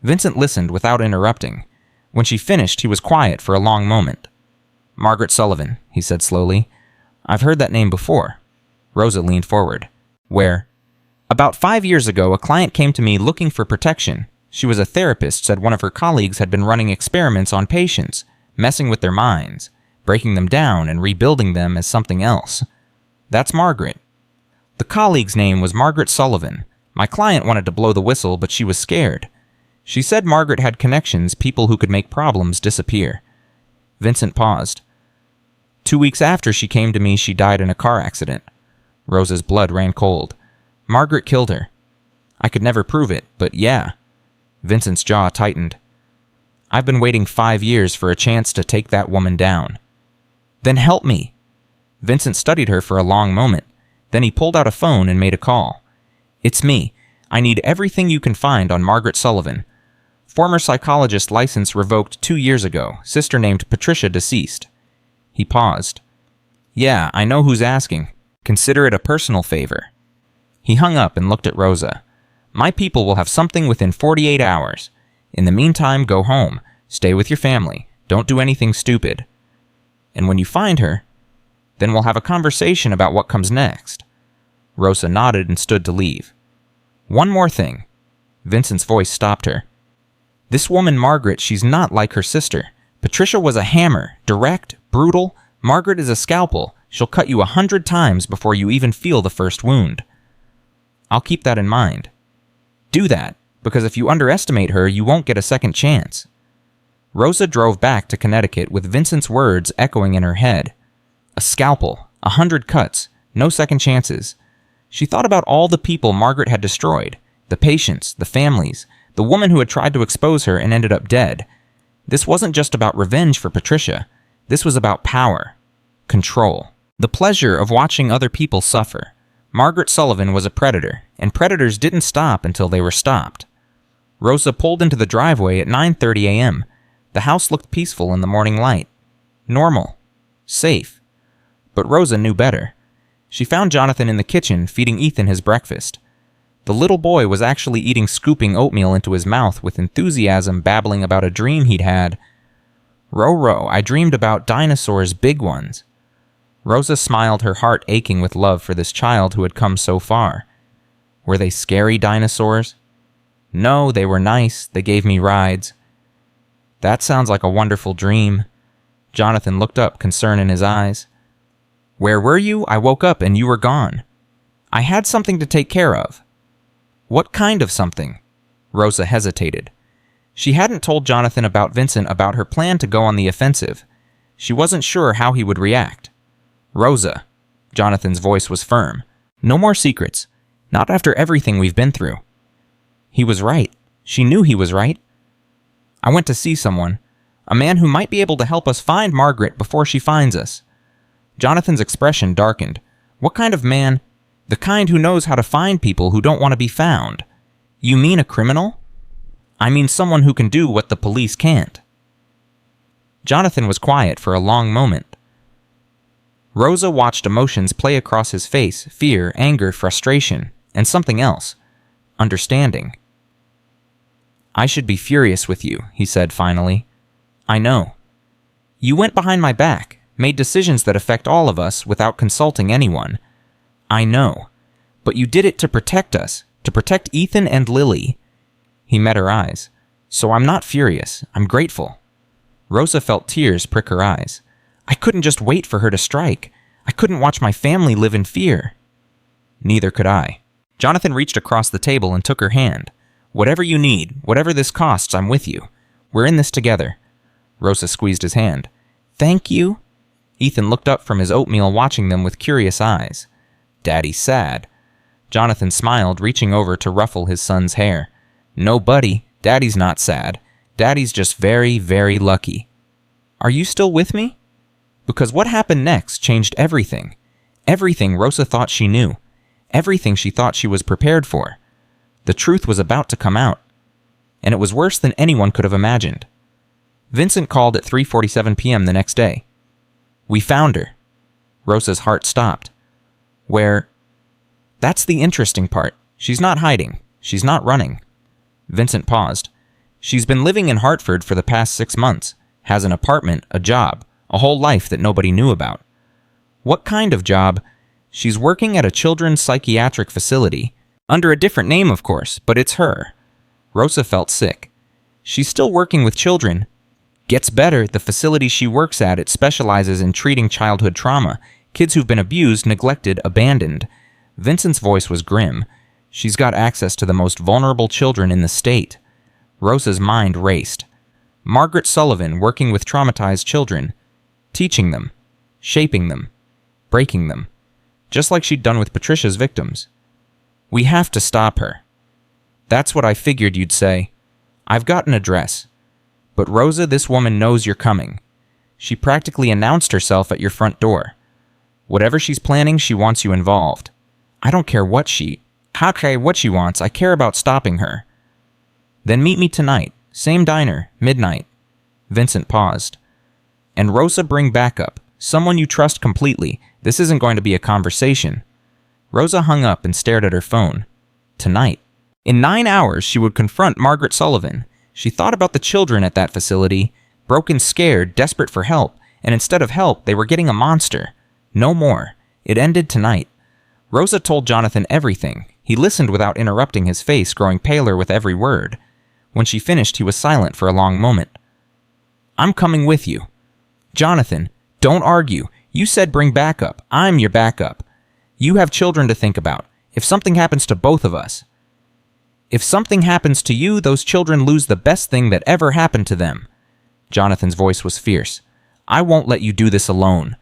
Vincent listened without interrupting. When she finished, he was quiet for a long moment. "Margaret Sullivan," he said slowly. "I've heard that name before." Rosa leaned forward. "Where?" "About 5 years ago, a client came to me looking for protection. She was a therapist, said one of her colleagues had been running experiments on patients, messing with their minds, breaking them down and rebuilding them as something else. That's Margaret. The colleague's name was Margaret Sullivan. My client wanted to blow the whistle, but she was scared. She said Margaret had connections, people who could make problems disappear." Vincent paused. 2 weeks after she came to me, she died in a car accident. Rosa's blood ran cold. "Margaret killed her. I could never prove it, but yeah." Vincent's jaw tightened. "I've been waiting 5 years for a chance to take that woman down." "Then help me." Vincent studied her for a long moment. Then he pulled out a phone and made a call. "It's me. I need everything you can find on Margaret Sullivan. Former psychologist license revoked 2 years ago. Sister named Patricia deceased." He paused. "Yeah, I know who's asking. Consider it a personal favor." He hung up and looked at Rosa. "My people will have something within 48 hours. In the meantime, go home. Stay with your family. Don't do anything stupid. And when you find her, then we'll have a conversation about what comes next." Rosa nodded and stood to leave. "One more thing." Vincent's voice stopped her. "This woman Margaret, she's not like her sister. Patricia was a hammer, direct, brutal. Margaret is a scalpel. She'll cut you 100 times before you even feel the first wound." "I'll keep that in mind." "Do that, because if you underestimate her, you won't get a second chance." Rosa drove back to Connecticut with Vincent's words echoing in her head. A scalpel, 100 cuts, no second chances. She thought about all the people Margaret had destroyed, the patients, the families, the woman who had tried to expose her and ended up dead. This wasn't just about revenge for Patricia. This was about power, control, the pleasure of watching other people suffer. Margaret Sullivan was a predator, and predators didn't stop until they were stopped. Rosa pulled into the driveway at 9:30 a.m. The house looked peaceful in the morning light. Normal. Safe. But Rosa knew better. She found Jonathan in the kitchen feeding Ethan his breakfast. The little boy was actually scooping oatmeal into his mouth with enthusiasm, babbling about a dream he'd had. "Ro, I dreamed about dinosaurs, big ones." Rosa smiled, her heart aching with love for this child who had come so far. Were they scary dinosaurs? No, they were nice. They gave me rides. That sounds like a wonderful dream. Jonathan looked up, concern in his eyes. Where were you? I woke up and you were gone. I had something to take care of. What kind of something? Rosa hesitated. She hadn't told Jonathan about Vincent about her plan to go on the offensive. She wasn't sure how he would react. Rosa, Jonathan's voice was firm. No more secrets. Not after everything we've been through. He was right. She knew he was right. I went to see someone. A man who might be able to help us find Margaret before she finds us. Jonathan's expression darkened. What kind of man? The kind who knows how to find people who don't want to be found. You mean a criminal? I mean someone who can do what the police can't. Jonathan was quiet for a long moment. Rosa watched emotions play across his face, fear, anger, frustration, and something else. Understanding. "I should be furious with you," he said finally. "I know. You went behind my back, made decisions that affect all of us without consulting anyone. I know. But you did it to protect us, to protect Ethan and Lily." He met her eyes. "So I'm not furious. I'm grateful." Rosa felt tears prick her eyes. "I couldn't just wait for her to strike. I couldn't watch my family live in fear." Neither could I. Jonathan reached across the table and took her hand. "Whatever you need, whatever this costs, I'm with you. We're in this together." Rosa squeezed his hand. "Thank you." Ethan looked up from his oatmeal, watching them with curious eyes. "Daddy's sad." Jonathan smiled, reaching over to ruffle his son's hair. "No, buddy, Daddy's not sad. Daddy's just very, very lucky." "Are you still with me?" Because what happened next changed everything. Everything Rosa thought she knew. Everything she thought she was prepared for. The truth was about to come out. And it was worse than anyone could have imagined. Vincent called at 3:47 p.m. the next day. "We found her." Rosa's heart stopped. "Where?" "That's the interesting part. She's not hiding. She's not running." Vincent paused. "She's been living in Hartford for the past 6 months. Has an apartment, a job, a whole life that nobody knew about." "What kind of job?" "She's working at a children's psychiatric facility. Under a different name, of course, but it's her." Rosa felt sick. "She's still working with children." "Gets better. The facility she works at, it specializes in treating childhood trauma, kids who've been abused, neglected, abandoned." Vincent's voice was grim. "She's got access to the most vulnerable children in the state." Rosa's mind raced. Margaret Sullivan working with traumatized children, teaching them, shaping them, breaking them, just like she'd done with Patricia's victims. "We have to stop her." "That's what I figured you'd say. I've got an address. But Rosa, this woman knows you're coming. She practically announced herself at your front door. Whatever she's planning, she wants you involved. I don't care what she wants. I care about stopping her." "Then meet me tonight. Same diner, midnight." Vincent paused. "And Rosa, bring backup. Someone you trust completely. This isn't going to be a conversation." Rosa hung up and stared at her phone. Tonight. In 9 hours, she would confront Margaret Sullivan. She thought about the children at that facility, broken, scared, desperate for help, and instead of help, they were getting a monster. No more. It ended tonight. Rosa told Jonathan everything. He listened without interrupting, his face growing paler with every word. When she finished, he was silent for a long moment. "I'm coming with you." "Jonathan, don't argue. You said bring backup. I'm your backup. You have children to think about. If something happens to both of us. If something happens to you, those children lose the best thing that ever happened to them." Jonathan's voice was fierce. "I won't let you do this alone."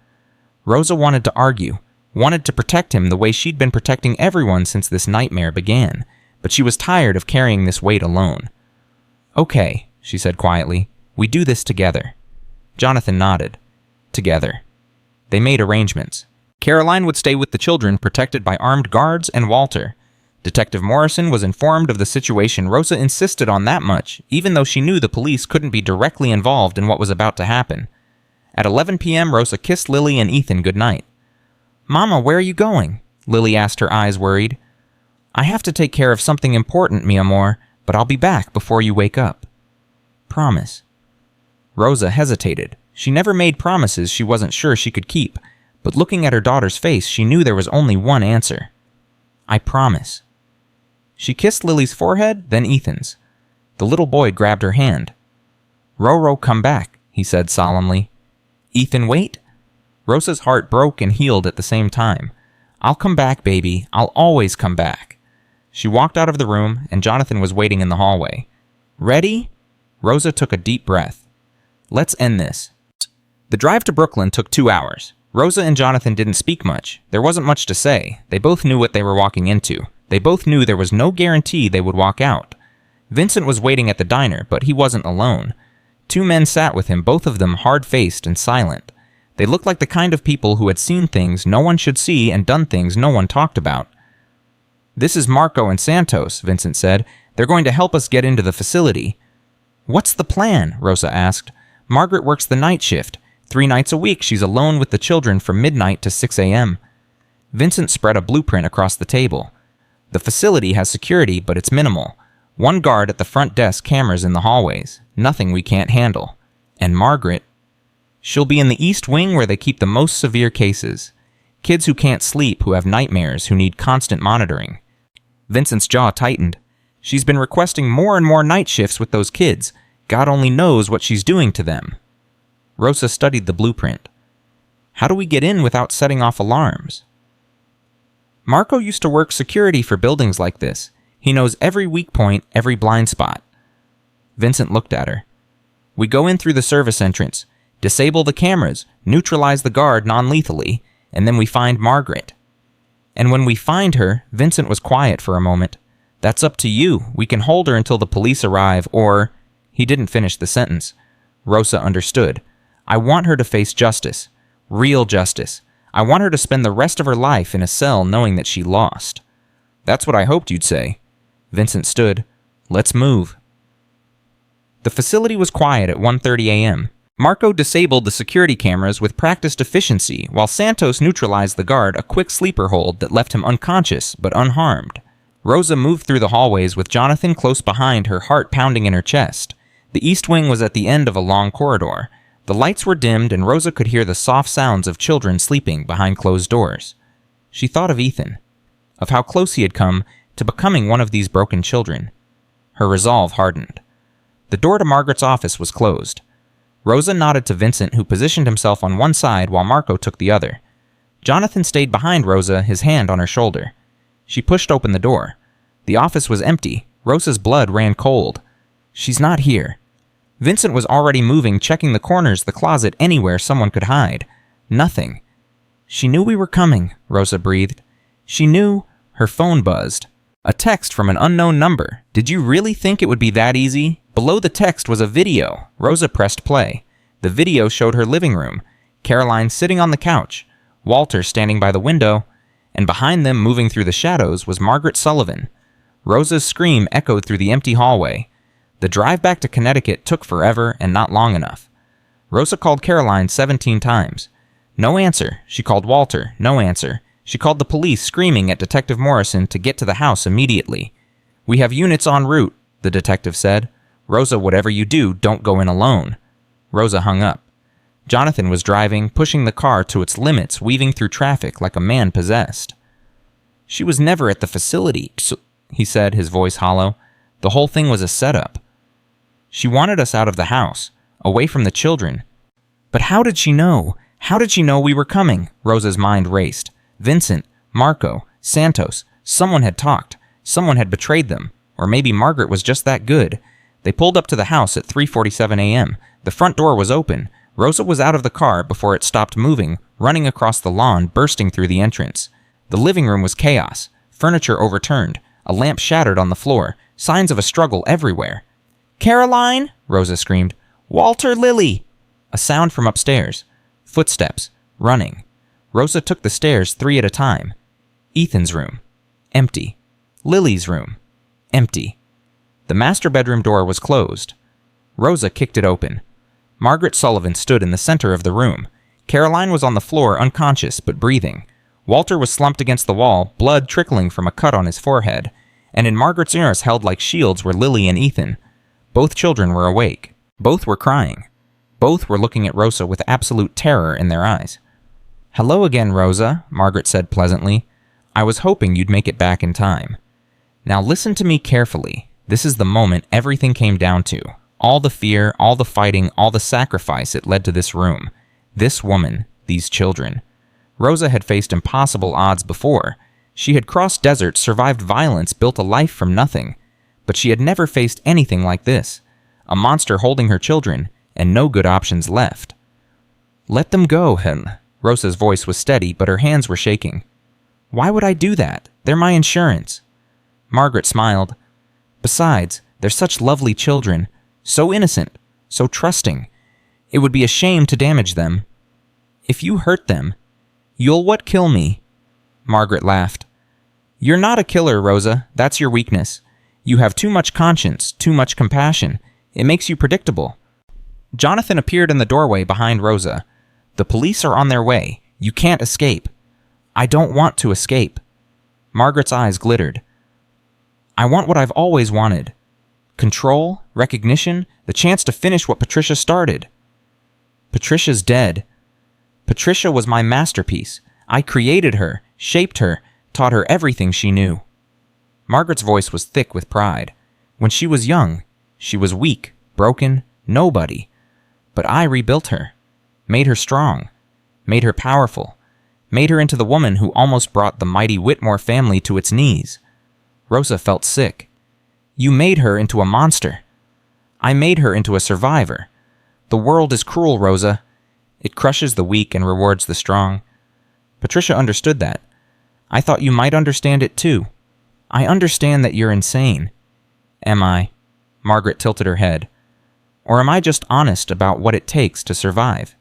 Rosa wanted to argue, wanted to protect him the way she'd been protecting everyone since this nightmare began, but she was tired of carrying this weight alone. "Okay," she said quietly. "We do this together." Jonathan nodded. Together. They made arrangements. Caroline would stay with the children, protected by armed guards, and Walter. Detective Morrison was informed of the situation. Rosa insisted on that much, even though she knew the police couldn't be directly involved in what was about to happen. At 11 p.m., Rosa kissed Lily and Ethan goodnight. "Mama, where are you going?" Lily asked, her eyes worried. "I have to take care of something important, mi amor, but I'll be back before you wake up." "Promise." Rosa hesitated. She never made promises she wasn't sure she could keep, but looking at her daughter's face, she knew there was only one answer. "I promise." She kissed Lily's forehead, then Ethan's. The little boy grabbed her hand. "Roro, come back," he said solemnly. "Ethan, wait." Rosa's heart broke and healed at the same time. "I'll come back, baby. I'll always come back." She walked out of the room, and Jonathan was waiting in the hallway. "Ready?" Rosa took a deep breath. "Let's end this." The drive to Brooklyn took 2 hours. Rosa and Jonathan didn't speak much. There wasn't much to say. They both knew what they were walking into. They both knew there was no guarantee they would walk out. Vincent was waiting at the diner, but he wasn't alone. 2 men sat with him, both of them hard-faced and silent. They looked like the kind of people who had seen things no one should see and done things no one talked about. "This is Marco and Santos," Vincent said. "They're going to help us get into the facility." "What's the plan?" Rosa asked. "Margaret works the night shift. 3 nights a week, she's alone with the children from midnight to 6 a.m. Vincent spread a blueprint across the table. The facility has security, but it's minimal. 1 guard at the front desk, cameras in the hallways. Nothing we can't handle. And Margaret, she'll be in the East Wing where they keep the most severe cases. Kids who can't sleep, who have nightmares, who need constant monitoring. Vincent's jaw tightened. She's been requesting more and more night shifts with those kids. God only knows what she's doing to them. Rosa studied the blueprint. How do we get in without setting off alarms? Marco used to work security for buildings like this. He knows every weak point, every blind spot. Vincent looked at her. We go in through the service entrance, disable the cameras, neutralize the guard non-lethally, and then we find Margaret. And when we find her, Vincent was quiet for a moment. That's up to you. We can hold her until the police arrive, or... He didn't finish the sentence. Rosa understood. I want her to face justice. Real justice. I want her to spend the rest of her life in a cell knowing that she lost. That's what I hoped you'd say. Vincent stood. Let's move. The facility was quiet at 1:30 a.m. Marco disabled the security cameras with practiced efficiency, while Santos neutralized the guard, a quick sleeper hold that left him unconscious but unharmed. Rosa moved through the hallways with Jonathan close behind, her heart pounding in her chest. The East Wing was at the end of a long corridor. The lights were dimmed, and Rosa could hear the soft sounds of children sleeping behind closed doors. She thought of Ethan, of how close he had come to becoming one of these broken children. Her resolve hardened. The door to Margaret's office was closed. Rosa nodded to Vincent, who positioned himself on one side while Marco took the other. Jonathan stayed behind Rosa, his hand on her shoulder. She pushed open the door. The office was empty. Rosa's blood ran cold. She's not here. Vincent was already moving, checking the corners, the closet, anywhere someone could hide. Nothing. She knew we were coming, Rosa breathed. She knew. Her phone buzzed. A text from an unknown number. Did you really think it would be that easy? Below the text was a video. Rosa pressed play. The video showed her living room. Caroline sitting on the couch. Walter standing by the window. And behind them, moving through the shadows, was Margaret Sullivan. Rosa's scream echoed through the empty hallway. The drive back to Connecticut took forever and not long enough. Rosa called Caroline 17 times. No answer. She called Walter. No answer. She called the police, screaming at Detective Morrison to get to the house immediately. We have units en route, the detective said. Rosa, whatever you do, don't go in alone. Rosa hung up. Jonathan was driving, pushing the car to its limits, weaving through traffic like a man possessed. She was never at the facility, he said, his voice hollow. The whole thing was a setup. She wanted us out of the house, away from the children. But how did she know? How did she know we were coming? Rosa's mind raced. Vincent, Marco, Santos, someone had talked. Someone had betrayed them. Or maybe Margaret was just that good. They pulled up to the house at 3:47 a.m. The front door was open. Rosa was out of the car before it stopped moving, running across the lawn, bursting through the entrance. The living room was chaos. Furniture overturned. A lamp shattered on the floor. Signs of a struggle everywhere. Caroline! Rosa screamed. Walter, Lily! A sound from upstairs. Footsteps. Running. Rosa took the stairs 3 at a time. Ethan's room. Empty. Lily's room. Empty. The master bedroom door was closed. Rosa kicked it open. Margaret Sullivan stood in the center of the room. Caroline was on the floor, unconscious but breathing. Walter was slumped against the wall, blood trickling from a cut on his forehead. And in Margaret's arms, held like shields, were Lily and Ethan. Both children were awake. Both were crying. Both were looking at Rosa with absolute terror in their eyes. Hello again, Rosa, Margaret said pleasantly. I was hoping you'd make it back in time. Now listen to me carefully. This is the moment everything came down to. All the fear, all the fighting, all the sacrifice it led to this room. This woman, these children. Rosa had faced impossible odds before. She had crossed deserts, survived violence, built a life from nothing. But she had never faced anything like this. A monster holding her children, and no good options left. Let them go, Hen. Rosa's voice was steady, but her hands were shaking. Why would I do that? They're my insurance. Margaret smiled. Besides, they're such lovely children. So innocent. So trusting. It would be a shame to damage them. If you hurt them, you'll what kill me? Margaret laughed. You're not a killer, Rosa. That's your weakness. You have too much conscience, too much compassion. It makes you predictable. Jonathan appeared in the doorway behind Rosa. The police are on their way. You can't escape. I don't want to escape. Margaret's eyes glittered. I want what I've always wanted. Control, recognition, the chance to finish what Patricia started. Patricia's dead. Patricia was my masterpiece. I created her, shaped her, taught her everything she knew. Margaret's voice was thick with pride. When she was young, she was weak, broken, nobody. But I rebuilt her, made her strong, made her powerful, made her into the woman who almost brought the mighty Whitmore family to its knees. Rosa felt sick. You made her into a monster. I made her into a survivor. The world is cruel, Rosa. It crushes the weak and rewards the strong. Patricia understood that. I thought you might understand it too. I understand that you're insane. Am I? Margaret tilted her head. Or am I just honest about what it takes to survive?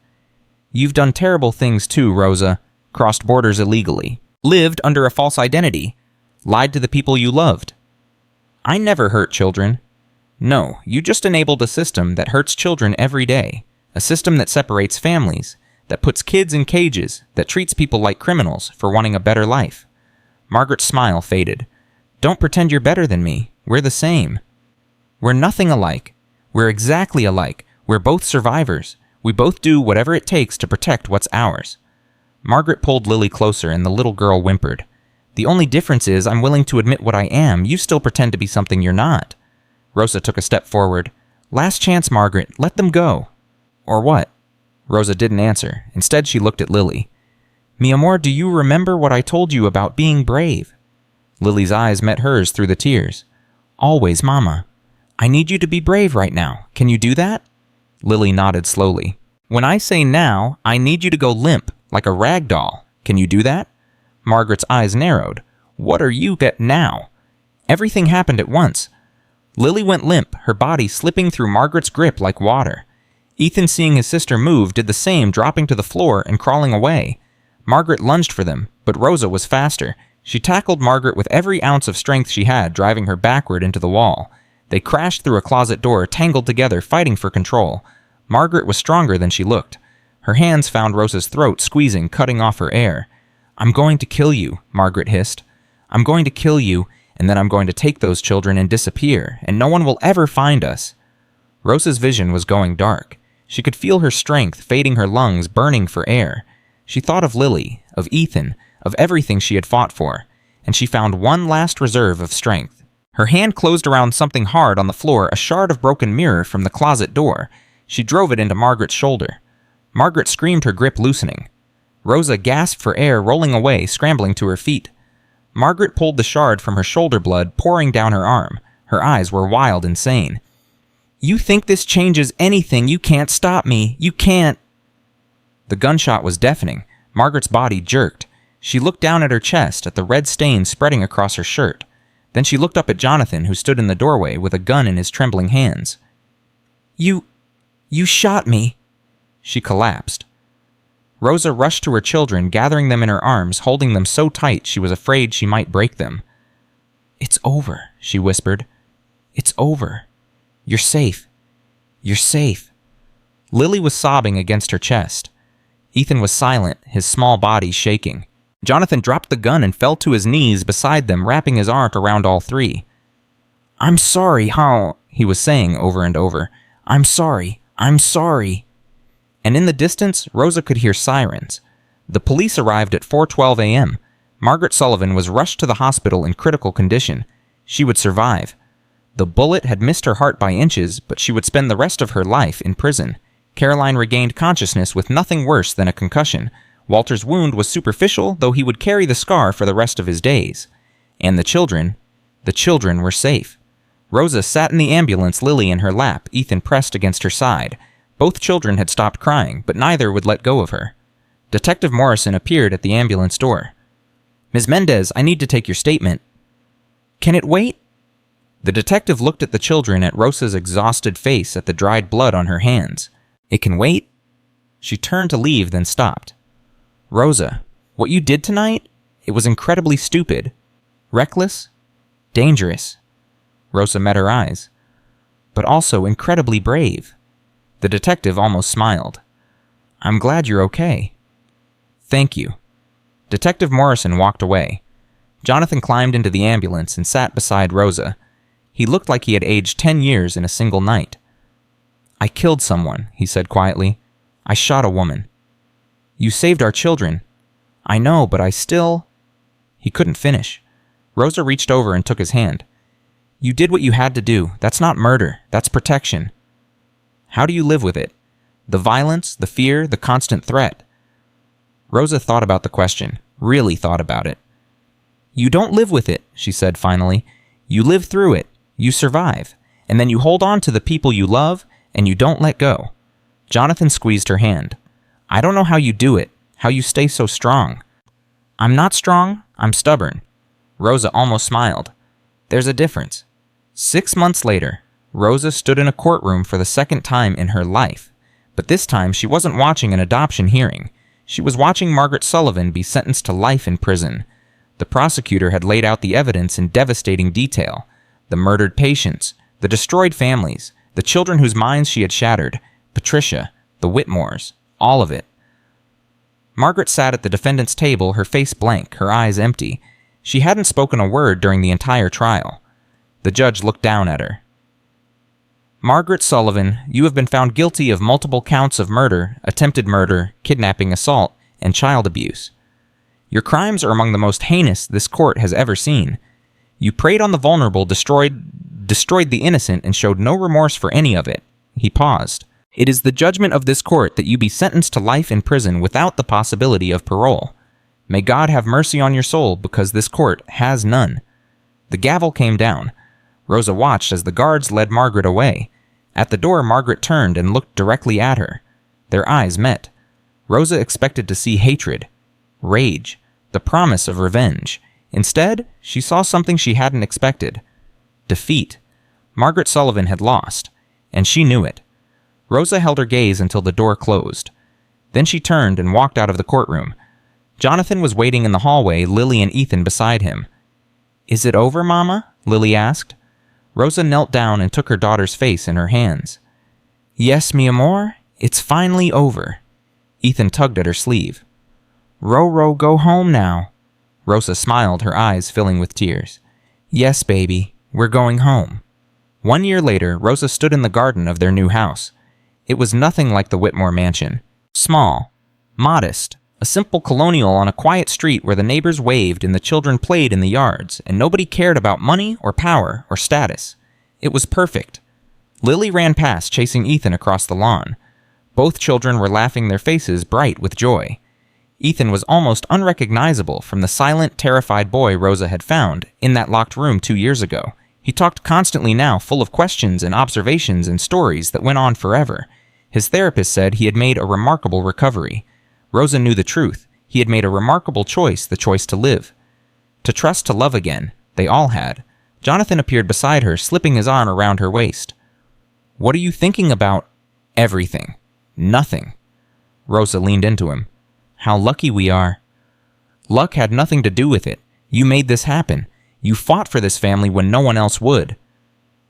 You've done terrible things too, Rosa. Crossed borders illegally. Lived under a false identity. Lied to the people you loved. I never hurt children. No, you just enabled a system that hurts children every day. A system that separates families, that puts kids in cages, that treats people like criminals for wanting a better life. Margaret's smile faded. Don't pretend you're better than me. We're the same. We're nothing alike. We're exactly alike. We're both survivors. We both do whatever it takes to protect what's ours. Margaret pulled Lily closer and the little girl whimpered. The only difference is I'm willing to admit what I am. You still pretend to be something you're not. Rosa took a step forward. Last chance, Margaret. Let them go. Or what? Rosa didn't answer. Instead, she looked at Lily. Mi amor, do you remember what I told you about being brave? Lily's eyes met hers through the tears. Always, Mama. I need you to be brave right now. Can you do that? Lily nodded slowly. When I say now, I need you to go limp, like a rag doll. Can you do that? Margaret's eyes narrowed. What are you at now? Everything happened at once. Lily went limp, her body slipping through Margaret's grip like water. Ethan, seeing his sister move, did the same, dropping to the floor and crawling away. Margaret lunged for them, but Rosa was faster. She tackled Margaret with every ounce of strength she had, driving her backward into the wall. They crashed through a closet door, tangled together, fighting for control. Margaret was stronger than she looked. Her hands found Rosa's throat, squeezing, cutting off her air. I'm going to kill you, Margaret hissed. I'm going to kill you, and then I'm going to take those children and disappear, and no one will ever find us. Rosa's vision was going dark. She could feel her strength fading, her lungs burning for air. She thought of Lily, of Ethan, of everything she had fought for, and she found one last reserve of strength. Her hand closed around something hard on the floor, a shard of broken mirror from the closet door. She drove it into Margaret's shoulder. Margaret screamed, her grip loosening. Rosa gasped for air, rolling away, scrambling to her feet. Margaret pulled the shard from her shoulder, blood pouring down her arm. Her eyes were wild and sane. You think this changes anything? You can't stop me. You can't. The gunshot was deafening. Margaret's body jerked. She looked down at her chest, at the red stain spreading across her shirt. Then she looked up at Jonathan, who stood in the doorway with a gun in his trembling hands. You shot me. She collapsed. Rosa rushed to her children, gathering them in her arms, holding them so tight she was afraid she might break them. It's over, she whispered. It's over. You're safe. You're safe. Lily was sobbing against her chest. Ethan was silent, his small body shaking. Jonathan dropped the gun and fell to his knees beside them, wrapping his arm around all three. I'm sorry, how, he was saying over and over. I'm sorry. I'm sorry. And in the distance, Rosa could hear sirens. The police arrived at 4:12 a.m. Margaret Sullivan was rushed to the hospital in critical condition. She would survive. The bullet had missed her heart by inches, but she would spend the rest of her life in prison. Caroline regained consciousness with nothing worse than a concussion. Walter's wound was superficial, though he would carry the scar for the rest of his days. And the children were safe. Rosa sat in the ambulance, Lily in her lap, Ethan pressed against her side. Both children had stopped crying, but neither would let go of her. Detective Morrison appeared at the ambulance door. Ms. Mendez, I need to take your statement. Can it wait? The detective looked at the children, at Rosa's exhausted face, at the dried blood on her hands. It can wait? She turned to leave, then stopped. Rosa, what you did tonight? It was incredibly stupid. Reckless? Dangerous. Rosa met her eyes. But also incredibly brave. The detective almost smiled. I'm glad you're okay." "Thank you." Detective Morrison walked away. Jonathan climbed into the ambulance and sat beside Rosa. He looked like he had aged 10 years in a single night. "I killed someone," he said quietly. "I shot a woman." "You saved our children." "I know, but I still—" He couldn't finish. Rosa reached over and took his hand. "You did what you had to do. That's not murder. That's protection." "How do you live with it? The violence, the fear, the constant threat?" Rosa thought about the question, really thought about it. "You don't live with it," she said finally. "You live through it. You survive. And then you hold on to the people you love, and you don't let go." Jonathan squeezed her hand. "I don't know how you do it, how you stay so strong." "I'm not strong. I'm stubborn." Rosa almost smiled. "There's a difference." 6 months later, Rosa stood in a courtroom for the second time in her life. But this time, she wasn't watching an adoption hearing. She was watching Margaret Sullivan be sentenced to life in prison. The prosecutor had laid out the evidence in devastating detail. The murdered patients, the destroyed families, the children whose minds she had shattered, Patricia, the Whitmores, all of it. Margaret sat at the defendant's table, her face blank, her eyes empty. She hadn't spoken a word during the entire trial. The judge looked down at her. "Margaret Sullivan, you have been found guilty of multiple counts of murder, attempted murder, kidnapping, assault, and child abuse. Your crimes are among the most heinous this court has ever seen. You preyed on the vulnerable, destroyed the innocent, and showed no remorse for any of it." He paused. "It is the judgment of this court that you be sentenced to life in prison without the possibility of parole. May God have mercy on your soul, because this court has none." The gavel came down. Rosa watched as the guards led Margaret away. At the door, Margaret turned and looked directly at her. Their eyes met. Rosa expected to see hatred, rage, the promise of revenge. Instead, she saw something she hadn't expected. Defeat. Margaret Sullivan had lost, and she knew it. Rosa held her gaze until the door closed. Then she turned and walked out of the courtroom. Jonathan was waiting in the hallway, Lily and Ethan beside him. "Is it over, Mama?" Lily asked. Rosa knelt down and took her daughter's face in her hands. "Yes, mi amor, it's finally over." Ethan tugged at her sleeve. "Ro, go home now." Rosa smiled, her eyes filling with tears. "Yes, baby, we're going home." 1 year later, Rosa stood in the garden of their new house. It was nothing like the Whitmore mansion. Small, modest, a simple colonial on a quiet street where the neighbors waved and the children played in the yards, and nobody cared about money or power or status. It was perfect. Lily ran past, chasing Ethan across the lawn. Both children were laughing, their faces bright with joy. Ethan was almost unrecognizable from the silent, terrified boy Rosa had found in that locked room 2 years ago. He talked constantly now, full of questions and observations and stories that went on forever. His therapist said he had made a remarkable recovery. Rosa knew the truth. He had made a remarkable choice, the choice to live. To trust, to love again. They all had. Jonathan appeared beside her, slipping his arm around her waist. "What are you thinking about?" "Everything. Nothing." Rosa leaned into him. "How lucky we are." "Luck had nothing to do with it. You made this happen. You fought for this family when no one else would."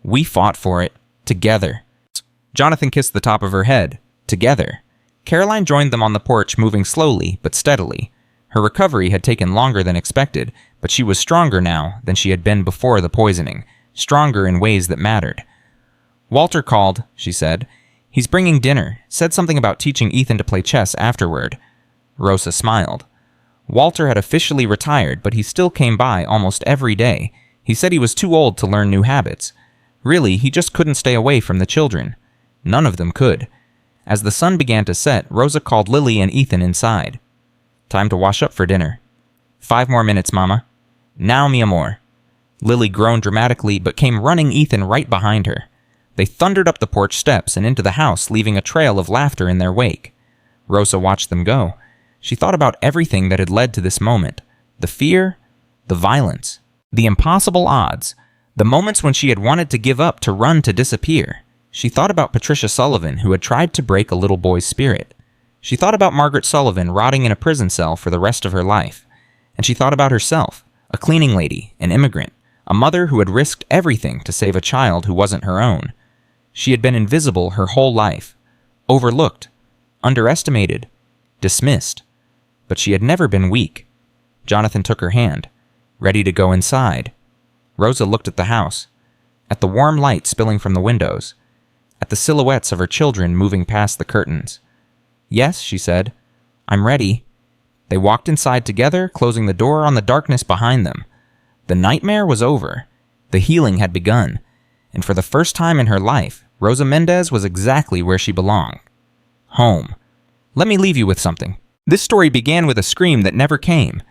"We fought for it. Together." Jonathan kissed the top of her head. Together. Caroline joined them on the porch, moving slowly but steadily. Her recovery had taken longer than expected, but she was stronger now than she had been before the poisoning, stronger in ways that mattered. "Walter called," she said. "He's bringing dinner. Said something about teaching Ethan to play chess afterward." Rosa smiled. Walter had officially retired, but he still came by almost every day. He said he was too old to learn new habits. Really, he just couldn't stay away from the children. None of them could. As the sun began to set, Rosa called Lily and Ethan inside. "Time to wash up for dinner." "5 more minutes, Mama." "Now, mi amor." Lily groaned dramatically, but came running, Ethan right behind her. They thundered up the porch steps and into the house, leaving a trail of laughter in their wake. Rosa watched them go. She thought about everything that had led to this moment. The fear, the violence, the impossible odds, the moments when she had wanted to give up, to run, to disappear. She thought about Patricia Sullivan, who had tried to break a little boy's spirit. She thought about Margaret Sullivan rotting in a prison cell for the rest of her life. And she thought about herself, a cleaning lady, an immigrant, a mother who had risked everything to save a child who wasn't her own. She had been invisible her whole life, overlooked, underestimated, dismissed. But she had never been weak. Jonathan took her hand, ready to go inside. Rosa looked at the house, at the warm light spilling from the windows, at the silhouettes of her children moving past the curtains. "Yes," she said, "I'm ready." They walked inside together, closing the door on the darkness behind them. The nightmare was over. The healing had begun. And for the first time in her life, Rosa Mendez was exactly where she belonged. Home. Let me leave you with something. This story began with a scream that never came.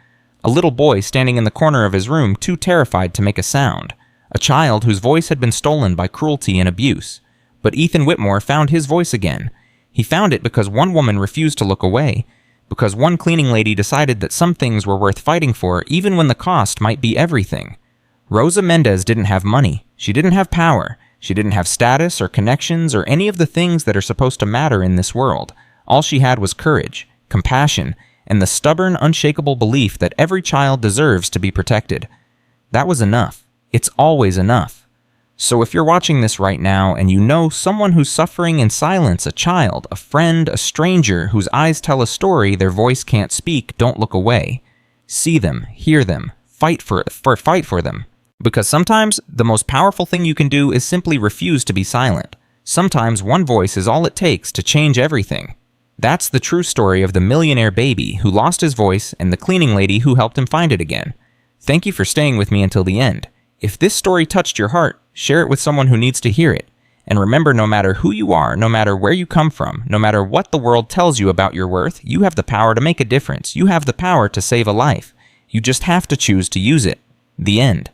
A little boy standing in the corner of his room, too terrified to make a sound. A child whose voice had been stolen by cruelty and abuse. But Ethan Whitmore found his voice again. He found it because one woman refused to look away, because one cleaning lady decided that some things were worth fighting for even when the cost might be everything. Rosa Mendez didn't have money. She didn't have power. She didn't have status or connections or any of the things that are supposed to matter in this world. All she had was courage, compassion, and the stubborn, unshakable belief that every child deserves to be protected. That was enough. It's always enough. So if you're watching this right now and you know someone who's suffering in silence, a child, a friend, a stranger whose eyes tell a story their voice can't speak, don't look away. See them, hear them, fight for them. Because sometimes the most powerful thing you can do is simply refuse to be silent. Sometimes one voice is all it takes to change everything. That's the true story of the millionaire baby who lost his voice and the cleaning lady who helped him find it again. Thank you for staying with me until the end. If this story touched your heart, share it with someone who needs to hear it. And remember, no matter who you are, no matter where you come from, no matter what the world tells you about your worth, you have the power to make a difference. You have the power to save a life. You just have to choose to use it. The end.